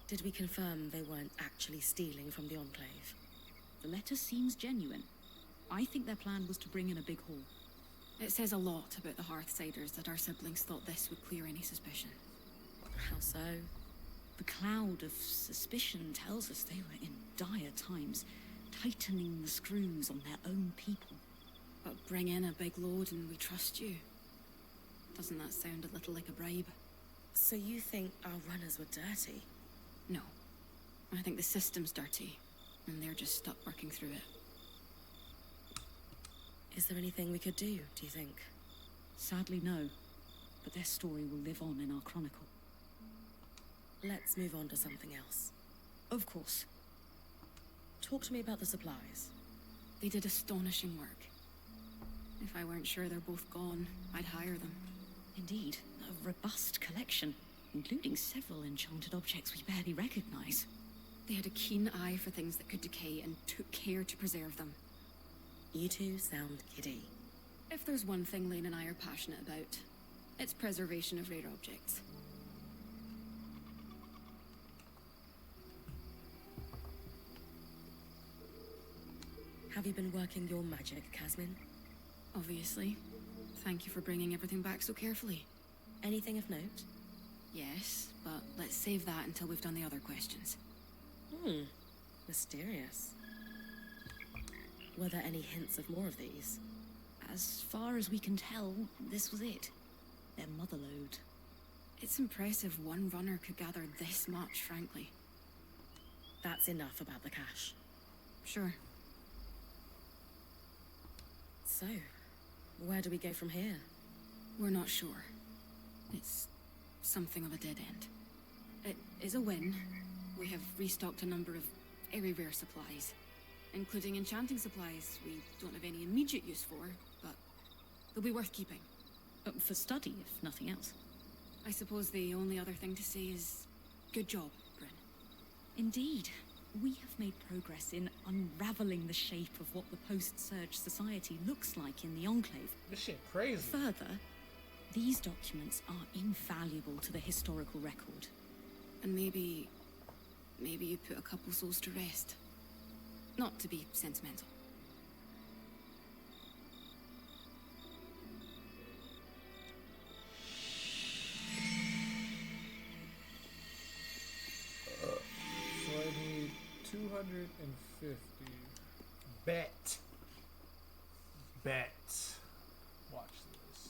Speaker 5: Did we confirm they weren't actually stealing from the Enclave?
Speaker 2: The letter seems genuine. I think their plan was to bring in a big haul.
Speaker 10: It says a lot about the Hearthsiders that our siblings thought this would clear any suspicion.
Speaker 5: How so?
Speaker 2: The cloud of suspicion tells us they were in dire times, tightening the screws on their own people.
Speaker 10: But bring in a big load and we trust you. Doesn't that sound a little like a bribe?
Speaker 5: So you think our runners were dirty?
Speaker 10: No. I think the system's dirty, and they're just stuck working through it.
Speaker 5: Is there anything we could do you think?
Speaker 2: Sadly, no. But their story will live on in our chronicle.
Speaker 5: Let's move on to something else.
Speaker 2: Of course.
Speaker 5: Talk to me about the supplies.
Speaker 10: They did astonishing work. If I weren't sure they're both gone, I'd hire them.
Speaker 2: Indeed, a robust collection, including several enchanted objects we barely recognize.
Speaker 10: They had a keen eye for things that could decay and took care to preserve them.
Speaker 5: You two sound giddy.
Speaker 10: If there's one thing Lane and I are passionate about, it's preservation of rare objects.
Speaker 5: Have you been working your magic, Casmin?
Speaker 10: Obviously. Thank you for bringing everything back so carefully.
Speaker 5: Anything of note?
Speaker 10: Yes, but let's save that until we've done the other questions.
Speaker 5: Mysterious. Were there any hints of more of these?
Speaker 2: As far as we can tell, this was it. Their motherlode.
Speaker 10: It's impressive one runner could gather this much, frankly.
Speaker 5: That's enough about the cache.
Speaker 10: Sure.
Speaker 5: So, where do we go from here?
Speaker 10: We're not sure. It's something of a dead end. It is a win. We have restocked a number of very rare supplies, including enchanting supplies we don't have any immediate use for, but they'll be worth keeping.
Speaker 2: For study, if nothing else.
Speaker 10: I suppose the only other thing to say is, good job, Bryn.
Speaker 2: Indeed. We have made progress in unraveling the shape of what the post-Surge society looks like in the Enclave.
Speaker 1: This shit crazy.
Speaker 2: Further, these documents are invaluable to the historical record.
Speaker 10: And maybe you put a couple souls to rest. Not to be sentimental.
Speaker 1: So I need 250. Bet. Watch this.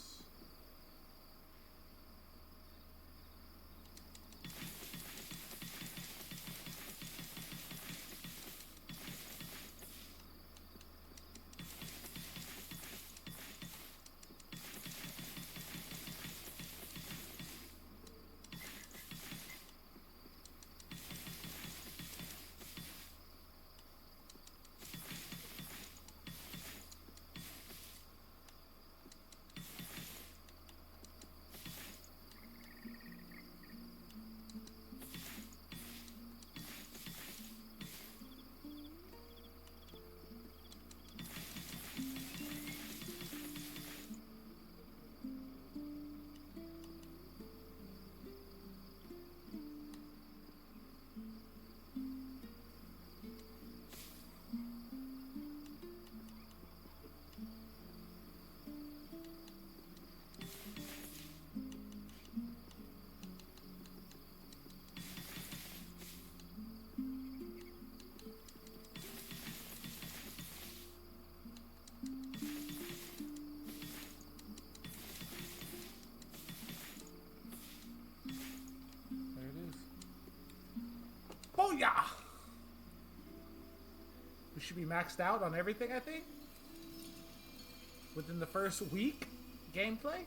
Speaker 1: yeah! We should be maxed out on everything, I think. Within the first week, gameplay.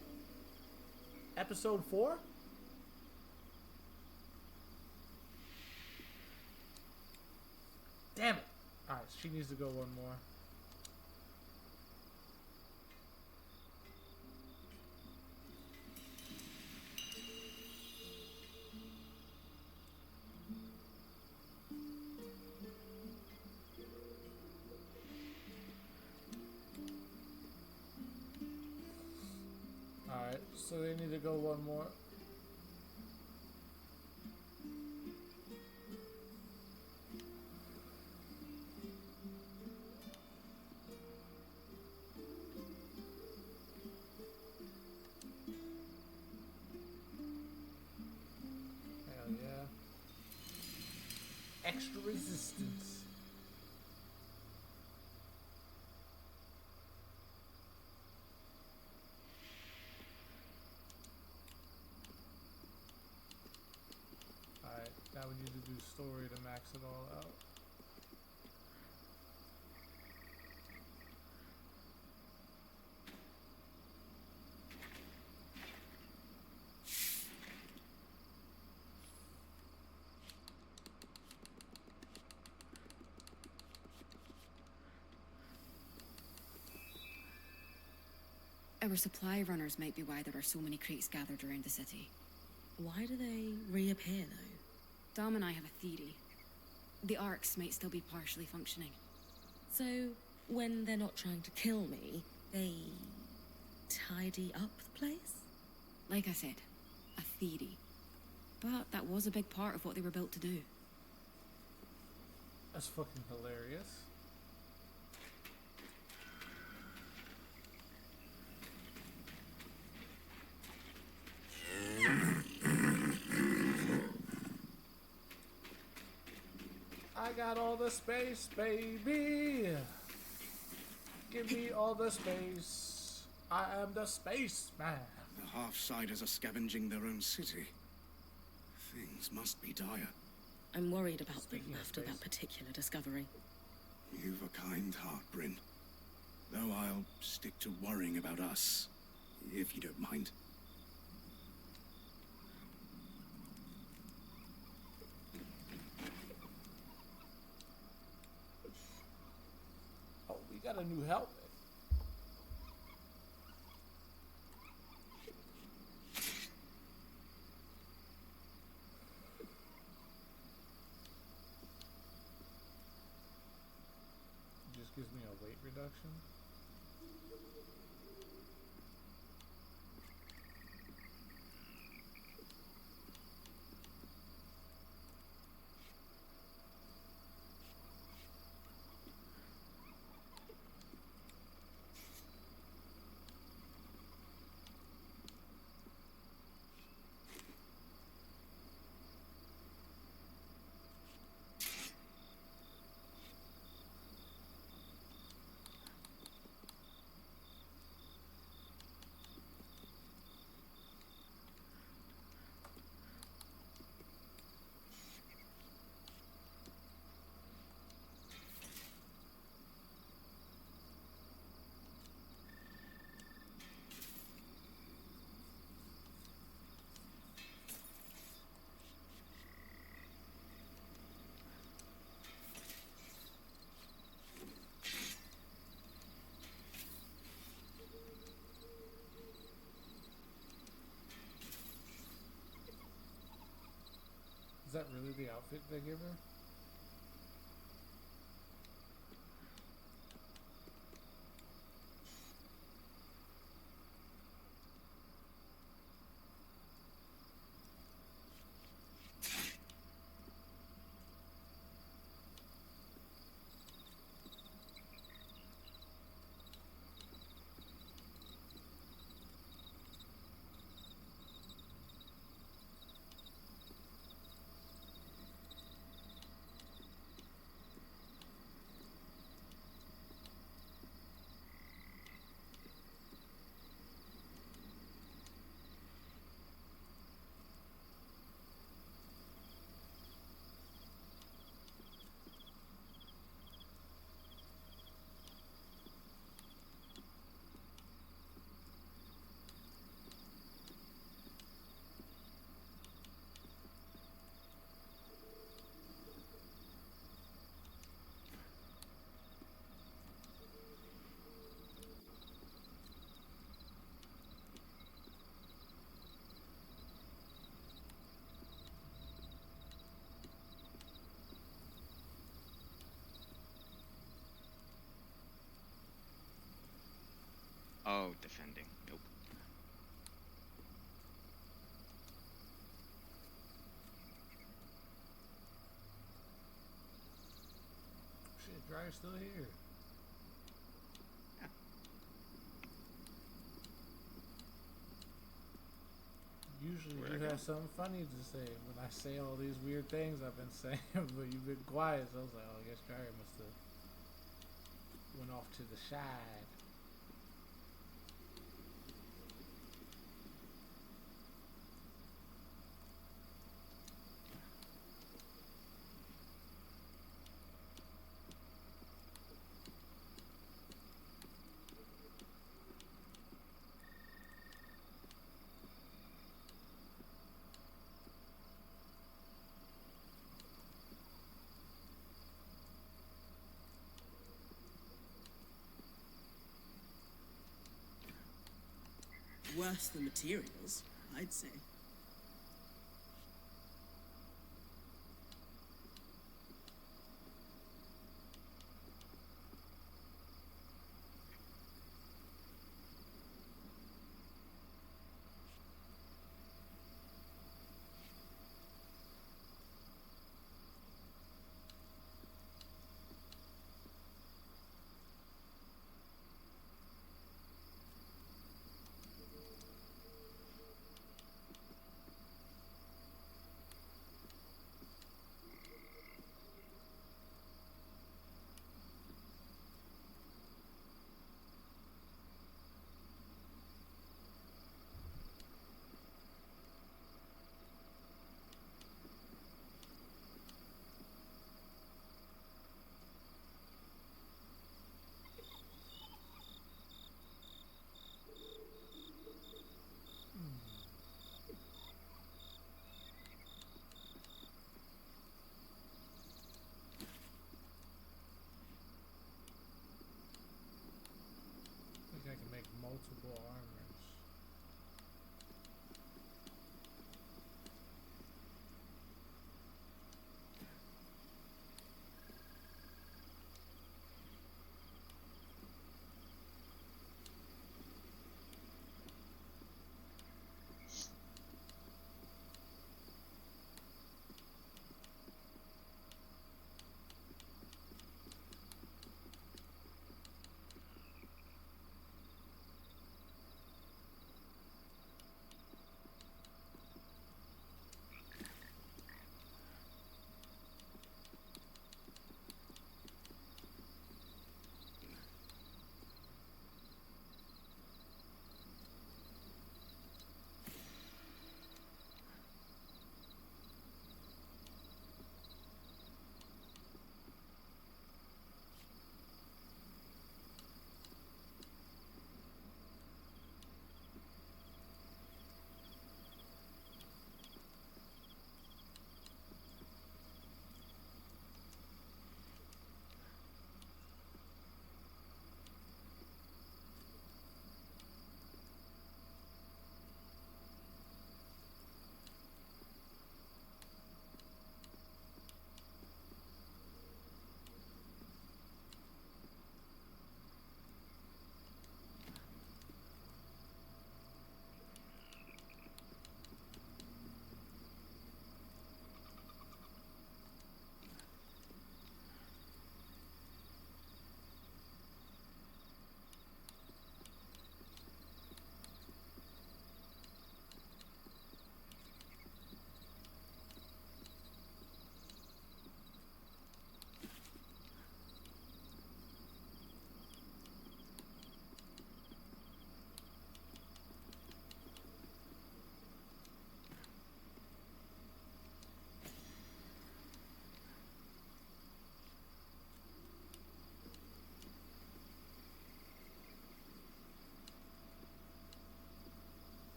Speaker 1: Episode 4. Damn it! Alright, she needs to go one more. Alright, so they need to go one more. Hell yeah. Extra resistance. Alright, now we need to do story to max it all out.
Speaker 10: Our supply runners might be why there are so many crates gathered around the city.
Speaker 5: Why do they reappear, though?
Speaker 10: Dom and I have a theory. The arcs might still be partially functioning.
Speaker 5: So, when they're not trying to kill me, they tidy up the place?
Speaker 10: Like I said, a theory. But that was a big part of what they were built to do.
Speaker 1: That's fucking hilarious. I got all the space, baby. Give me all the space. I am the space man.
Speaker 4: The half-siders are scavenging their own city. Things must be dire.
Speaker 5: I'm worried about them
Speaker 1: Speaking of
Speaker 5: after
Speaker 1: space.
Speaker 5: that particular discovery.
Speaker 4: You've a kind heart, Bryn. Though I'll stick to worrying about us, if you don't mind.
Speaker 1: Oh, we got a new helmet. Just gives me a weight reduction. Is that really the outfit they give her?
Speaker 6: defending. Nope.
Speaker 1: Shit, Dryer's still here.
Speaker 6: Yeah.
Speaker 1: Usually
Speaker 6: Where'd
Speaker 1: you
Speaker 6: I
Speaker 1: have
Speaker 6: go?
Speaker 1: something funny to say when I say all these weird things I've been saying, but you've been quiet, so I was like, oh, I guess Dryer must have went off to the side.
Speaker 9: Worse than materials, I'd say.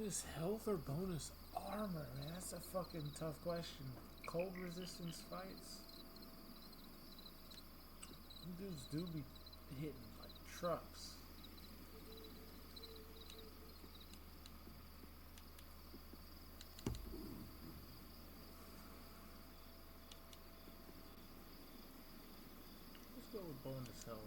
Speaker 1: bonus health or bonus armor, man? That's a fucking tough question. Cold resistance fights? Dudes do be hitting like trucks. Let's go with bonus health.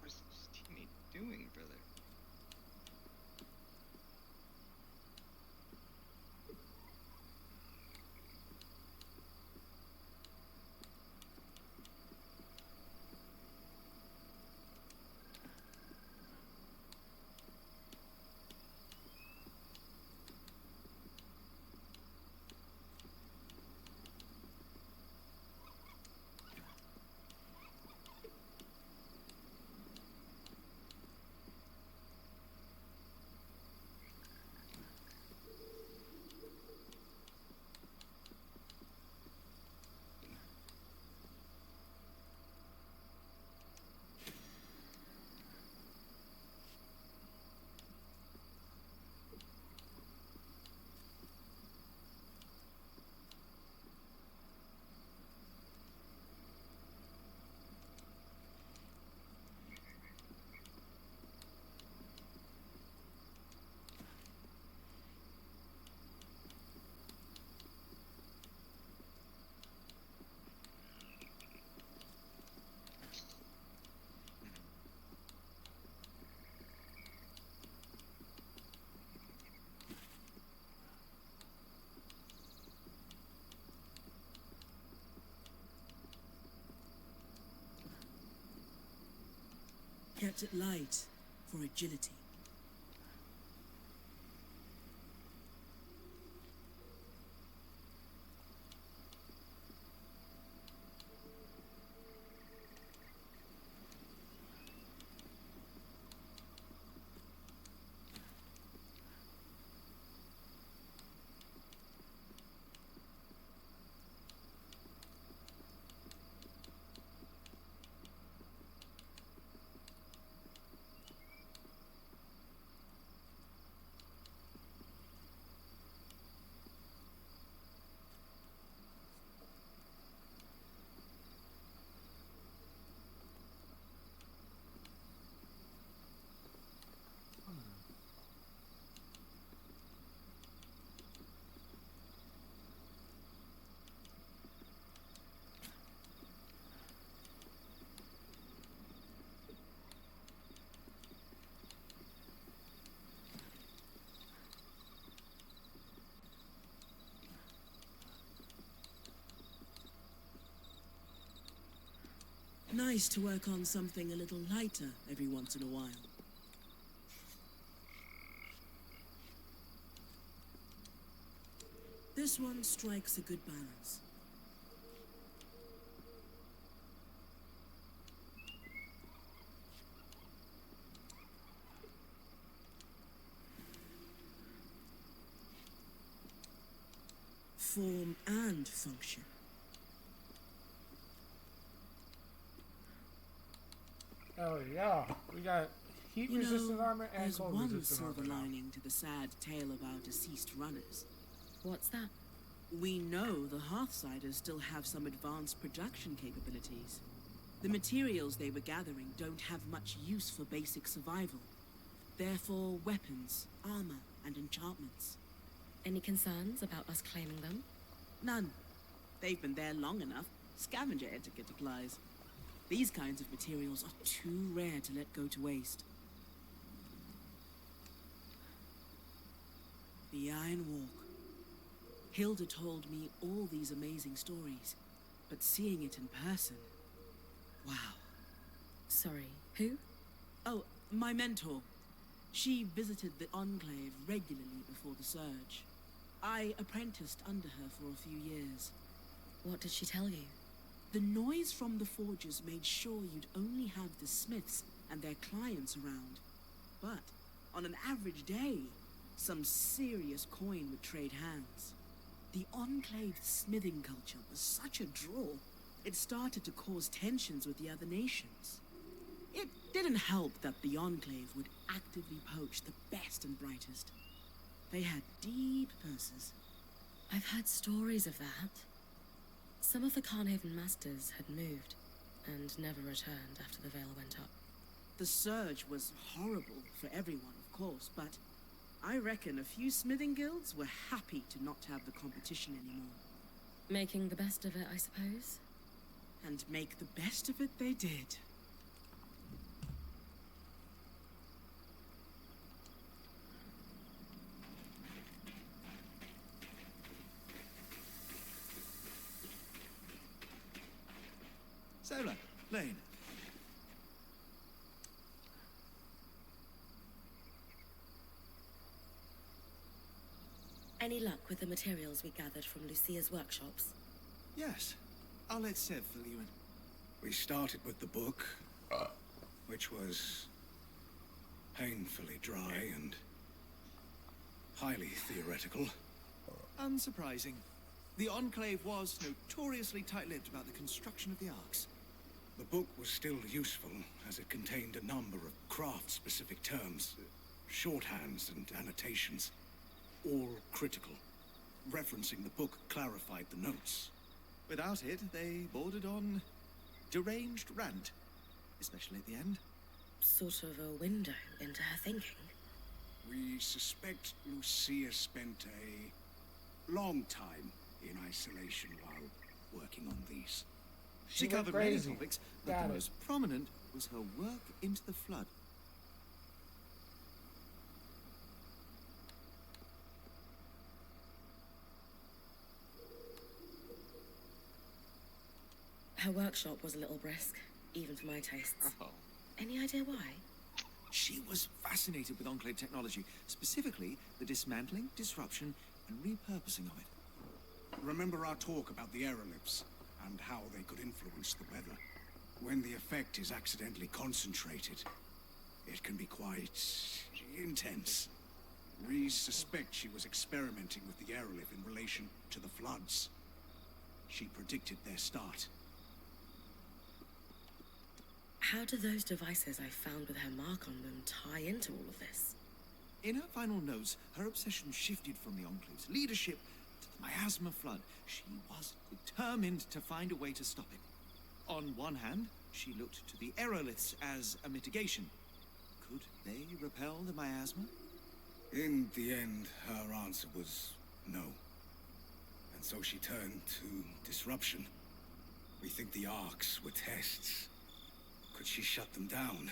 Speaker 6: What's this teammate doing, brother?
Speaker 9: Kept it light for agility. Nice to work on something a little lighter every once in a while. This one strikes a good balance. Form and function.
Speaker 1: Oh yeah, we got heat-resistant armor and
Speaker 9: there's one
Speaker 1: cold-resistant armor.
Speaker 9: silver lining to the sad tale of our deceased runners.
Speaker 5: What's that?
Speaker 9: We know the Hearthsiders still have some advanced production capabilities. The materials they were gathering don't have much use for basic survival. Therefore, weapons, armor, and enchantments.
Speaker 5: Any concerns about us claiming them?
Speaker 9: None. They've been there long enough. Scavenger etiquette applies. These kinds of materials are too rare to let go to waste. The Iron Walk. Hilda told me all these amazing stories, but seeing it in person, wow.
Speaker 5: Sorry, who?
Speaker 9: Oh, my mentor. She visited the Enclave regularly before the Surge. I apprenticed under her for a few years.
Speaker 5: What did she tell you?
Speaker 9: The noise from the forges made sure you'd only have the smiths and their clients around. But on an average day, some serious coin would trade hands. The Enclave smithing culture was such a draw, it started to cause tensions with the other nations. It didn't help that the Enclave would actively poach the best and brightest. They had deep purses.
Speaker 5: I've heard stories of that. Some of the Carnhaven masters had moved and never returned after the veil went up.
Speaker 9: The surge was horrible for everyone, of course, but I reckon a few smithing guilds were happy to not have the competition anymore.
Speaker 5: Making the best of it, I suppose?
Speaker 9: And make the best of it they did.
Speaker 3: Solar, Lane.
Speaker 5: Any luck with the materials we gathered from Lucia's workshops?
Speaker 3: Yes. I'll let Sev fill you in.
Speaker 4: We started with the book, which was painfully dry and highly theoretical.
Speaker 3: Unsurprising. The Enclave was notoriously tight-lipped about the construction of the arcs.
Speaker 4: The book was still useful, as it contained a number of craft-specific terms, shorthands and annotations, all critical. Referencing the book clarified the notes.
Speaker 3: Without it, they bordered on deranged rant, especially at the end.
Speaker 5: Sort of a window into her thinking.
Speaker 4: We suspect Lucia spent a long time in isolation while working on these.
Speaker 3: She
Speaker 1: went
Speaker 3: covered many
Speaker 1: crazy.
Speaker 3: topics, but
Speaker 1: Got
Speaker 3: the
Speaker 1: it.
Speaker 3: most prominent was her work into the Flood.
Speaker 5: Her workshop was a little brisk, even for my tastes.
Speaker 6: Oh.
Speaker 5: Any idea why?
Speaker 3: She was fascinated with Enclave technology, specifically the dismantling, disruption, and repurposing of it.
Speaker 4: Remember our talk about the aeroliths and how they could influence the weather? When the effect is accidentally concentrated, it can be quite intense. We suspect she was experimenting with the aerolith in relation to the floods. She predicted their start.
Speaker 5: How do those devices I found with her mark on them tie into all of this?
Speaker 3: In her final notes, her obsession shifted from the Enclave's leadership to the miasma flood. She was determined to find a way to stop it. On one hand, she looked to the aeroliths as a mitigation. Could they repel the miasma?
Speaker 4: In the end, her answer was no. And so she turned to disruption. We think the arcs were tests. Could she shut them down?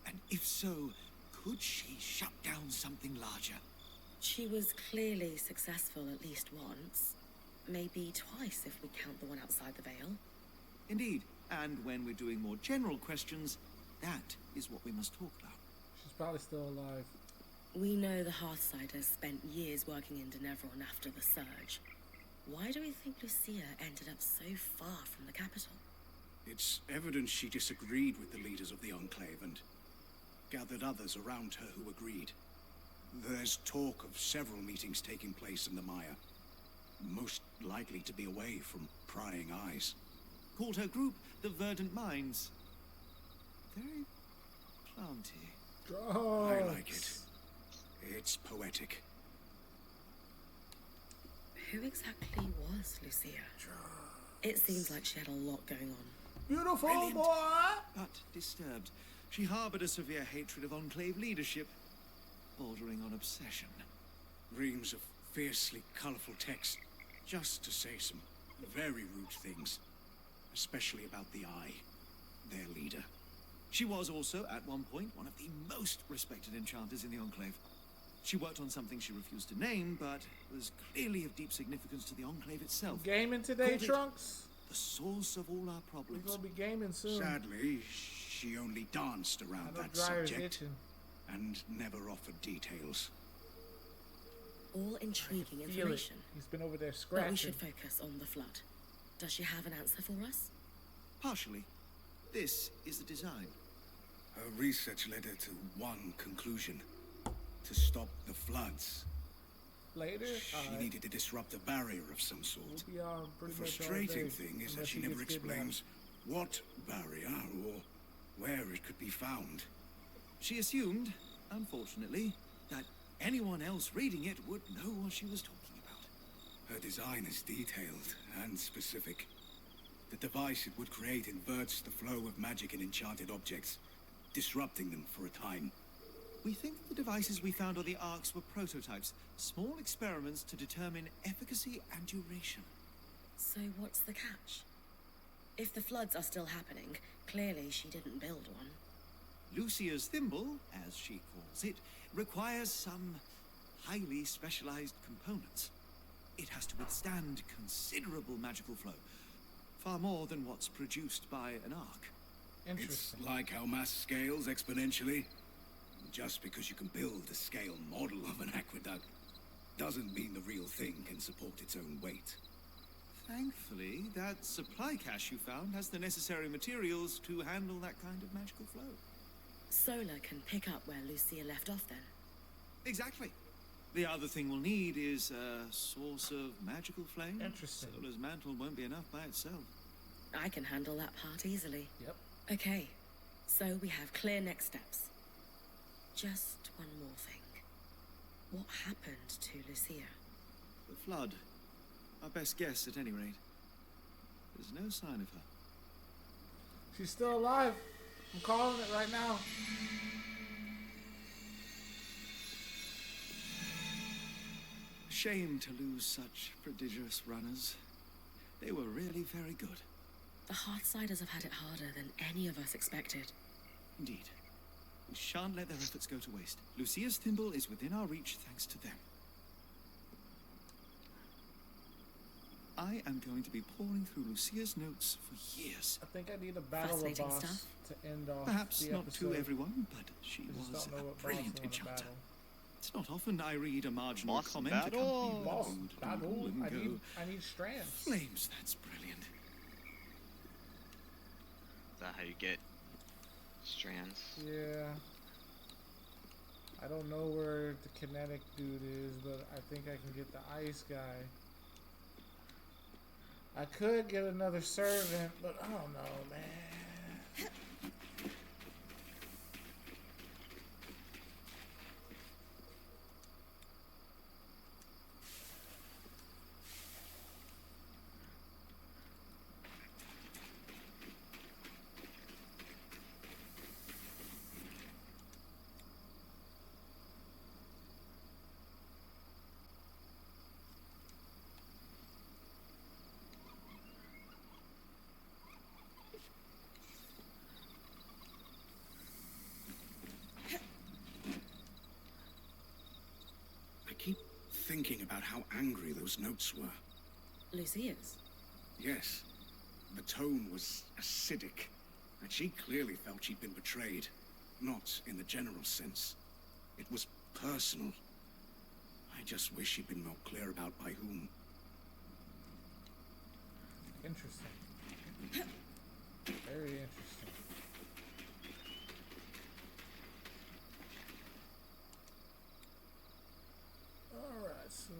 Speaker 3: And if so, could she shut down something larger?
Speaker 5: She was clearly successful at least once. Maybe twice if we count the one outside the veil.
Speaker 3: Indeed, and when we're doing more general questions, that is what we must talk about.
Speaker 1: She's probably still alive.
Speaker 5: We know the Hearthsiders spent years working in Denevron after the Surge. Why do we think Lucia ended up so far from the capital?
Speaker 4: It's evident she disagreed with the leaders of the Enclave and gathered others around her who agreed. There's talk of several meetings taking place in the Maya, most likely to be away from prying eyes.
Speaker 3: Called her group the Verdant Minds. Very planty.
Speaker 1: Drugs.
Speaker 4: I like it. It's poetic.
Speaker 5: Who exactly was Lucia? It seems like she had a lot going on.
Speaker 1: Beautiful
Speaker 3: Brilliant.
Speaker 1: boy.
Speaker 3: But disturbed. She harbored a severe hatred of Enclave leadership, bordering on obsession.
Speaker 4: Reams of fiercely colorful text, just to say some very rude things, especially about the Eye, their leader.
Speaker 3: She was also, at one point, one of the most respected enchanters in the Enclave. She worked on something she refused to name, but was clearly of deep significance to the Enclave itself.
Speaker 1: Gaming today,
Speaker 3: Called it
Speaker 1: Trunks?
Speaker 3: The source of all our
Speaker 1: We're
Speaker 3: problems.
Speaker 1: gonna be gaming soon.
Speaker 4: Sadly, she only danced
Speaker 1: I
Speaker 4: around
Speaker 1: know
Speaker 4: that
Speaker 1: Dryer's
Speaker 4: subject
Speaker 1: itching.
Speaker 4: and never offered details.
Speaker 5: All intriguing
Speaker 1: Feel it.
Speaker 5: information.
Speaker 1: He's been over there
Speaker 5: But we
Speaker 1: scratching.
Speaker 5: should focus on the flood. Does she have an answer for us?
Speaker 3: Partially. This is the design.
Speaker 4: Her research led her to one conclusion: to stop the floods.
Speaker 1: later?
Speaker 4: She needed to disrupt a barrier of some sort.
Speaker 1: We'll be on
Speaker 4: The
Speaker 1: pretty much all
Speaker 4: frustrating
Speaker 1: day,
Speaker 4: thing is that
Speaker 1: unless
Speaker 4: she
Speaker 1: he
Speaker 4: never
Speaker 1: gets kidnapped.
Speaker 4: explains what barrier or where it could be found.
Speaker 3: She assumed, unfortunately, that anyone else reading it would know what she was talking about.
Speaker 4: Her design is detailed and specific. The device it would create inverts the flow of magic and enchanted objects, disrupting them for a time.
Speaker 3: We think the devices we found on the Arks were prototypes, small experiments to determine efficacy and duration.
Speaker 5: So what's the catch? If the floods are still happening, clearly she didn't build one.
Speaker 3: Lucia's thimble, as she calls it, requires some highly specialized components. It has to withstand considerable magical flow, far more than what's produced by an Ark.
Speaker 4: It's
Speaker 1: Interesting.
Speaker 4: like how mass scales exponentially. Just because you can build a scale model of an aqueduct doesn't mean the real thing can support its own weight.
Speaker 3: Thankfully, that supply cache you found has the necessary materials to handle that kind of magical flow.
Speaker 5: Solar can pick up where Lucia left off then.
Speaker 3: Exactly. The other thing we'll need is a source of magical flame.
Speaker 1: Interesting.
Speaker 3: Solar's mantle won't be enough by itself.
Speaker 5: I can handle that part easily.
Speaker 1: Yep.
Speaker 5: Okay, so we have clear next steps. Just one more thing. What happened to Lucia?
Speaker 3: The flood. Our best guess, at any rate. There's no sign of her.
Speaker 1: She's still alive. I'm calling it right now.
Speaker 3: Shame to lose such prodigious runners. They were really very good.
Speaker 5: The Hearthsiders have had it harder than any of us expected.
Speaker 3: Indeed. We shan't let their efforts go to waste. Lucia's thimble is within our reach thanks to them. I am going to be pouring through Lucia's notes for years.
Speaker 1: I think I need a battle of
Speaker 5: Fascinating
Speaker 1: boss
Speaker 5: stuff.
Speaker 1: to end off
Speaker 3: Perhaps
Speaker 1: the
Speaker 3: not
Speaker 1: episode.
Speaker 3: to everyone, but she
Speaker 1: I just
Speaker 3: was
Speaker 1: don't know
Speaker 3: a
Speaker 1: what boss
Speaker 3: brilliant
Speaker 1: I want to
Speaker 3: enchanter.
Speaker 1: battle.
Speaker 3: It's not often I read a marginal
Speaker 6: Boss
Speaker 3: comment
Speaker 6: battle?
Speaker 3: accompanied with a
Speaker 1: Boss
Speaker 3: rude
Speaker 1: battle.
Speaker 3: doodle and go,
Speaker 1: I need strands.
Speaker 3: Flames, that's brilliant.
Speaker 6: Is that how you get strands?
Speaker 1: Yeah. I don't know where the kinetic dude is, but I think I can get the ice guy. I could get another servant, but I don't know, man.
Speaker 4: I keep thinking about how angry those notes were.
Speaker 5: Lucia's?
Speaker 4: Yes, the tone was acidic, and she clearly felt she'd been betrayed. Not in the general sense. It was personal. I just wish she'd been more clear about by whom.
Speaker 1: Interesting. Very interesting. Alright, so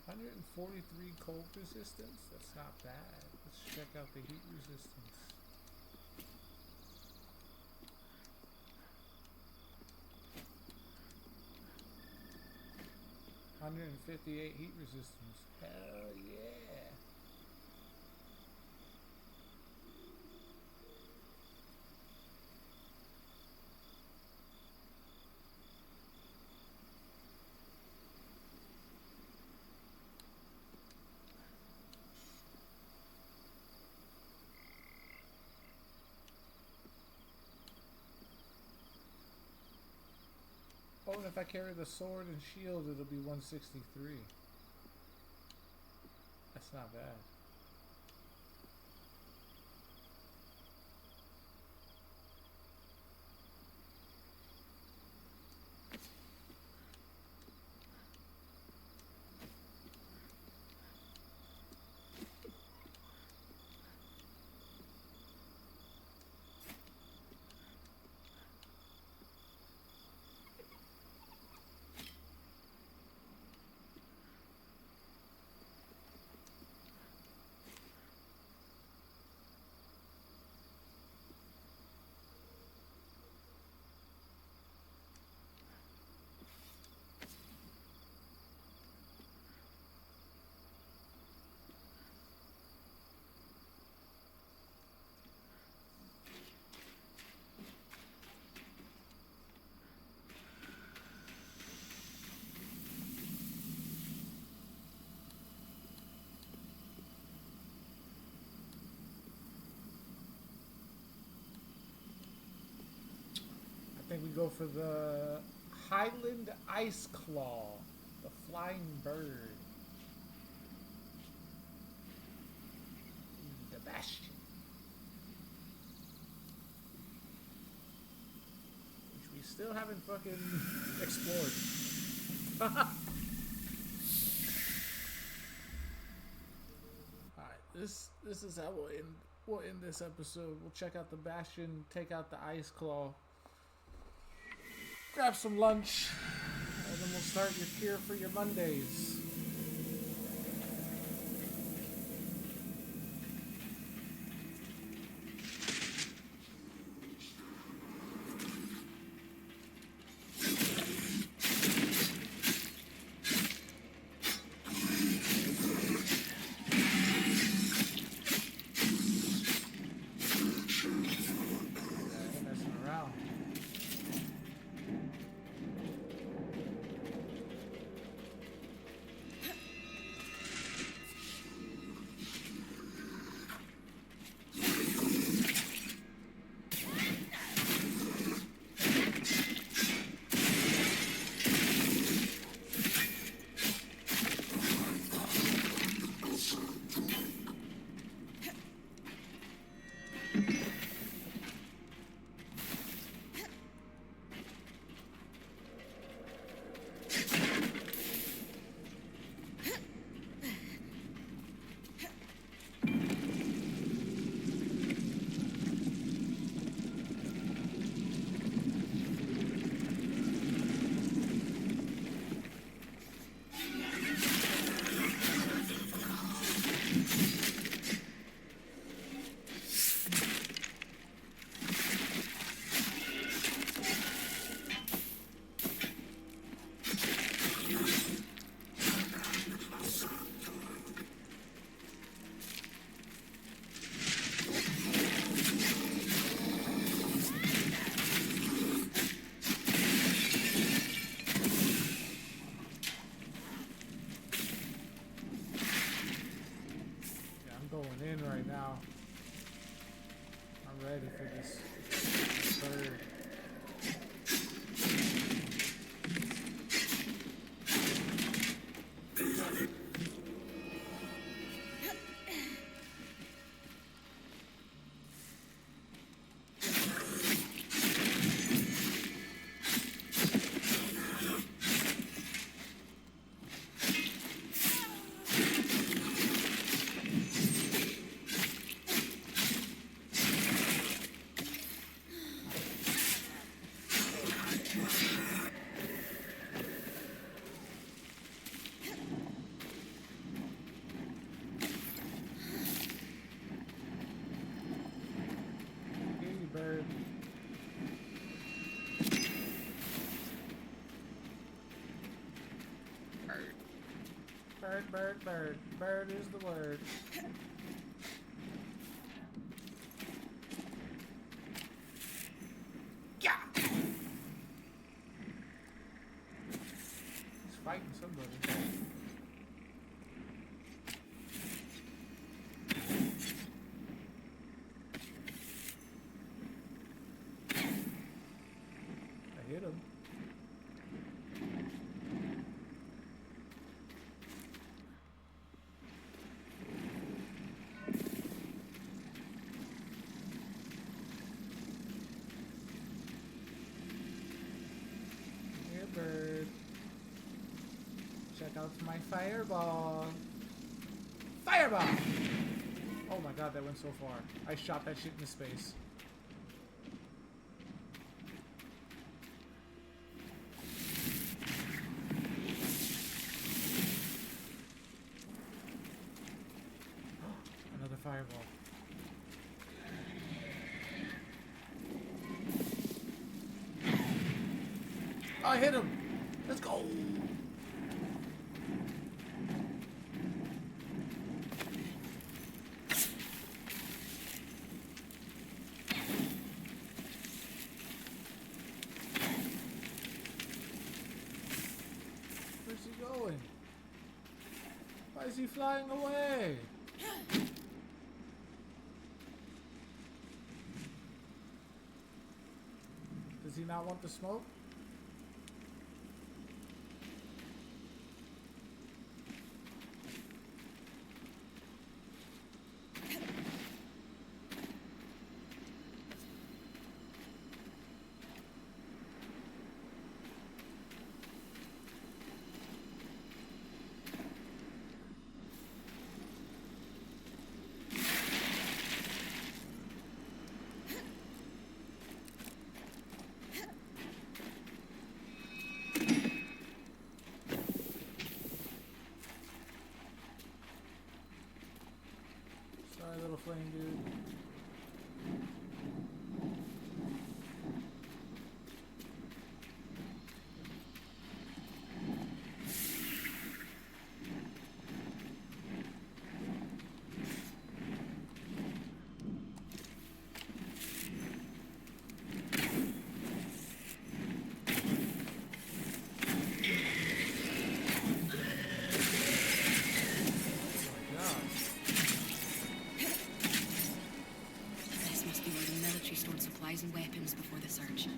Speaker 1: 143 cold resistance? That's not bad. Let's check out the heat resistance. $158 heat resistance. Hell yeah. Oh, and if I carry the sword and shield, it'll be 163. That's not bad. we go for the Highland Ice Claw, the flying bird. The Bastion. Which we still haven't fucking explored. Alright, this is how we'll end this episode. We'll check out the Bastion, take out the Ice Claw, grab some lunch, and then we'll start your cure for your Mondays. Right now, I'm ready for this bird. Bird. Bird, bird, bird. Bird is the word. Yeah. He's fighting somebody. Hit him. Here, bird. Check out my fireball. Fireball! Oh my god, that went so far. I shot that shit into space. Fireball. I hit him. Let's go. Where's he going? Why is he flying away? Does Does he not want the smoke? Sorry, little flame dude.
Speaker 2: This must be where the military stored supplies and weapons before the surge.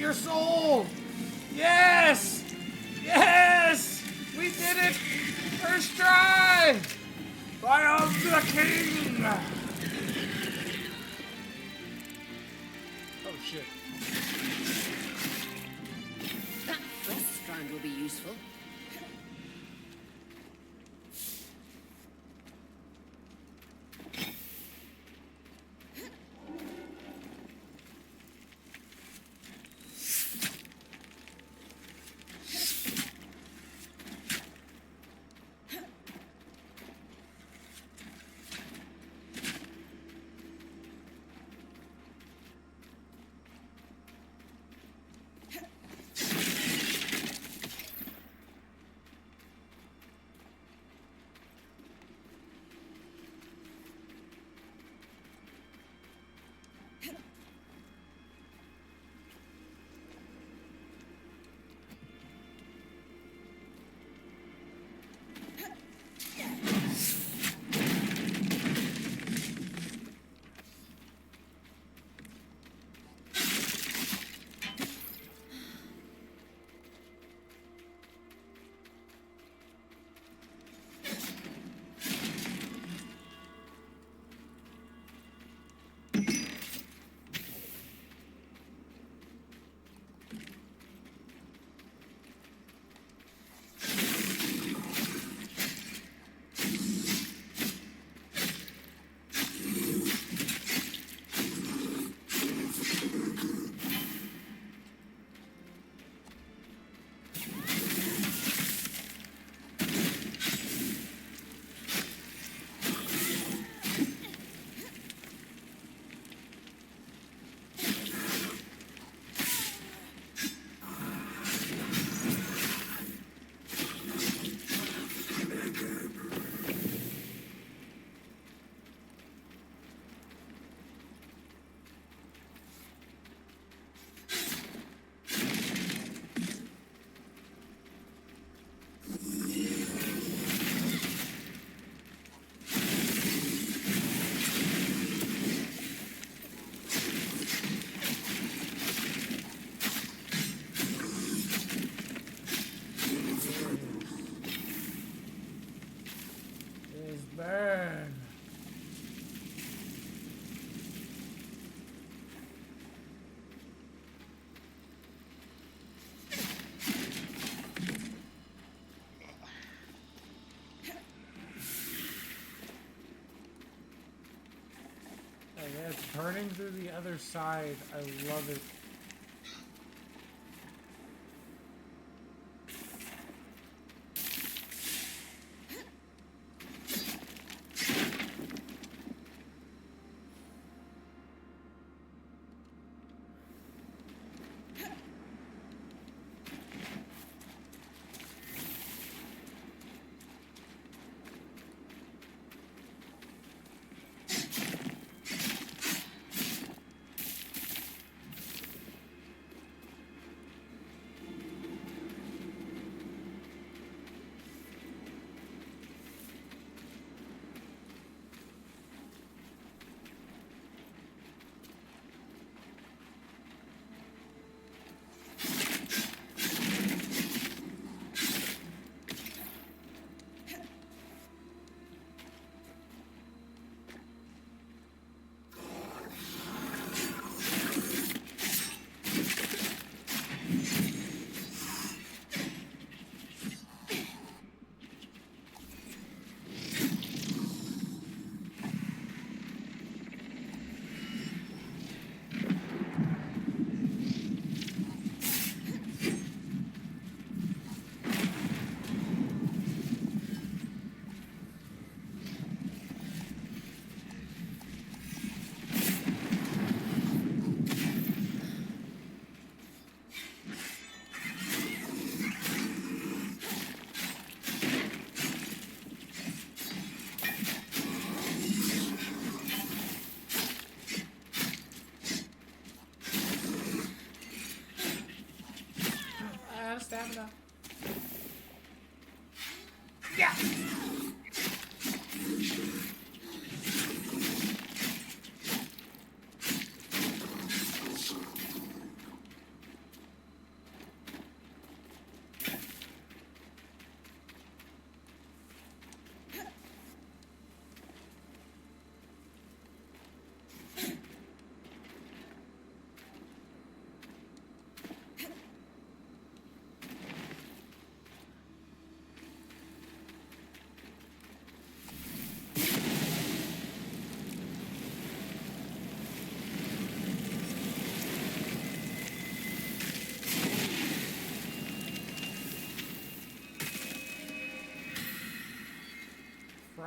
Speaker 1: your soul! Yes! Yes! We did it! First try! I am the king! Oh shit.
Speaker 8: That frost strand will be useful.
Speaker 1: Burn. Oh, yeah, it's burning through the other side. I love it. Stamina. Yeah.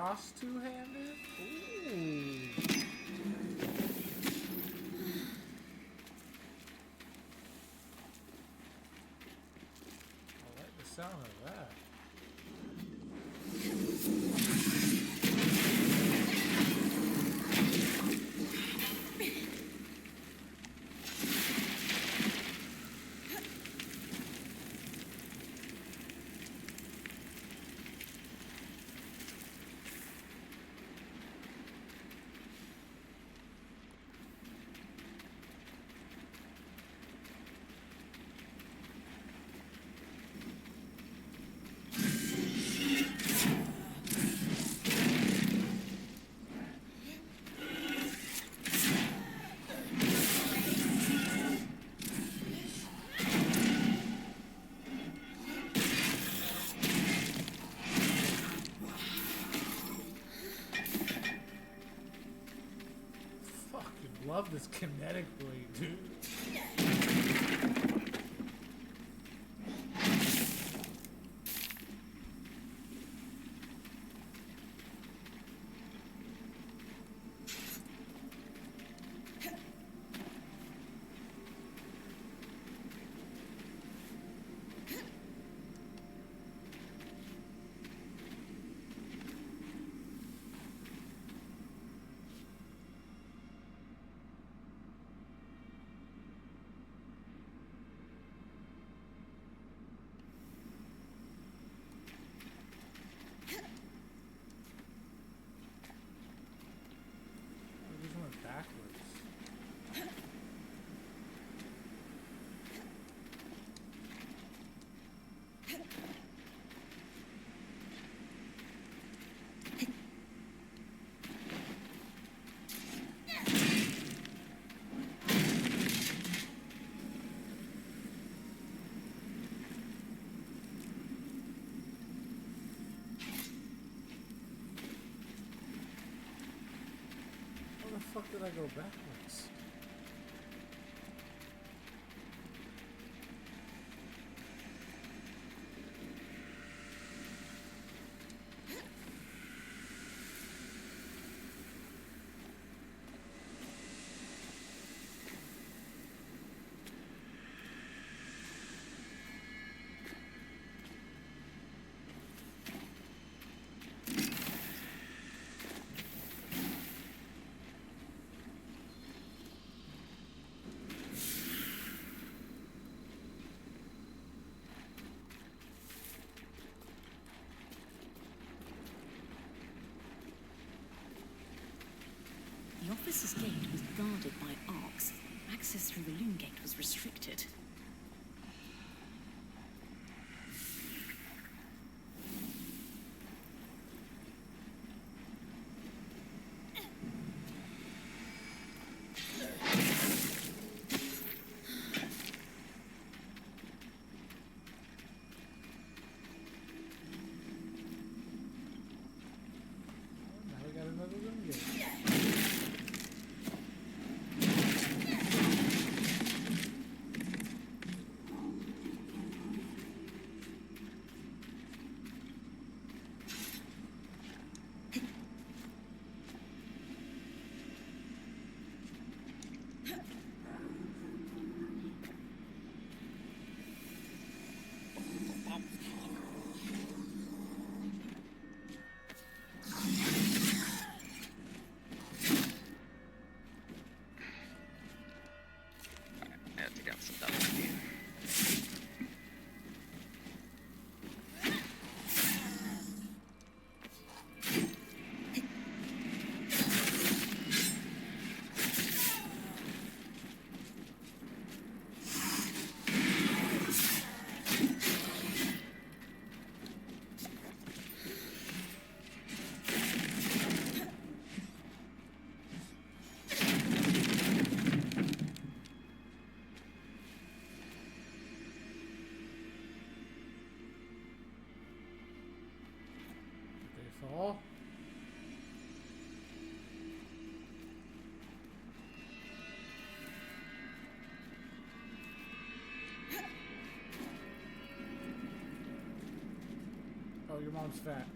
Speaker 1: cross two-handed? Ooh. I like the sound of that. Love this kinetic blade, dude. How the fuck did I go backwards?
Speaker 2: The officer's gate was guarded by arcs. Access through the loom gate was restricted.
Speaker 1: Now we got another loom gate.
Speaker 6: I have to get some done.
Speaker 1: They fall. Oh, your mom's fat.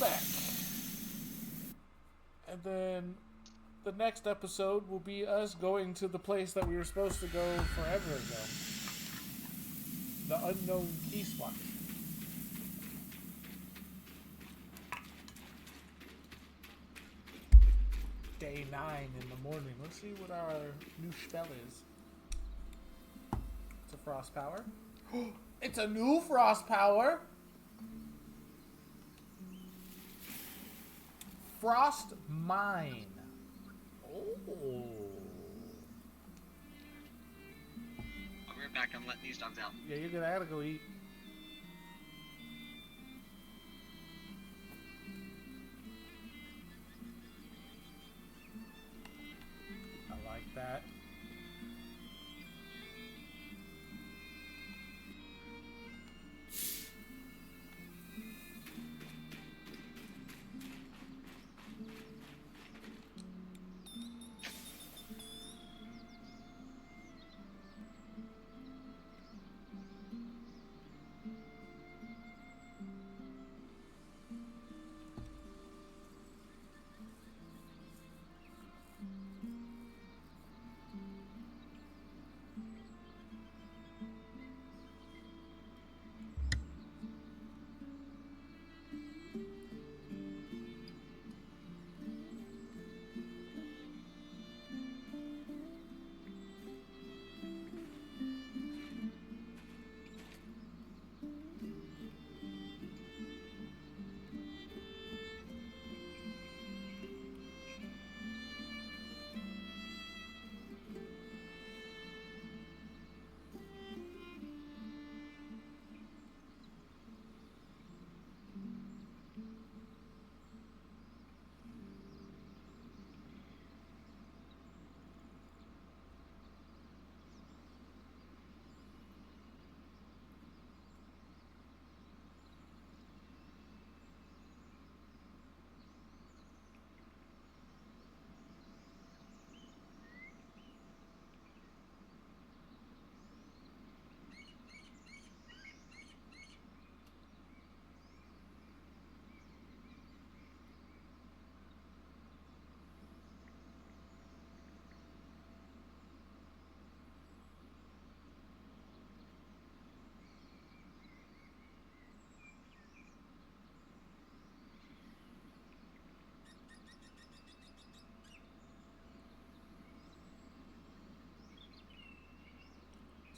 Speaker 1: back. And then the next episode will be us going to the place that we were supposed to go forever ago. The unknown key spot. Day 9 in the morning. Let's see what our new spell is. It's a frost power. It's a new frost power. Frost Mine. Oh.
Speaker 6: I'll be right back. I'm letting these dogs out.
Speaker 1: Yeah, you're gonna have to go eat. I like that.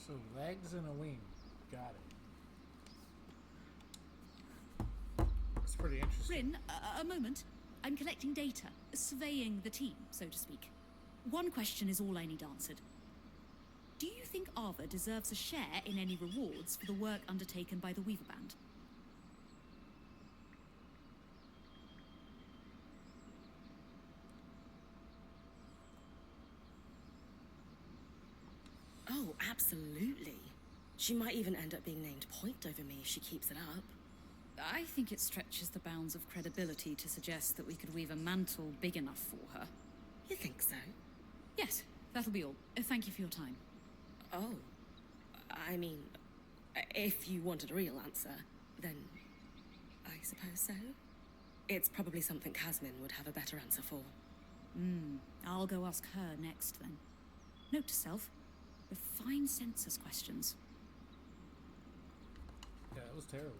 Speaker 1: So legs and a wing. Got it. It's pretty interesting.
Speaker 2: Rin, a moment. I'm collecting data, surveying the team, so to speak. One question is all I need answered. Do you think Ava deserves a share in any rewards for the work undertaken by the Weaver Band?
Speaker 5: Oh, absolutely. She might even end up being named point over me if she keeps it up.
Speaker 2: I think it stretches the bounds of credibility to suggest that we could weave a mantle big enough for her.
Speaker 5: You think so?
Speaker 2: Yes, that'll be all. Thank you for your time.
Speaker 5: Oh. I mean, if you wanted a real answer, then I suppose so. It's probably something Casmin would have a better answer for.
Speaker 2: I'll go ask her next then. Note to self, refine census questions.
Speaker 1: Yeah, that was terrible.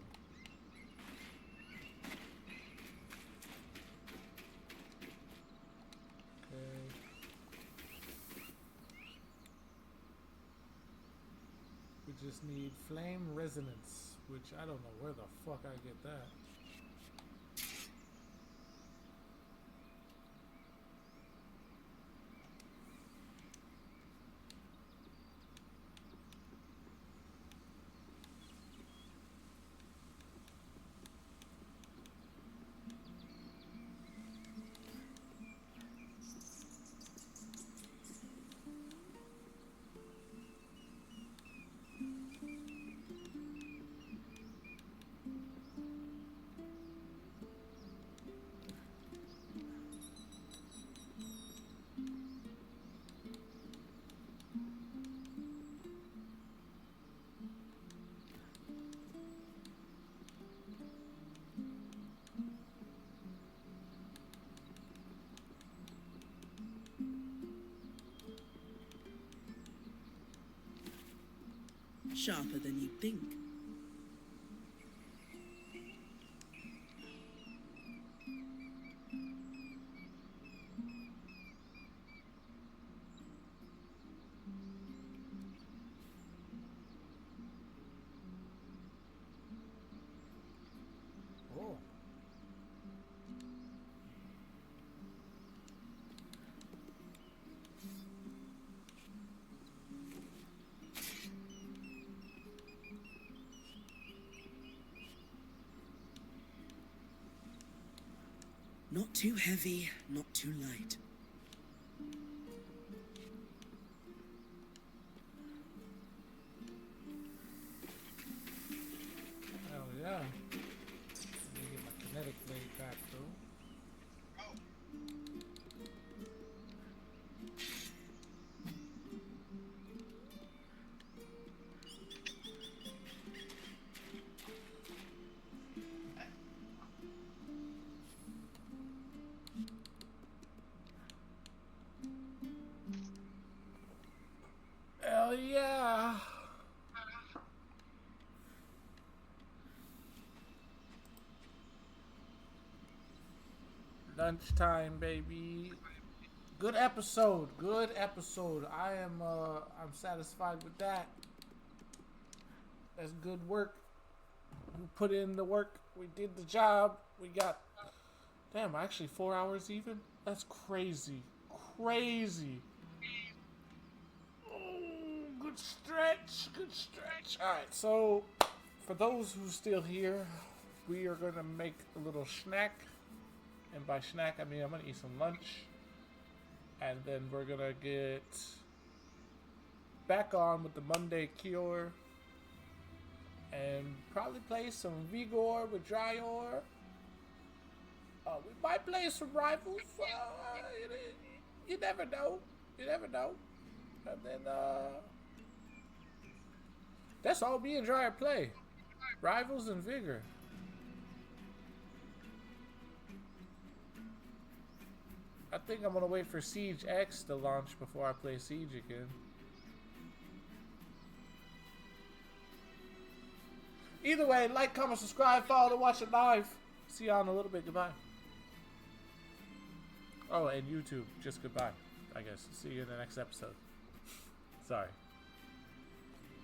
Speaker 1: Okay. We just need flame resonance, which I don't know where the fuck I get that.
Speaker 9: Sharper than you'd think.
Speaker 1: Oh.
Speaker 9: Not too heavy, not too light.
Speaker 1: Hell yeah. Let me get my kinetic blade back though. Hell yeah. Lunchtime, baby. Good episode. Good episode. I'm satisfied with that. That's good work. We put in the work. We did the job. We got, damn, actually 4 hours even? That's crazy. Crazy. Oh, good stretch. Good stretch. Alright, so for those who's still here, we are going to make a little snack. And by snack, I mean I'm going to eat some lunch. And then we're going to get back on with the Monday Cure. And probably play some Vigor with Dryor. We might play some Rivals. You never know. You never know. And then, that's all me and Dryer play. Rivals and Vigor. I think I'm gonna wait for Siege X to launch before I play Siege again. Either way, like, comment, subscribe, follow to watch it live. See y'all in a little bit. Goodbye. Oh, and YouTube, just goodbye, I guess. See you in the next episode. Sorry.